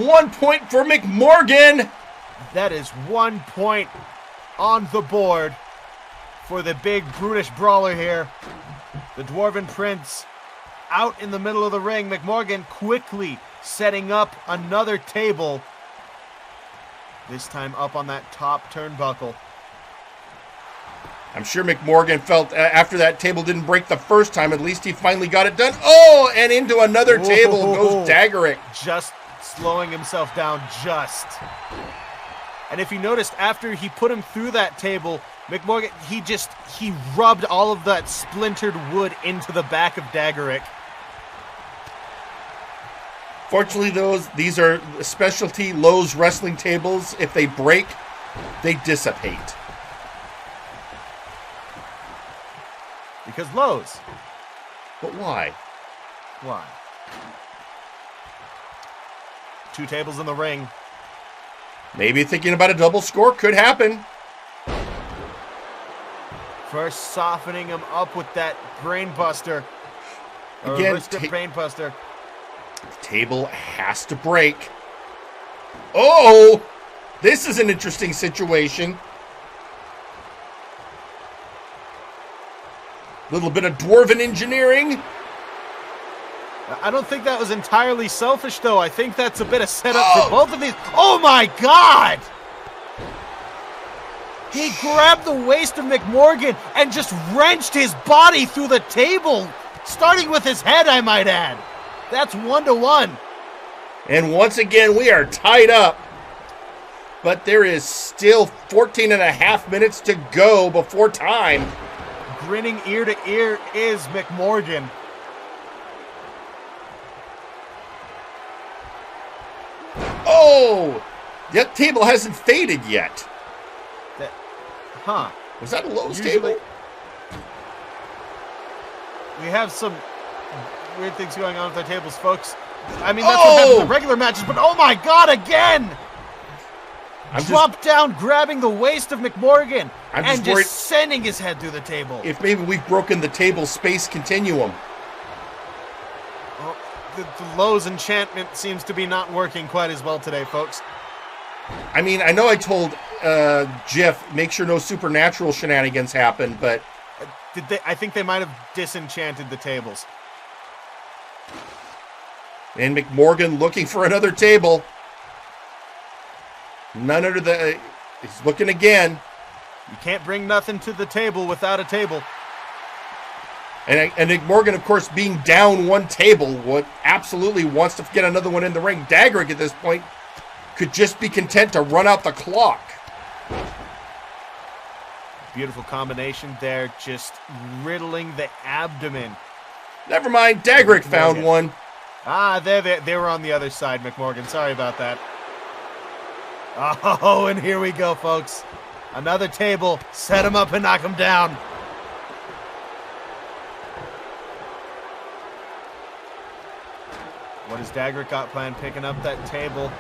1 point for McMorgan. That is 1 point on the board for the big brutish brawler here. The Dwarven Prince out in the middle of the ring. McMorgan quickly setting up another table. This time up on that top turnbuckle. I'm sure McMorgan felt after that table didn't break the first time, at least he finally got it done. Oh, and into another table goes Dagarik. Just slowing himself down just. And if you noticed, after he put him through that table, McMorgan, he rubbed all of that splintered wood into the back of Dagarik. Fortunately, these are specialty Lowe's wrestling tables. If they break, they dissipate. Because Lowe's. But why? Why? 2 tables in the ring. Maybe thinking about a double score could happen. First softening him up with that brain buster. Again, brain buster. The table has to break. Oh! This is an interesting situation. Little bit of dwarven engineering. I don't think that was entirely selfish, though. I think that's a bit of setup for both of these. Oh, my God! He grabbed the waist of McMorgan and just wrenched his body through the table, starting with his head, I might add. That's 1-1. And once again, we are tied up. But there is still 14 and a half minutes to go before time. Grinning ear to ear is McMorgan. Oh! That table hasn't faded yet. Was that a Lowe's table? We have some weird things going on with our tables, folks. I mean, that's what happens in the regular matches, but oh my God, again! Dropped down, grabbing the waist of McMorgan, and just sending his head through the table. If maybe we've broken the table space continuum. Oh, the Lowe's enchantment seems to be not working quite as well today, folks. I mean, I know I told Jeff, make sure no supernatural shenanigans happen, but... I think they might have disenchanted the tables. And McMorgan looking for another table. None under the... He's looking again. You can't bring nothing to the table without a table. And McMorgan, of course, being down one table, absolutely wants to get another one in the ring. Dagarik at this point could just be content to run out the clock. Beautiful combination there, just riddling the abdomen. Never mind, Dagarik found one. They were on the other side, McMorgan. Sorry about that. Oh, and here we go, folks. Another table. Set him up and knock him down. What has Dagarik got planned? Picking up that table.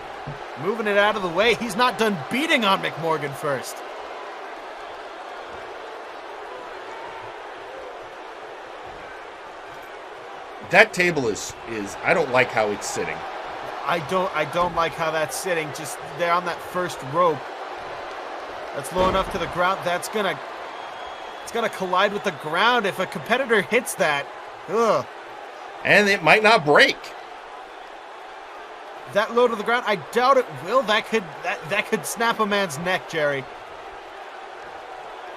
Moving it out of the way. He's not done beating on McMorgan first. That table is I don't like how it's sitting. I don't like how that's sitting. Just there on that first rope. That's low enough to the ground. It's gonna collide with the ground if a competitor hits that. Ugh. And it might not break. That low to the ground, I doubt it will. That could snap a man's neck, Jerry.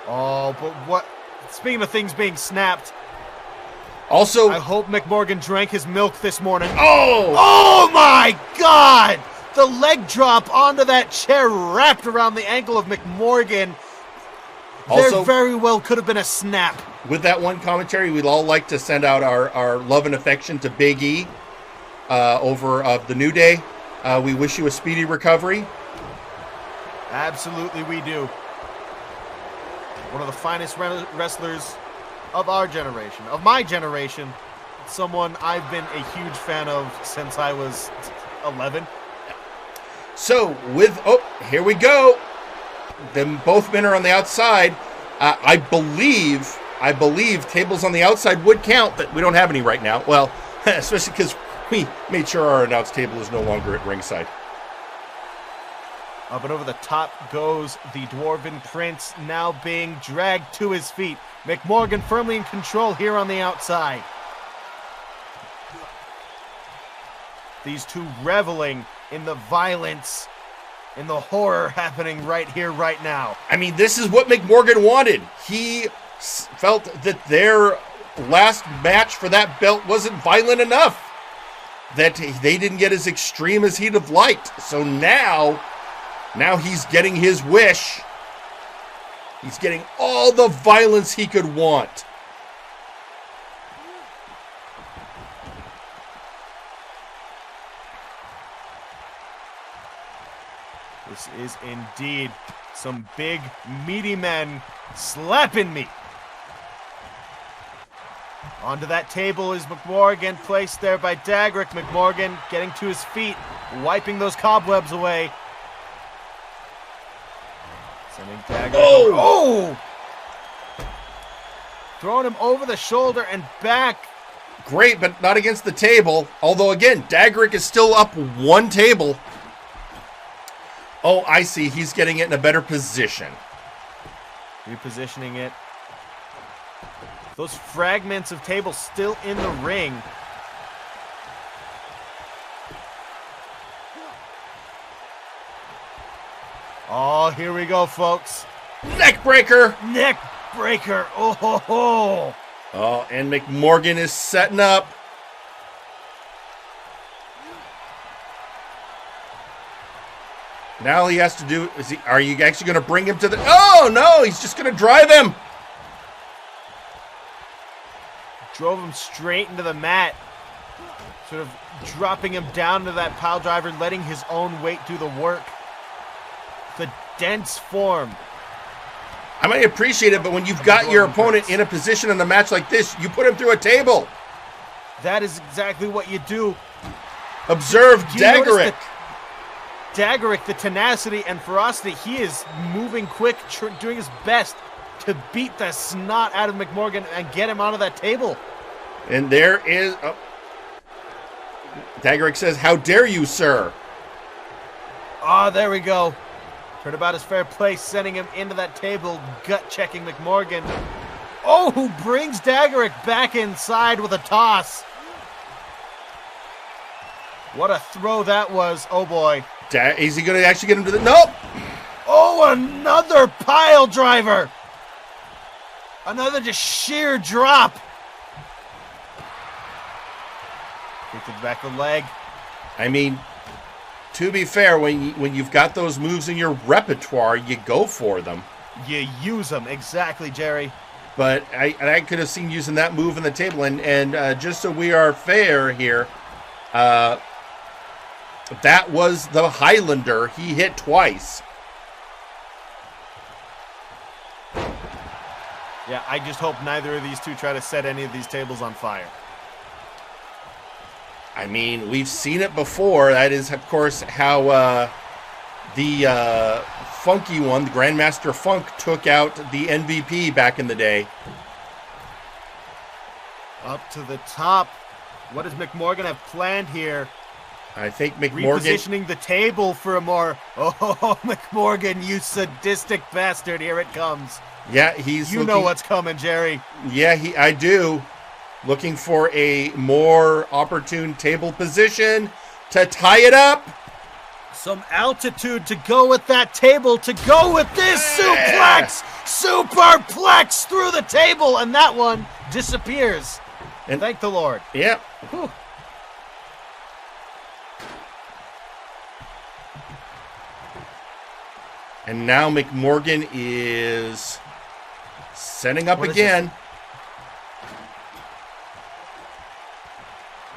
Oh, but what? Speaking of things being snapped, Also, I hope McMorgan drank his milk this morning. Oh my God! The leg drop onto that chair wrapped around the ankle of McMorgan. Also, there very well could have been a snap. With that one commentary, we'd all like to send out our love and affection to Big E over of the New Day. We wish you a speedy recovery. Absolutely we do. One of the finest wrestlers of our generation, of my generation. Someone I've been a huge fan of since I was 11. So, here we go. Them both men are on the outside. I believe tables on the outside would count, but we don't have any right now. Well, especially because we made sure our announce table is no longer at ringside. Up and over the top goes the Dwarven Prince, now being dragged to his feet. McMorgan firmly in control here on the outside. These two reveling in the violence, in the horror happening right here, right now. I mean, this is what McMorgan wanted. He felt that their last match for that belt wasn't violent enough, that they didn't get as extreme as he'd have liked. So now he's getting his wish. He's getting all the violence he could want. This is indeed some big, meaty men slapping me. Onto that table is McMorgan, placed there by Dagarik. McMorgan getting to his feet, wiping those cobwebs away. Sending Dagarik. Oh! Throwing him over the shoulder and back. Great, but not against the table. Although, again, Dagarik is still up one table. Oh, I see. He's getting it in a better position. Repositioning it. Those fragments of table still in the ring. Oh, here we go, folks. Neck breaker. Neck breaker. Oh, ho, ho. Oh, and McMorgan is setting up. Now he has to do, are you actually going to bring him to the, oh no, he's just going to drive him. Drove him straight into the mat. Sort of dropping him down to that pile driver, letting his own weight do the work. The dense form. I might appreciate it, but when you've got your opponent in a position in a match like this, you put him through a table. That is exactly what you do. Observe Dagarik. Dagarik, the tenacity and ferocity, he is moving quick, doing his best to beat the snot out of McMorgan and get him onto that table. And there is... Oh. Dagarik says, "How dare you, sir?" Ah, there we go. Turnabout is fair play, sending him into that table, gut-checking McMorgan. Oh, who brings Dagarik back inside with a toss. What a throw that was. Oh, boy. Is he going to actually get him to the... Nope! Oh, another pile driver! Another just sheer drop. Kick to the back of the leg. I mean, to be fair, when you've got those moves in your repertoire, you go for them. You use them. Exactly, Jerry. But I could have seen using that move in the table. And just so we are fair here, that was the Highlander. He hit twice. Yeah, I just hope neither of these two try to set any of these tables on fire. I mean, we've seen it before. That is, of course, how the funky one, the Grandmaster Funk, took out the MVP back in the day. Up to the top. What does McMorgan have planned here? I think McMorgan... Repositioning the table for a more... Oh, McMorgan, you sadistic bastard. Here it comes. Yeah, he's You know what's coming, Jerry. Yeah, I do. Looking for a more opportune table position to tie it up. Some altitude to go with that table, to go with this suplex! Superplex through the table, and that one disappears. And thank the Lord. Yeah. Whew. And now McMorgan is setting up again.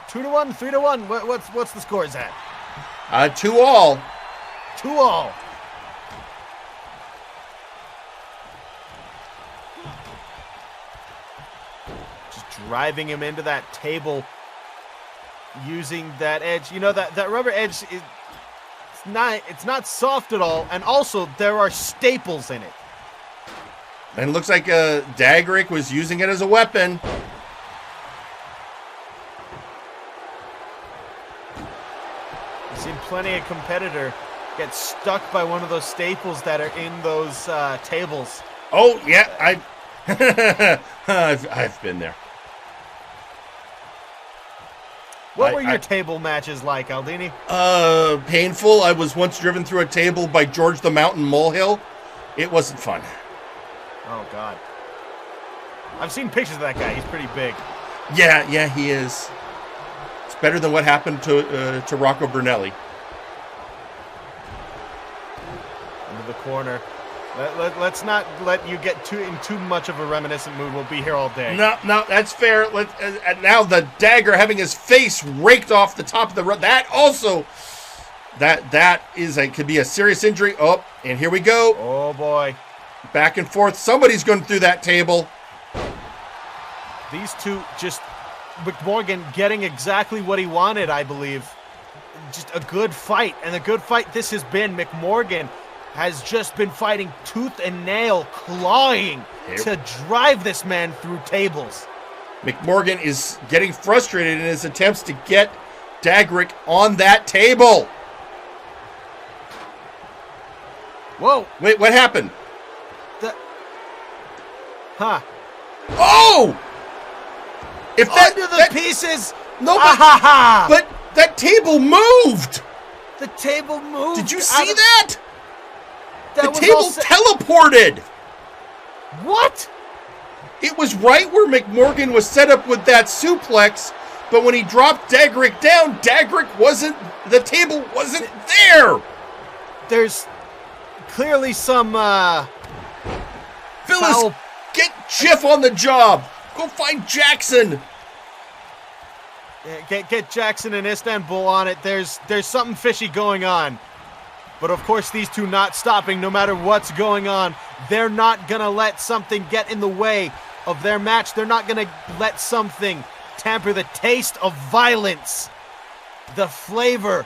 2-1, 3-1. What's the scores at? 2-all. 2-all. Just driving him into that table, using that edge. You know that rubber edge is it's not soft at all, and also there are staples in it. And it looks like Dagarik was using it as a weapon. I've seen plenty of competitor get stuck by one of those staples that are in those tables. Oh yeah, I've been there. What were your table matches like, Aldini? Painful. I was once driven through a table by George the Mountain Molehill. It wasn't fun. Oh, God. I've seen pictures of that guy. He's pretty big. Yeah, he is. It's better than what happened to Rocco Brunelli. Into the corner. Let's not let you get in too much of a reminiscent mood. We'll be here all day. No, that's fair. And now the dagger having his face raked off the top of the road. That also, that could be a serious injury. Oh, and here we go. Oh boy, back and forth. Somebody's going through that table. These two just McMorgan getting exactly what he wanted, I believe. Just a good fight, and a good fight this has been. McMorgan has just been fighting tooth and nail, clawing to drive this man through tables. McMorgan is getting frustrated in his attempts to get Dagarik on that table. Whoa. Wait, what happened? Oh! If Under the pieces! No, but that table moved! The table moved! Did you see that? The table teleported! What? It was right where McMorgan was set up with that suplex, but when he dropped Dagarik down, the table wasn't there! There's clearly some, Phyllis, get Jiff on the job! Go find Jackson! Get Jackson and Istanbul on it. There's something fishy going on. But of course, these two not stopping no matter what's going on. They're not going to let something get in the way of their match. They're not going to let something tamper the taste of violence. The flavor.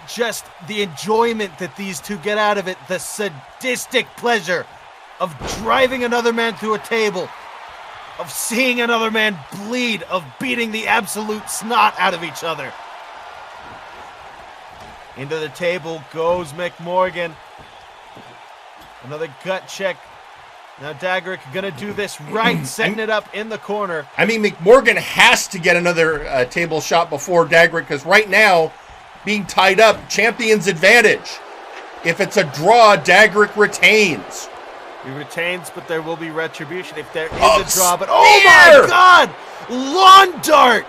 Just the enjoyment that these two get out of it. The sadistic pleasure of driving another man through a table. Of seeing another man bleed. Of beating the absolute snot out of each other. Into the table goes McMorgan. Another gut check. Now Dagarik gonna do this right, setting it up in the corner. I mean, McMorgan has to get another table shot before Dagarik, because right now, being tied up, champion's advantage. If it's a draw, Dagarik retains. He retains, but there will be retribution if there is a draw. But oh my God! Lawn dart!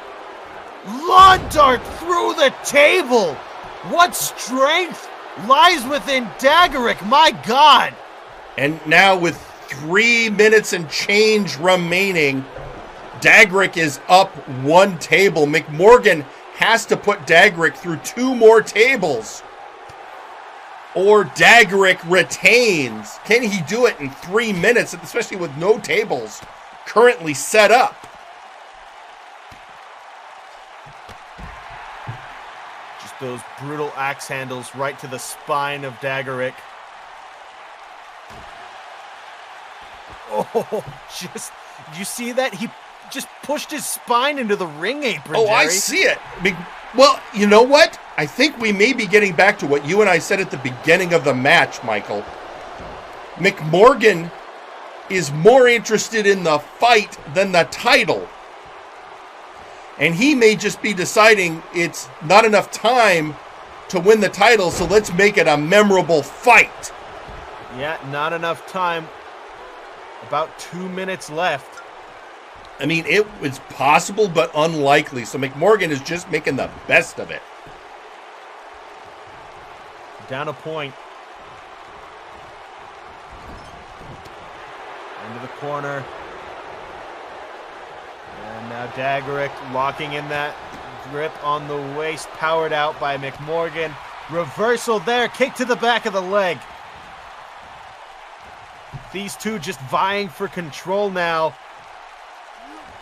Lawn dart through the table! What strength lies within Dagarik, my God! And now with 3 minutes and change remaining, Dagarik is up one table. McMorgan has to put Dagarik through 2 more tables, or Dagarik retains. Can he do it in 3 minutes, especially with no tables currently set up? Those brutal axe handles right to the spine of Dagarik. Oh, did you see that? He just pushed his spine into the ring apron, Oh, Jerry. I see it. Well, you know what? I think we may be getting back to what you and I said at the beginning of the match, Michael. McMorgan is more interested in the fight than the title. And he may just be deciding it's not enough time to win the title, so let's make it a memorable fight. Yeah, not enough time. About 2 minutes left. I mean, it was possible, but unlikely. So McMorgan is just making the best of it. Down a point. Into the corner. And now Dagarik locking in that grip on the waist, powered out by McMorgan. Reversal there, kick to the back of the leg. These two just vying for control now.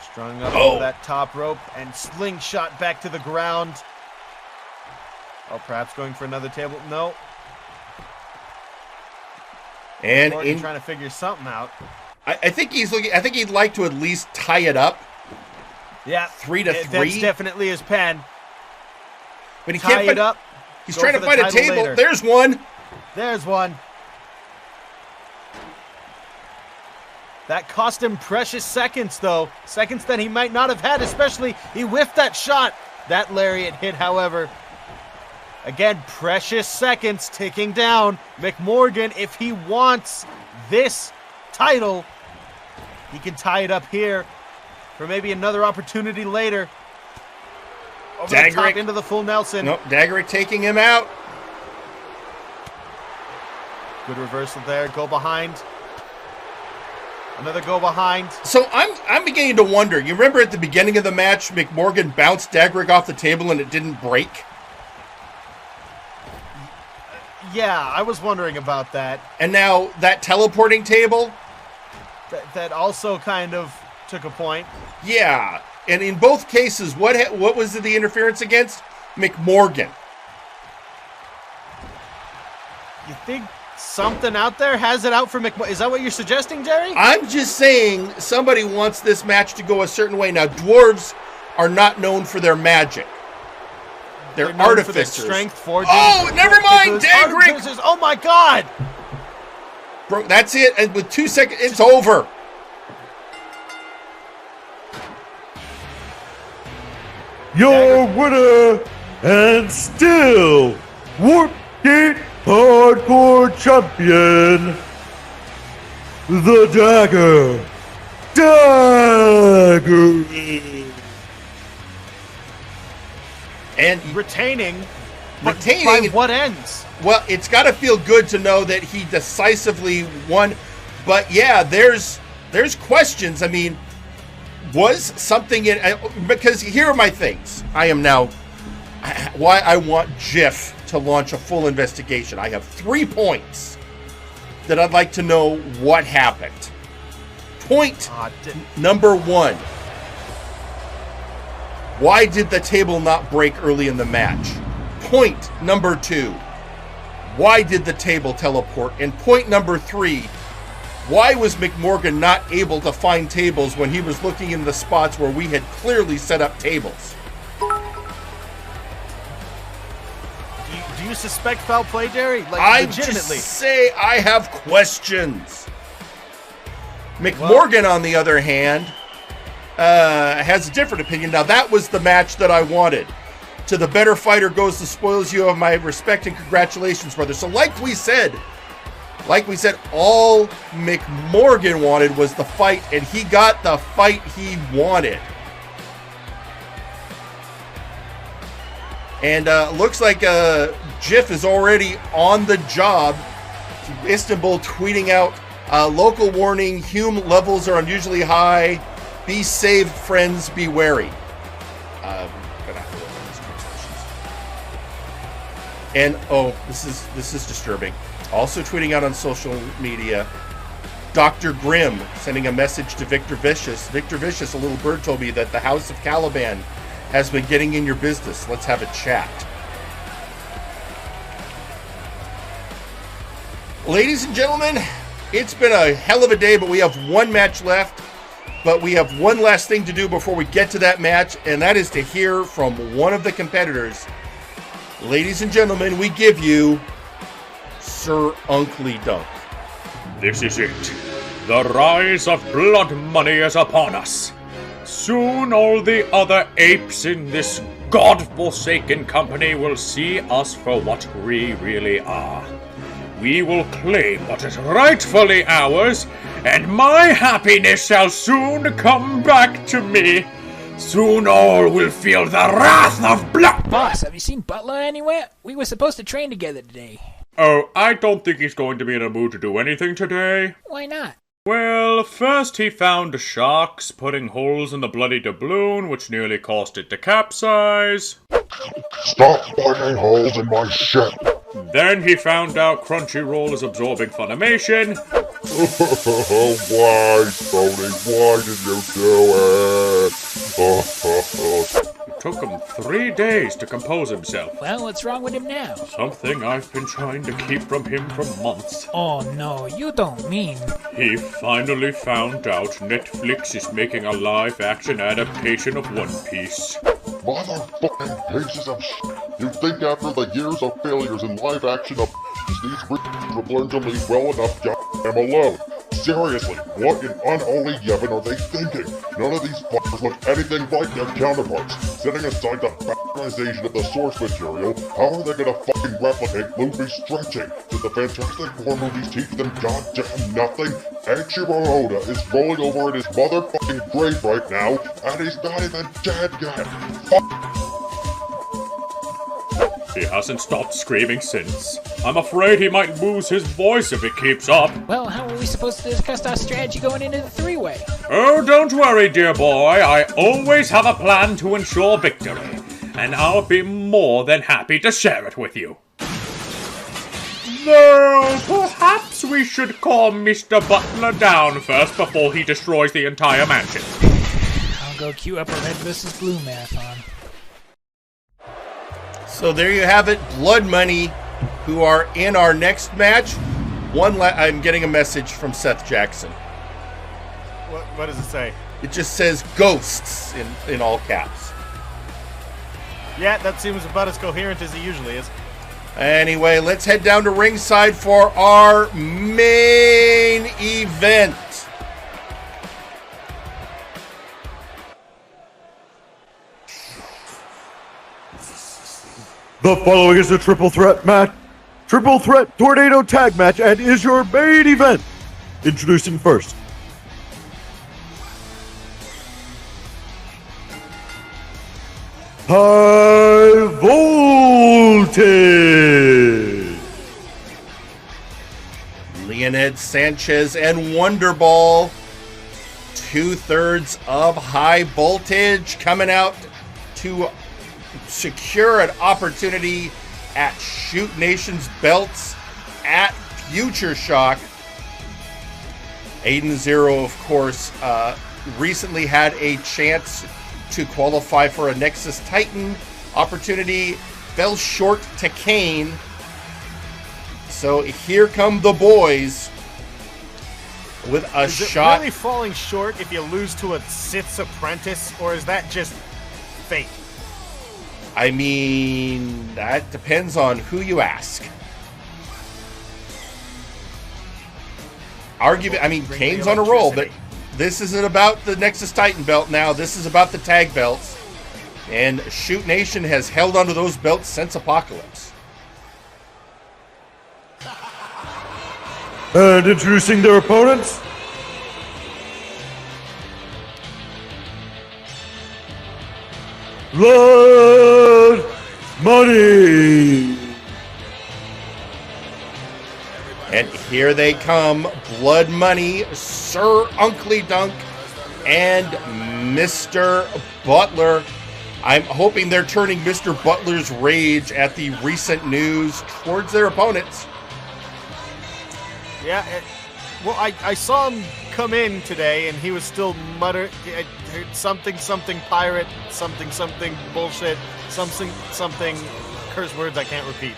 Strung up over that top rope and slingshot back to the ground. Oh, perhaps going for another table. No. And Morgan trying to figure something out. I think he's looking. I think he'd like to at least tie it up. Yeah, 3-3. That's definitely his pen. But he Tie can't it find, up. He's Go trying to for the find a title table. later. There's one. There's one. That cost him precious seconds, though. Seconds that he might not have had, especially he whiffed that shot. That lariat hit, however. Again, precious seconds ticking down. McMorgan, if he wants this title, he can tie it up here for maybe another opportunity later. Over the top into the full Nelson. Nope, Dagarik taking him out. Good reversal there. Go behind. Another go behind. So I'm beginning to wonder. You remember at the beginning of the match, McMorgan bounced Dagarik off the table and it didn't break? Yeah, I was wondering about that. And now that teleporting table? That also kind of took a point. Yeah. And in both cases, what was the interference against? McMorgan. You think something out there has it out for McMorgan? Is that what you're suggesting, Jerry? I'm just saying somebody wants this match to go a certain way. Now, dwarves are not known for their magic. They're known for their artificers. strength, forging. Oh, never mind, Dagarik! Oh my God! Bro, that's it. And with 2 seconds, it's over. Your winner and still Warpgate Hardcore Champion, the Dagarik. And retaining. By what ends? Well, it's got to feel good to know that he decisively won. But yeah, there's questions. I mean, was something in, because here are my things. I am now why I want Jiff to launch a full investigation. I have 3 points that I'd like to know what happened. Point number 1. Why did the table not break early in the match? Point number 2. Why did the table teleport? And point number 3. Why was McMorgan not able to find tables when he was looking in the spots where we had clearly set up tables? Do you suspect foul play, Jerry? Like, I legitimately. just say I have questions. McMorgan, on the other hand, has a different opinion. Now, that was the match that I wanted. To the better fighter goes the spoils. You have my respect and congratulations, brother. So like we said, all McMorgan wanted was the fight, and he got the fight he wanted. And looks like Jiff is already on the job. Istanbul tweeting out, local warning, Hume levels are unusually high. Be safe, friends, be wary. And this is disturbing. Also tweeting out on social media, Dr. Grimm sending a message to Victor Vicious. Victor Vicious, a little bird told me that the House of Caliban has been getting in your business. Let's have a chat. Ladies and gentlemen, it's been a hell of a day, but we have one match left. But we have one last thing to do before we get to that match, and that is to hear from one of the competitors. Ladies and gentlemen, we give you Sir Uncle Dunk. This is it. The rise of blood money is upon us. Soon all the other apes in this god-forsaken company will see us for what we really are. we will claim what is rightfully ours, and my happiness shall soon come back to me. Soon all will feel the wrath of blood. Boss, have you seen Butler anywhere? We were supposed to train together today. Oh, I don't think he's going to be in a mood to do anything today. Why not? Well, first he found sharks putting holes in the bloody doubloon, which nearly caused it to capsize. Stop finding holes in my ship! Then he found out Crunchyroll is absorbing Funimation. Why, Sony? Why did you do it? It took him 3 days to compose himself. Well, what's wrong with him now? Something I've been trying to keep from him for months. Oh no, you don't mean... He finally found out Netflix is making a live-action adaptation of One Piece. Motherfucking pieces of shit. You'd think after the years of failures in live action of these would learn to leave well enough goddamn alone. Seriously, what in unholy Yevon are they thinking? None of these fuckers look anything like their counterparts. Setting aside the factorization of the source material, how are they gonna fucking replicate Luffy's stretching? Did the Fantastic Four movies teach them goddamn nothing? Eiichiro Oda is rolling over in his motherfucking grave right now, and he's not even dead yet. He hasn't stopped screaming since. I'm afraid he might lose his voice if it keeps up. Well, how are we supposed to discuss our strategy going into the three-way? Oh, don't worry, dear boy. I always have a plan to ensure victory, and I'll be more than happy to share it with you. Though, perhaps we should calm Mr. Butler down first before he destroys the entire mansion. I'll go queue up a red versus blue marathon. So there you have it, Blood Money, who are in our next match. I'm getting a message from Seth Jackson. What does it say? It just says ghosts in all caps. Yeah, that seems about as coherent as he usually is. Anyway, let's head down to ringside for our main event. The following is a triple threat match, triple threat tornado tag match, and is your main event. Introducing first, High Voltage. Leonid Sanchez and Wonderball, 2/3 of High Voltage, coming out to secure an opportunity at Shoot Nation's belts at Future Shock. Aiden Zero, of course, recently had a chance to qualify for a Nexus Titan opportunity, fell short to Kane. So here come the boys with a shot. Is it really falling short if you lose to a Sith's apprentice, or is that just fate? I mean, that depends on who you ask. Kane's on a roll, but this isn't about the Nexus Titan belt now. This is about the tag belts. And Shoot Nation has held onto those belts since Apocalypse. And introducing their opponents, Blood Money. And here they come, Blood Money, Sir Uncle Dunk, and Mr. Butler. I'm hoping they're turning Mr. Butler's rage at the recent news towards their opponents. Yeah, I saw him come in today, and he was still muttering something pirate, something bullshit, something curse words I can't repeat.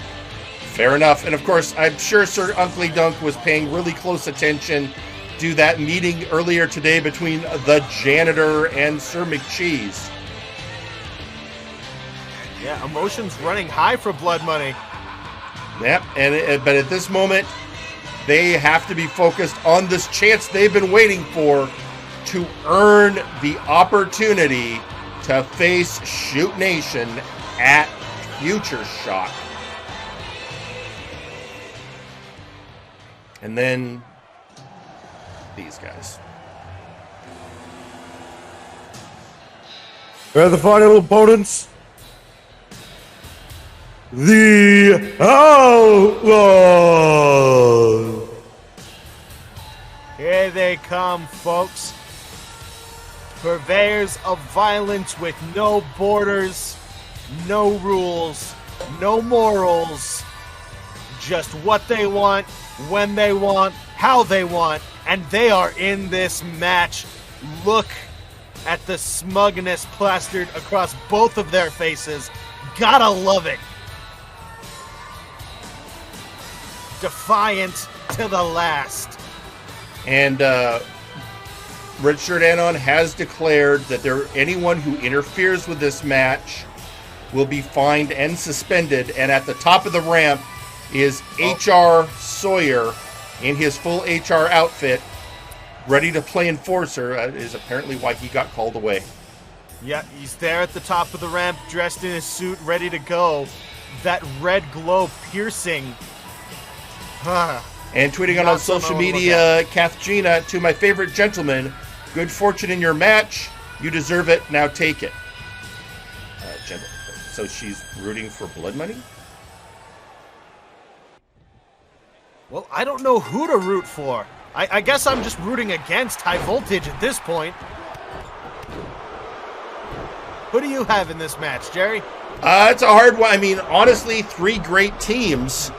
Fair enough. And of course, I'm sure Sir Uncle Dunk was paying really close attention to that meeting earlier today between the Janitor and Sir McCheese. Yeah, emotions running high for Blood Money. Yep, but at this moment, they have to be focused on this chance they've been waiting for to earn the opportunity to face Shoot Nation at Future Shock. And then these guys. They're the final opponents. The Outlaws. Here they come, folks. Purveyors of violence with no borders, no rules, no morals. Just what they want, when they want, how they want, and they are in this match. Look at the smugness plastered across both of their faces. Gotta love it. Defiant to the last. And Red Shirt Anon has declared that anyone who interferes with this match will be fined and suspended. And at the top of the ramp is HR Sawyer in his full HR outfit, ready to play enforcer. Is apparently why he got called away. Yeah, he's there at the top of the ramp, dressed in his suit, ready to go. That red glow piercing. And tweeting on social media, Kath Gina, to my favorite gentleman, good fortune in your match. You deserve it. Now take it. So she's rooting for blood money? Well, I don't know who to root for. I guess I'm just rooting against high voltage at this point. Who do you have in this match, Jerry? It's a hard one. I mean, honestly, 3 great teams.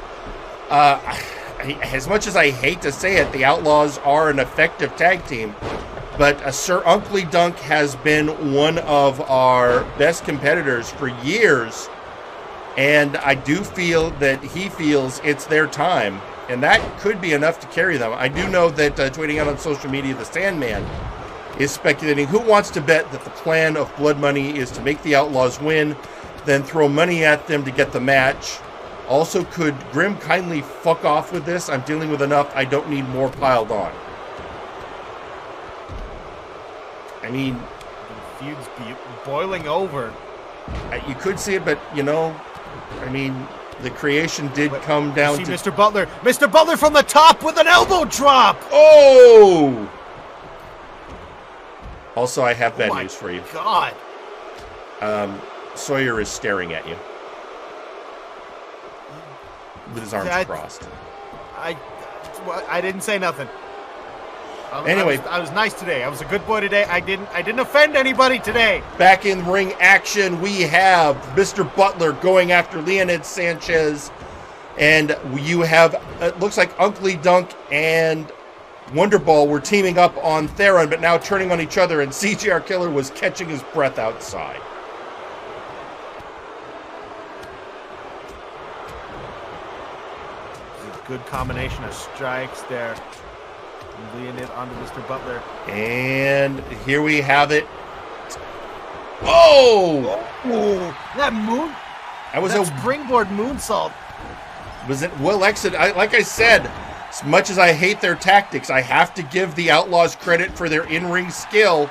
As much as I hate to say it, the Outlaws are an effective tag team. But Sir Uncle Dunk has been one of our best competitors for years. And I do feel that he feels it's their time. And that could be enough to carry them. I do know that tweeting out on social media, the Sandman is speculating who wants to bet that the plan of blood money is to make the Outlaws win, then throw money at them to get the match. Also, could Grim kindly fuck off with this? I'm dealing with enough. I don't need more piled on. I mean, the feud's boiling over. You could see it, but, you know, I mean, the creation did come down to... Mr. Butler. Mr. Butler from the top with an elbow drop! Oh! Also, I have bad news for you. God. Sawyer is staring at you. With his arms crossed. I didn't say nothing. Anyway, I was nice today. I was a good boy today. I didn't offend anybody today. Back in ring action, we have Mr. Butler going after Leonid Sanchez, and you have, it looks like Uncle Dunk and Wonderball were teaming up on Theron, but now turning on each other, and CGR Killer was catching his breath outside. Good combination of strikes there. Leonid onto Mr. Butler. And here we have it. Oh! That moon. That was that a springboard moonsault. Was it well executed? Like I said, as much as I hate their tactics, I have to give the Outlaws credit for their in-ring skill.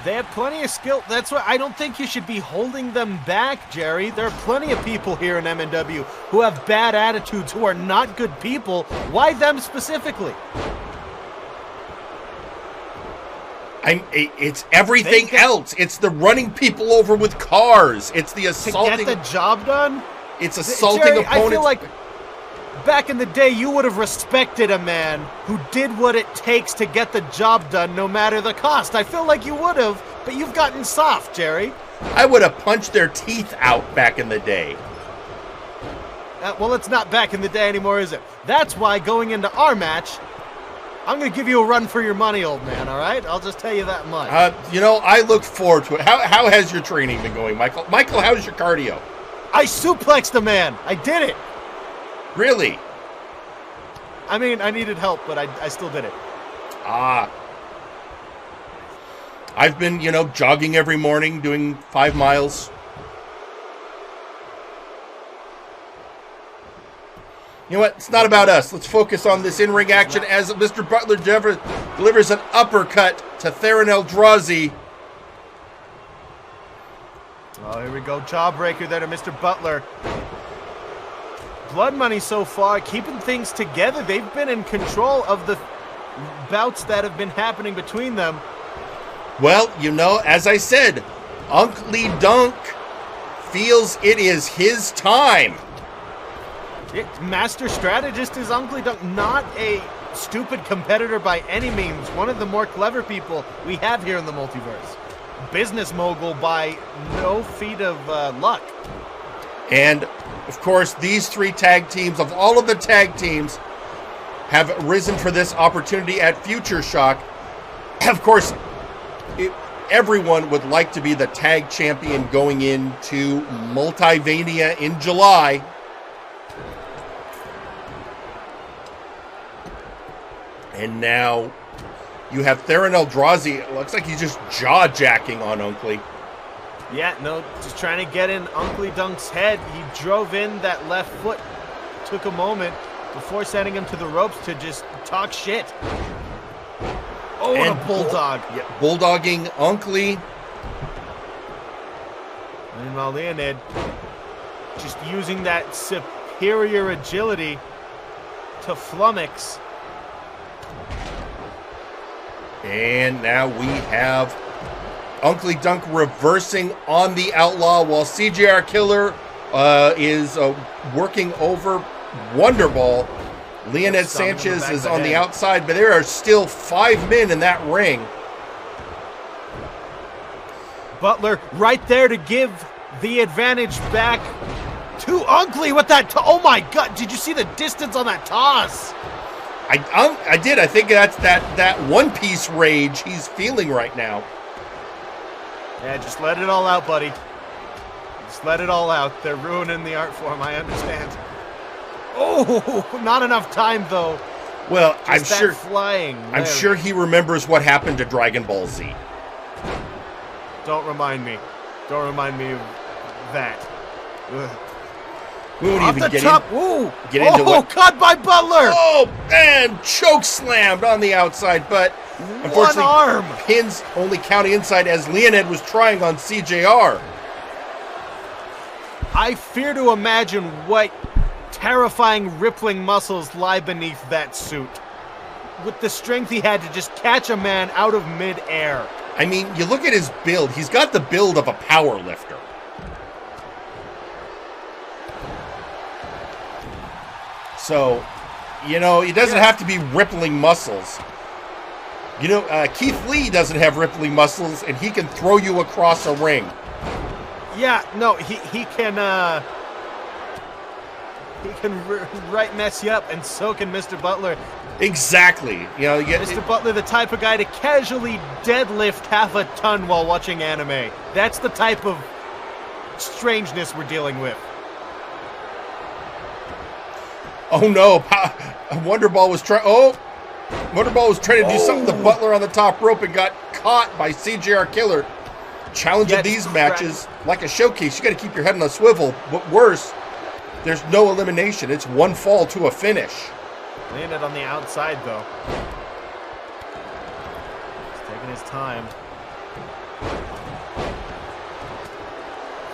They have plenty of skill. That's why I don't think you should be holding them back, Jerry. There are plenty of people here in MNW who have bad attitudes, who are not good people. Why them specifically? It's everything else. It's the running people over with cars. It's the assaulting. To get the job done? It's assaulting Jerry, opponents. I feel like back in the day, you would have respected a man who did what it takes to get the job done, no matter the cost. I feel like you would have, but you've gotten soft, Jerry. I would have punched their teeth out back in the day. Well, it's not back in the day anymore, is it? That's why going into our match, I'm going to give you a run for your money, old man, all right? I'll just tell you that much. You know, I look forward to it. How has your training been going, Michael? Michael, how's your cardio? I suplexed a man. I did it. Really? I mean, I needed help, but I still did it. I've been, you know, jogging every morning, doing 5 miles. You know what? It's not about us. Let's focus on this in-ring action as Mr. Butler delivers an uppercut to Theron Eldrazi. Oh, here we go. Jawbreaker there to Mr. Butler. Blood Money so far, keeping things together. They've been in control of the bouts that have been happening between them. Well, you know, as I said, Uncle Dunk feels it is his time. Master strategist is Uncle Dunk, not a stupid competitor by any means. One of the more clever people we have here in the multiverse. Business mogul by no feat of luck. And, of course, these three tag teams, of all of the tag teams, have risen for this opportunity at Future Shock. Of course, everyone would like to be the tag champion going into Multivania in July. And now you have Theron Eldrazi. It looks like he's just jaw-jacking on Uncle. Yeah, no, just trying to get in Uncle Dunk's head. He drove in that left foot. Took a moment before sending him to the ropes to just talk shit. Oh, and a bulldog. Yeah, bulldogging Uncle. Meanwhile, Leonid just using that superior agility to flummox. And now we have Uncle Dunk reversing on the Outlaw while CJR Killer is working over Wonderball. Leonid Sanchez is on the outside, but there are still 5 men in that ring. Butler right there to give the advantage back to Uncle with that. Oh my God! Did you see the distance on that toss? I did. I think that's that One Piece rage he's feeling right now. Yeah, just let it all out, buddy. Just let it all out. They're ruining the art form. I understand. Oh, not enough time though. Well, just I'm sure flying. I'm sure he remembers what happened to Dragon Ball Z. Don't remind me. Don't remind me of that. Ugh. We won't Off even the get top. get into what. Caught by Butler. Oh, and choke slammed on the outside, but unfortunately, one arm. Pins only count inside as Leonid was trying on CJR. I fear to imagine what terrifying rippling muscles lie beneath that suit. With the strength he had to just catch a man out of mid-air. I mean, you look at his build. He's got the build of a power lifter. So, you know, he doesn't have to be rippling muscles. You know, Keith Lee doesn't have rippling muscles, and he can throw you across a ring. Yeah, no, he can right mess you up, and so can Mr. Butler. Exactly. You know, Mr. Butler, the type of guy to casually deadlift half a ton while watching anime. That's the type of strangeness we're dealing with. Oh no! Wonderball was trying. Oh, Wonderball was trying to do something to Butler on the top rope and got caught by CJR Killer. Challenge of these matches, like a showcase, you got to keep your head on a swivel. But worse, there's no elimination. It's one fall to a finish. Landed on the outside though. He's taking his time.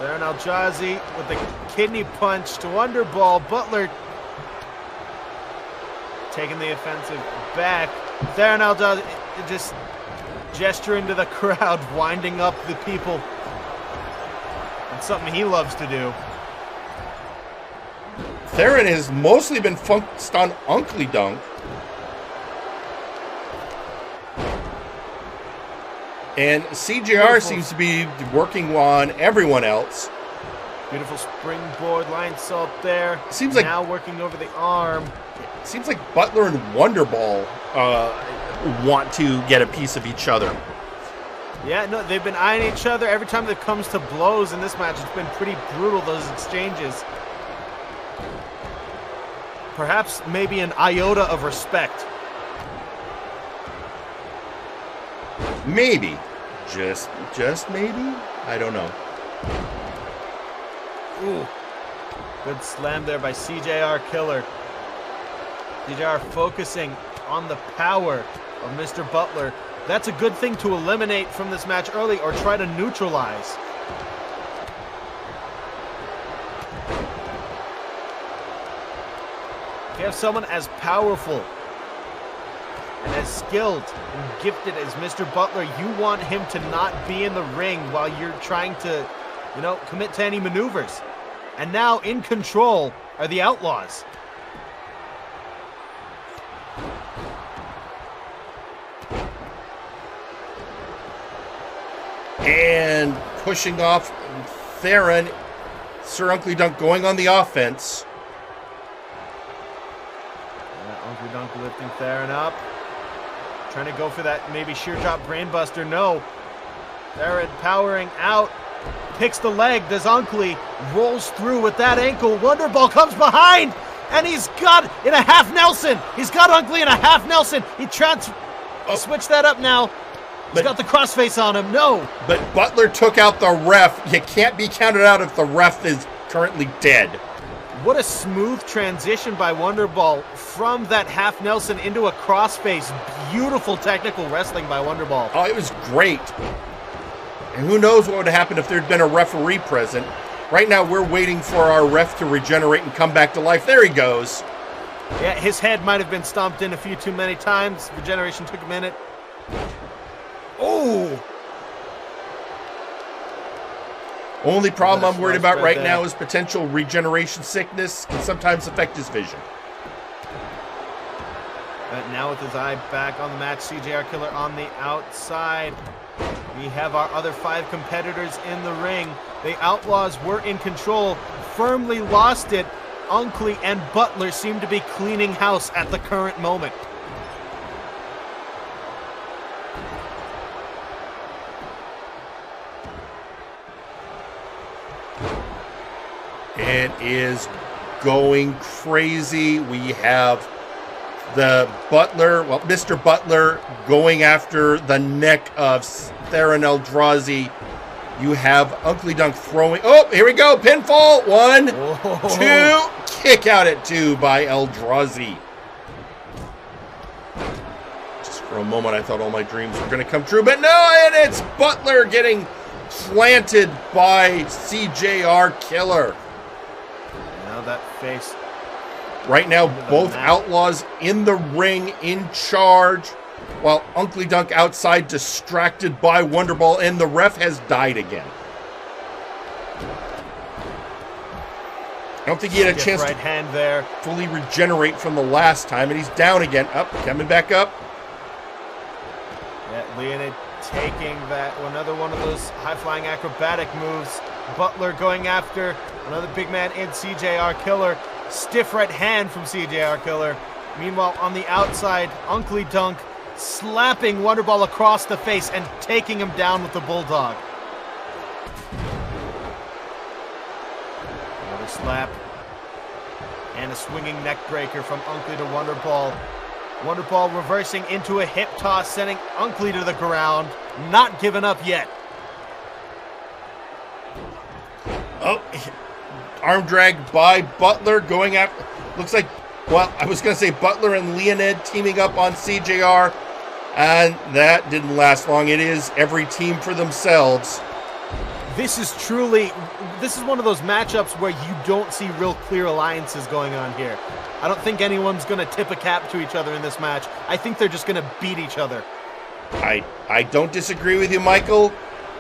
Theron Eldrazi with the kidney punch to Wonderball. Butler taking the offensive back. Theron Eldrazi just gesturing to the crowd, winding up the people. That's something he loves to do. Theron has mostly been focused on Uncle Dunk. And CJR seems to be working on everyone else. Beautiful springboard line salt there. Seems like now working over the arm. Seems like Butler and Wonderball want to get a piece of each other. Yeah, no, they've been eyeing each other. Every time it comes to blows in this match, it's been pretty brutal, those exchanges. Perhaps maybe an iota of respect. Maybe. Just maybe? I don't know. Ooh. Good slam there by CJR Killer. CJR focusing on the power of Mr. Butler. That's a good thing to eliminate from this match early or try to neutralize. You have someone as powerful and as skilled and gifted as Mr. Butler. You want him to not be in the ring while you're trying to, commit to any maneuvers. And now in control are the Outlaws. And pushing off Theron. Sir Uncle Dunk going on the offense. Uncle Dunk lifting Theron up. Trying to go for that maybe sheer drop brainbuster. No. Theron powering out. Picks the leg. Does Uncle. Rolls through with that ankle. Wonderball comes behind. And he's got in a half Nelson. He's got Uncle in a half Nelson. He switched that up now. He's got the crossface on him. No. But Butler took out the ref. You can't be counted out if the ref is currently dead. What a smooth transition by Wonderball from that half Nelson into a crossface. Beautiful technical wrestling by Wonderball. Oh, it was great. And who knows what would have happened if there'd been a referee present. Right now, we're waiting for our ref to regenerate and come back to life. There he goes. Yeah, his head might have been stomped in a few too many times. Regeneration took a minute. Oh! Only problem I'm worried about right now is potential regeneration sickness can sometimes affect his vision. But now with his eye back on the match, CJR Killer on the outside. We have our other 5 competitors in the ring. The Outlaws were in control, firmly lost it. Uncle and Butler seem to be cleaning house at the current moment. It is going crazy. We have the Butler, Mr. Butler going after the neck of Theron Eldrazi. You have Uncle Dunk throwing. Oh, here we go. Pinfall. 1, 2. Kick out at 2 by Eldrazi. Just for a moment, I thought all my dreams were going to come true, but no, and it's Butler getting planted by CJR Killer. Now that face. Right now, both Outlaws in the ring, in charge, while Uncle Dunk outside, distracted by Wonderball, and the ref has died again. I don't think he had a chance right hand there. Fully regenerate from the last time, and he's down again. Up, coming back up. Yeah, Leonid taking that, another one of those high-flying acrobatic moves. Butler going after another big man in CJR Killer. Stiff right hand from CJR Killer. Meanwhile, on the outside, Uncle Dunk slapping Wonderball across the face and taking him down with the Bulldog. Another slap. And a swinging neck breaker from Uncle to Wonderball. Wonderball reversing into a hip toss, sending Uncle to the ground. Not giving up yet. Oh, arm drag by Butler going after. Looks like, well, I was going to say Butler and Leonid teaming up on CJR. And that didn't last long. It is every team for themselves. This is one of those matchups where you don't see real clear alliances going on here. I don't think anyone's going to tip a cap to each other in this match. I think they're just going to beat each other. I don't disagree with you, Michael.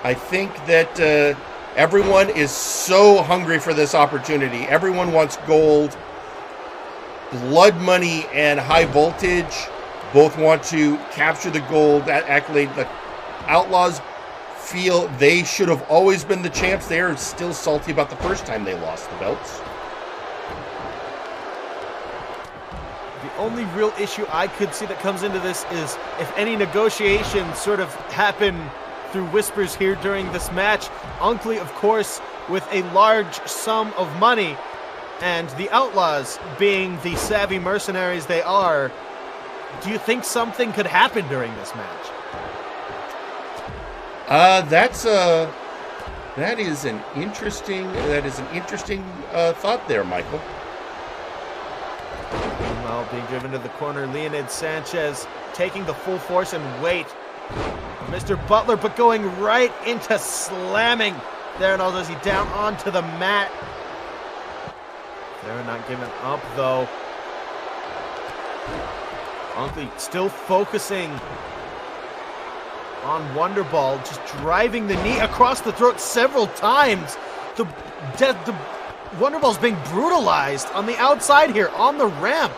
I think that everyone is so hungry for this opportunity. Everyone wants gold. Blood Money and High Voltage both want to capture the gold. That accolade, the Outlaws feel they should have always been the champs. They are still salty about the first time they lost the belts. The only real issue I could see that comes into this is if any negotiations sort of happen through whispers here during this match. Uncle, of course, with a large sum of money, and the Outlaws being the savvy mercenaries they are. Do you think something could happen during this match? That is an interesting thought there, Michael. Meanwhile, being driven to the corner, Leonid Sanchez taking the full force and weight of Mr. Butler, but going right into slamming Theron Eldrazi down onto the mat. They're not giving up, though. Unkley still focusing on Wonderball, just driving the knee across the throat several times. The Wonderball's being brutalized on the outside here, on the ramp.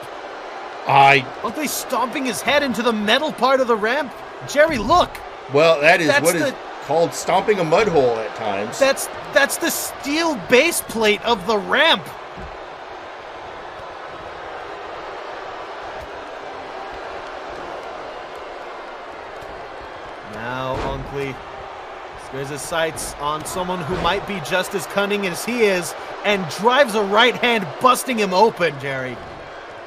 Unkley stomping his head into the metal part of the ramp. Jerry, look. Well, that's what is called stomping a mud hole at times. That's the steel base plate of the ramp. Now Unkley squares his sights on someone who might be just as cunning as he is and drives a right hand, busting him open, Jerry.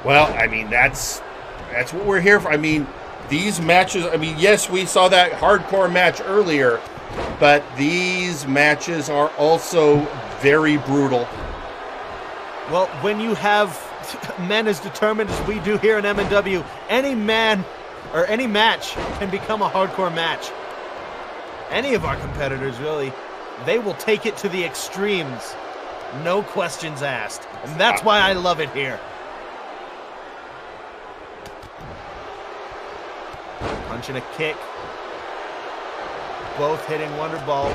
Well, I mean, that's what we're here for. I mean, these matches, I mean, yes, we saw that hardcore match earlier, but these matches are also very brutal. Well, when you have men as determined as we do here in MNW, any man or any match can become a hardcore match. Any of our competitors, really, they will take it to the extremes. No questions asked. And that's why I love it here. Punch and a kick. Both hitting Wonderball.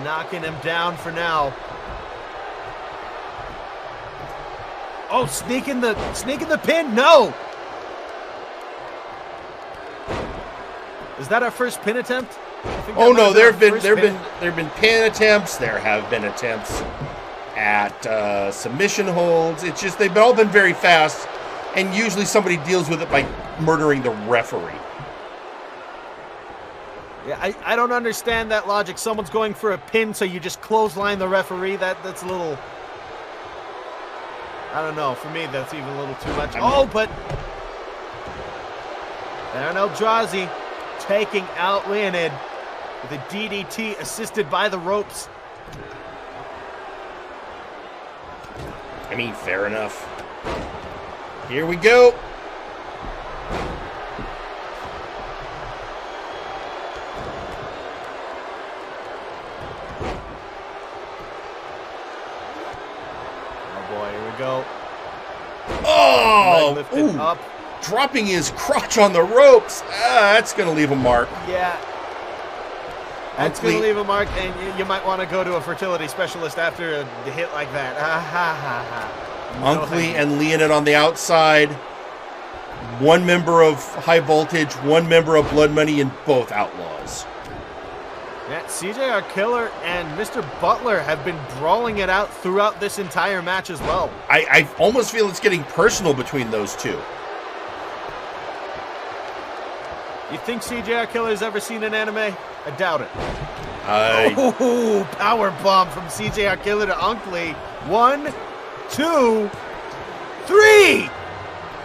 Knocking him down for now. Oh, sneaking the pin. No! Is that our first pin attempt? Oh no, there have been pin attempts. There have been attempts at submission holds. It's just they've all been very fast, and usually somebody deals with it by murdering the referee. Yeah, I don't understand that logic. Someone's going for a pin, so you just clothesline the referee. That's a little, I don't know. For me, that's even a little too much. But Baron Eldrazi taking out Leonid with a DDT assisted by the ropes. I mean, fair enough. Here we go. Go. Oh! Lifted up. Dropping his crotch on the ropes. That's going to leave a mark. Yeah. That's going to leave a mark, and you might want to go to a fertility specialist after a hit like that. Unkley and Leonid on the outside. One member of High Voltage, one member of Blood Money, and both Outlaws. Yeah, CJR Killer and Mr. Butler have been brawling it out throughout this entire match as well. I almost feel it's getting personal between those two. You think CJR Killer's ever seen an anime? I doubt it. Power bomb from CJR Killer to Unkley. 1, 2, 3!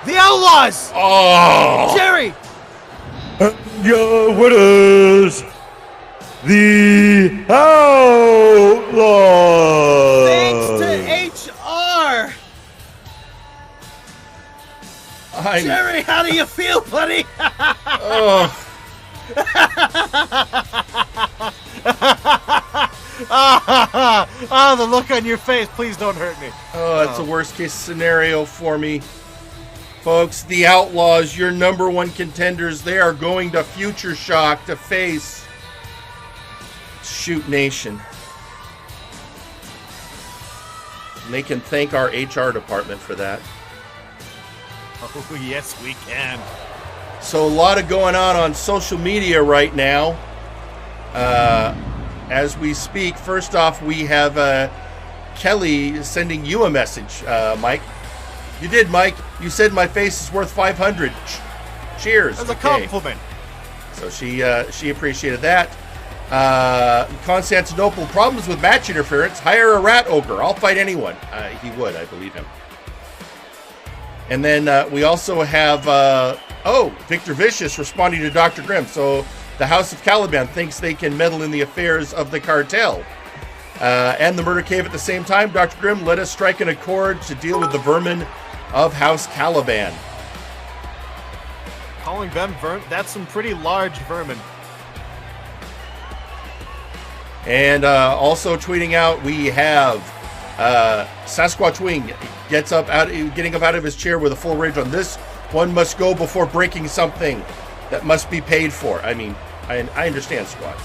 The Outlaws! Oh! Jerry! Your winners! The Outlaws! Thanks to HR! Jerry, how do you feel, buddy? The look on your face. Please don't hurt me. Oh, that's the worst case scenario for me. Folks, the Outlaws, your number one contenders, they are going to Future Shock to face Shoot Nation. And they can thank our HR department for that. Oh, yes, we can. So a lot of going on social media right now. As we speak, first off, we have Kelly sending you a message, Mike. You did, Mike. You said my face is worth 500. Cheers. That's a compliment. So she appreciated that. Constantinople, problems with match interference. Hire a rat ogre. I'll fight anyone. He would, I believe him. And then we also have, Victor Vicious responding to Dr. Grimm. So the House of Caliban thinks they can meddle in the affairs of the cartel. And the Murder Cave at the same time. Dr. Grimm, let us strike an accord to deal with the vermin of House Caliban. Calling them vermin? That's some pretty large vermin. And also tweeting out, we have Sasquatch Wing getting up out of his chair with a full rage on this one must go before breaking something that must be paid for. I mean, I understand, Squatch.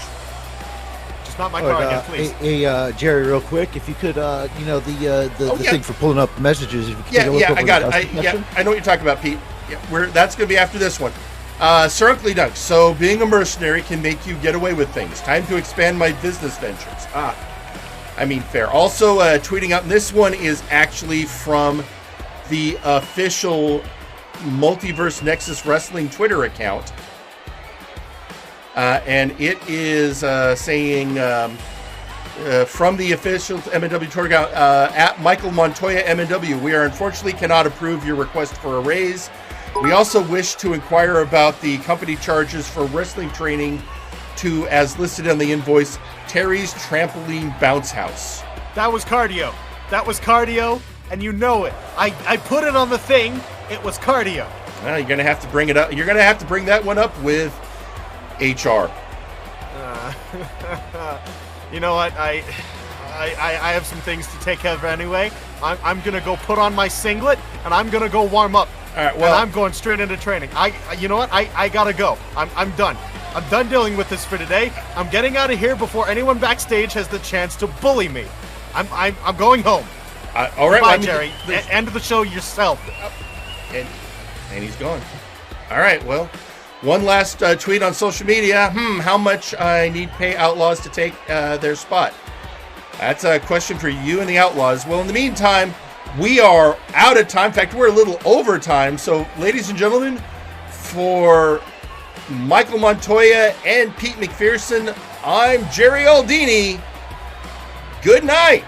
Just not my car again, please. Hey, Jerry, real quick, if you could, the thing for pulling up messages. If you could take a look over I got the it. I know what you're talking about, Pete. Yeah, that's going to be after this one. Sir Uncle Dunk, so being a mercenary can make you get away with things. Time to expand my business ventures. I mean, fair. Also, tweeting out, this one is actually from the official Multiverse Nexus Wrestling Twitter account. And it is saying from the official MNW Twitter account, at Michael Montoya MNW, we are unfortunately cannot approve your request for a raise. We also wish to inquire about the company charges for wrestling training to, as listed on the invoice, Terry's Trampoline Bounce House. That was cardio. And you know it. I put it on the thing. It was cardio. Well, you're going to have to bring it up. You're going to have to bring that one up with HR. You know what? I have some things to take care of anyway. I'm going to go put on my singlet, and I'm going to go warm up. All right, well, and I'm going straight into training. You know what? I got to go. I'm done. I'm done dealing with this for today. I'm getting out of here before anyone backstage has the chance to bully me. I'm going home. All right, bye, Jerry. End of the show yourself. And he's gone. All right, well, one last tweet on social media. How much I need pay Outlaws to take their spot? That's a question for you and the Outlaws. Well, in the meantime, we are out of time. In fact, we're a little over time. So, ladies and gentlemen, for Michael Montoya and Pete McPherson, I'm Jerry Aldini. Good night.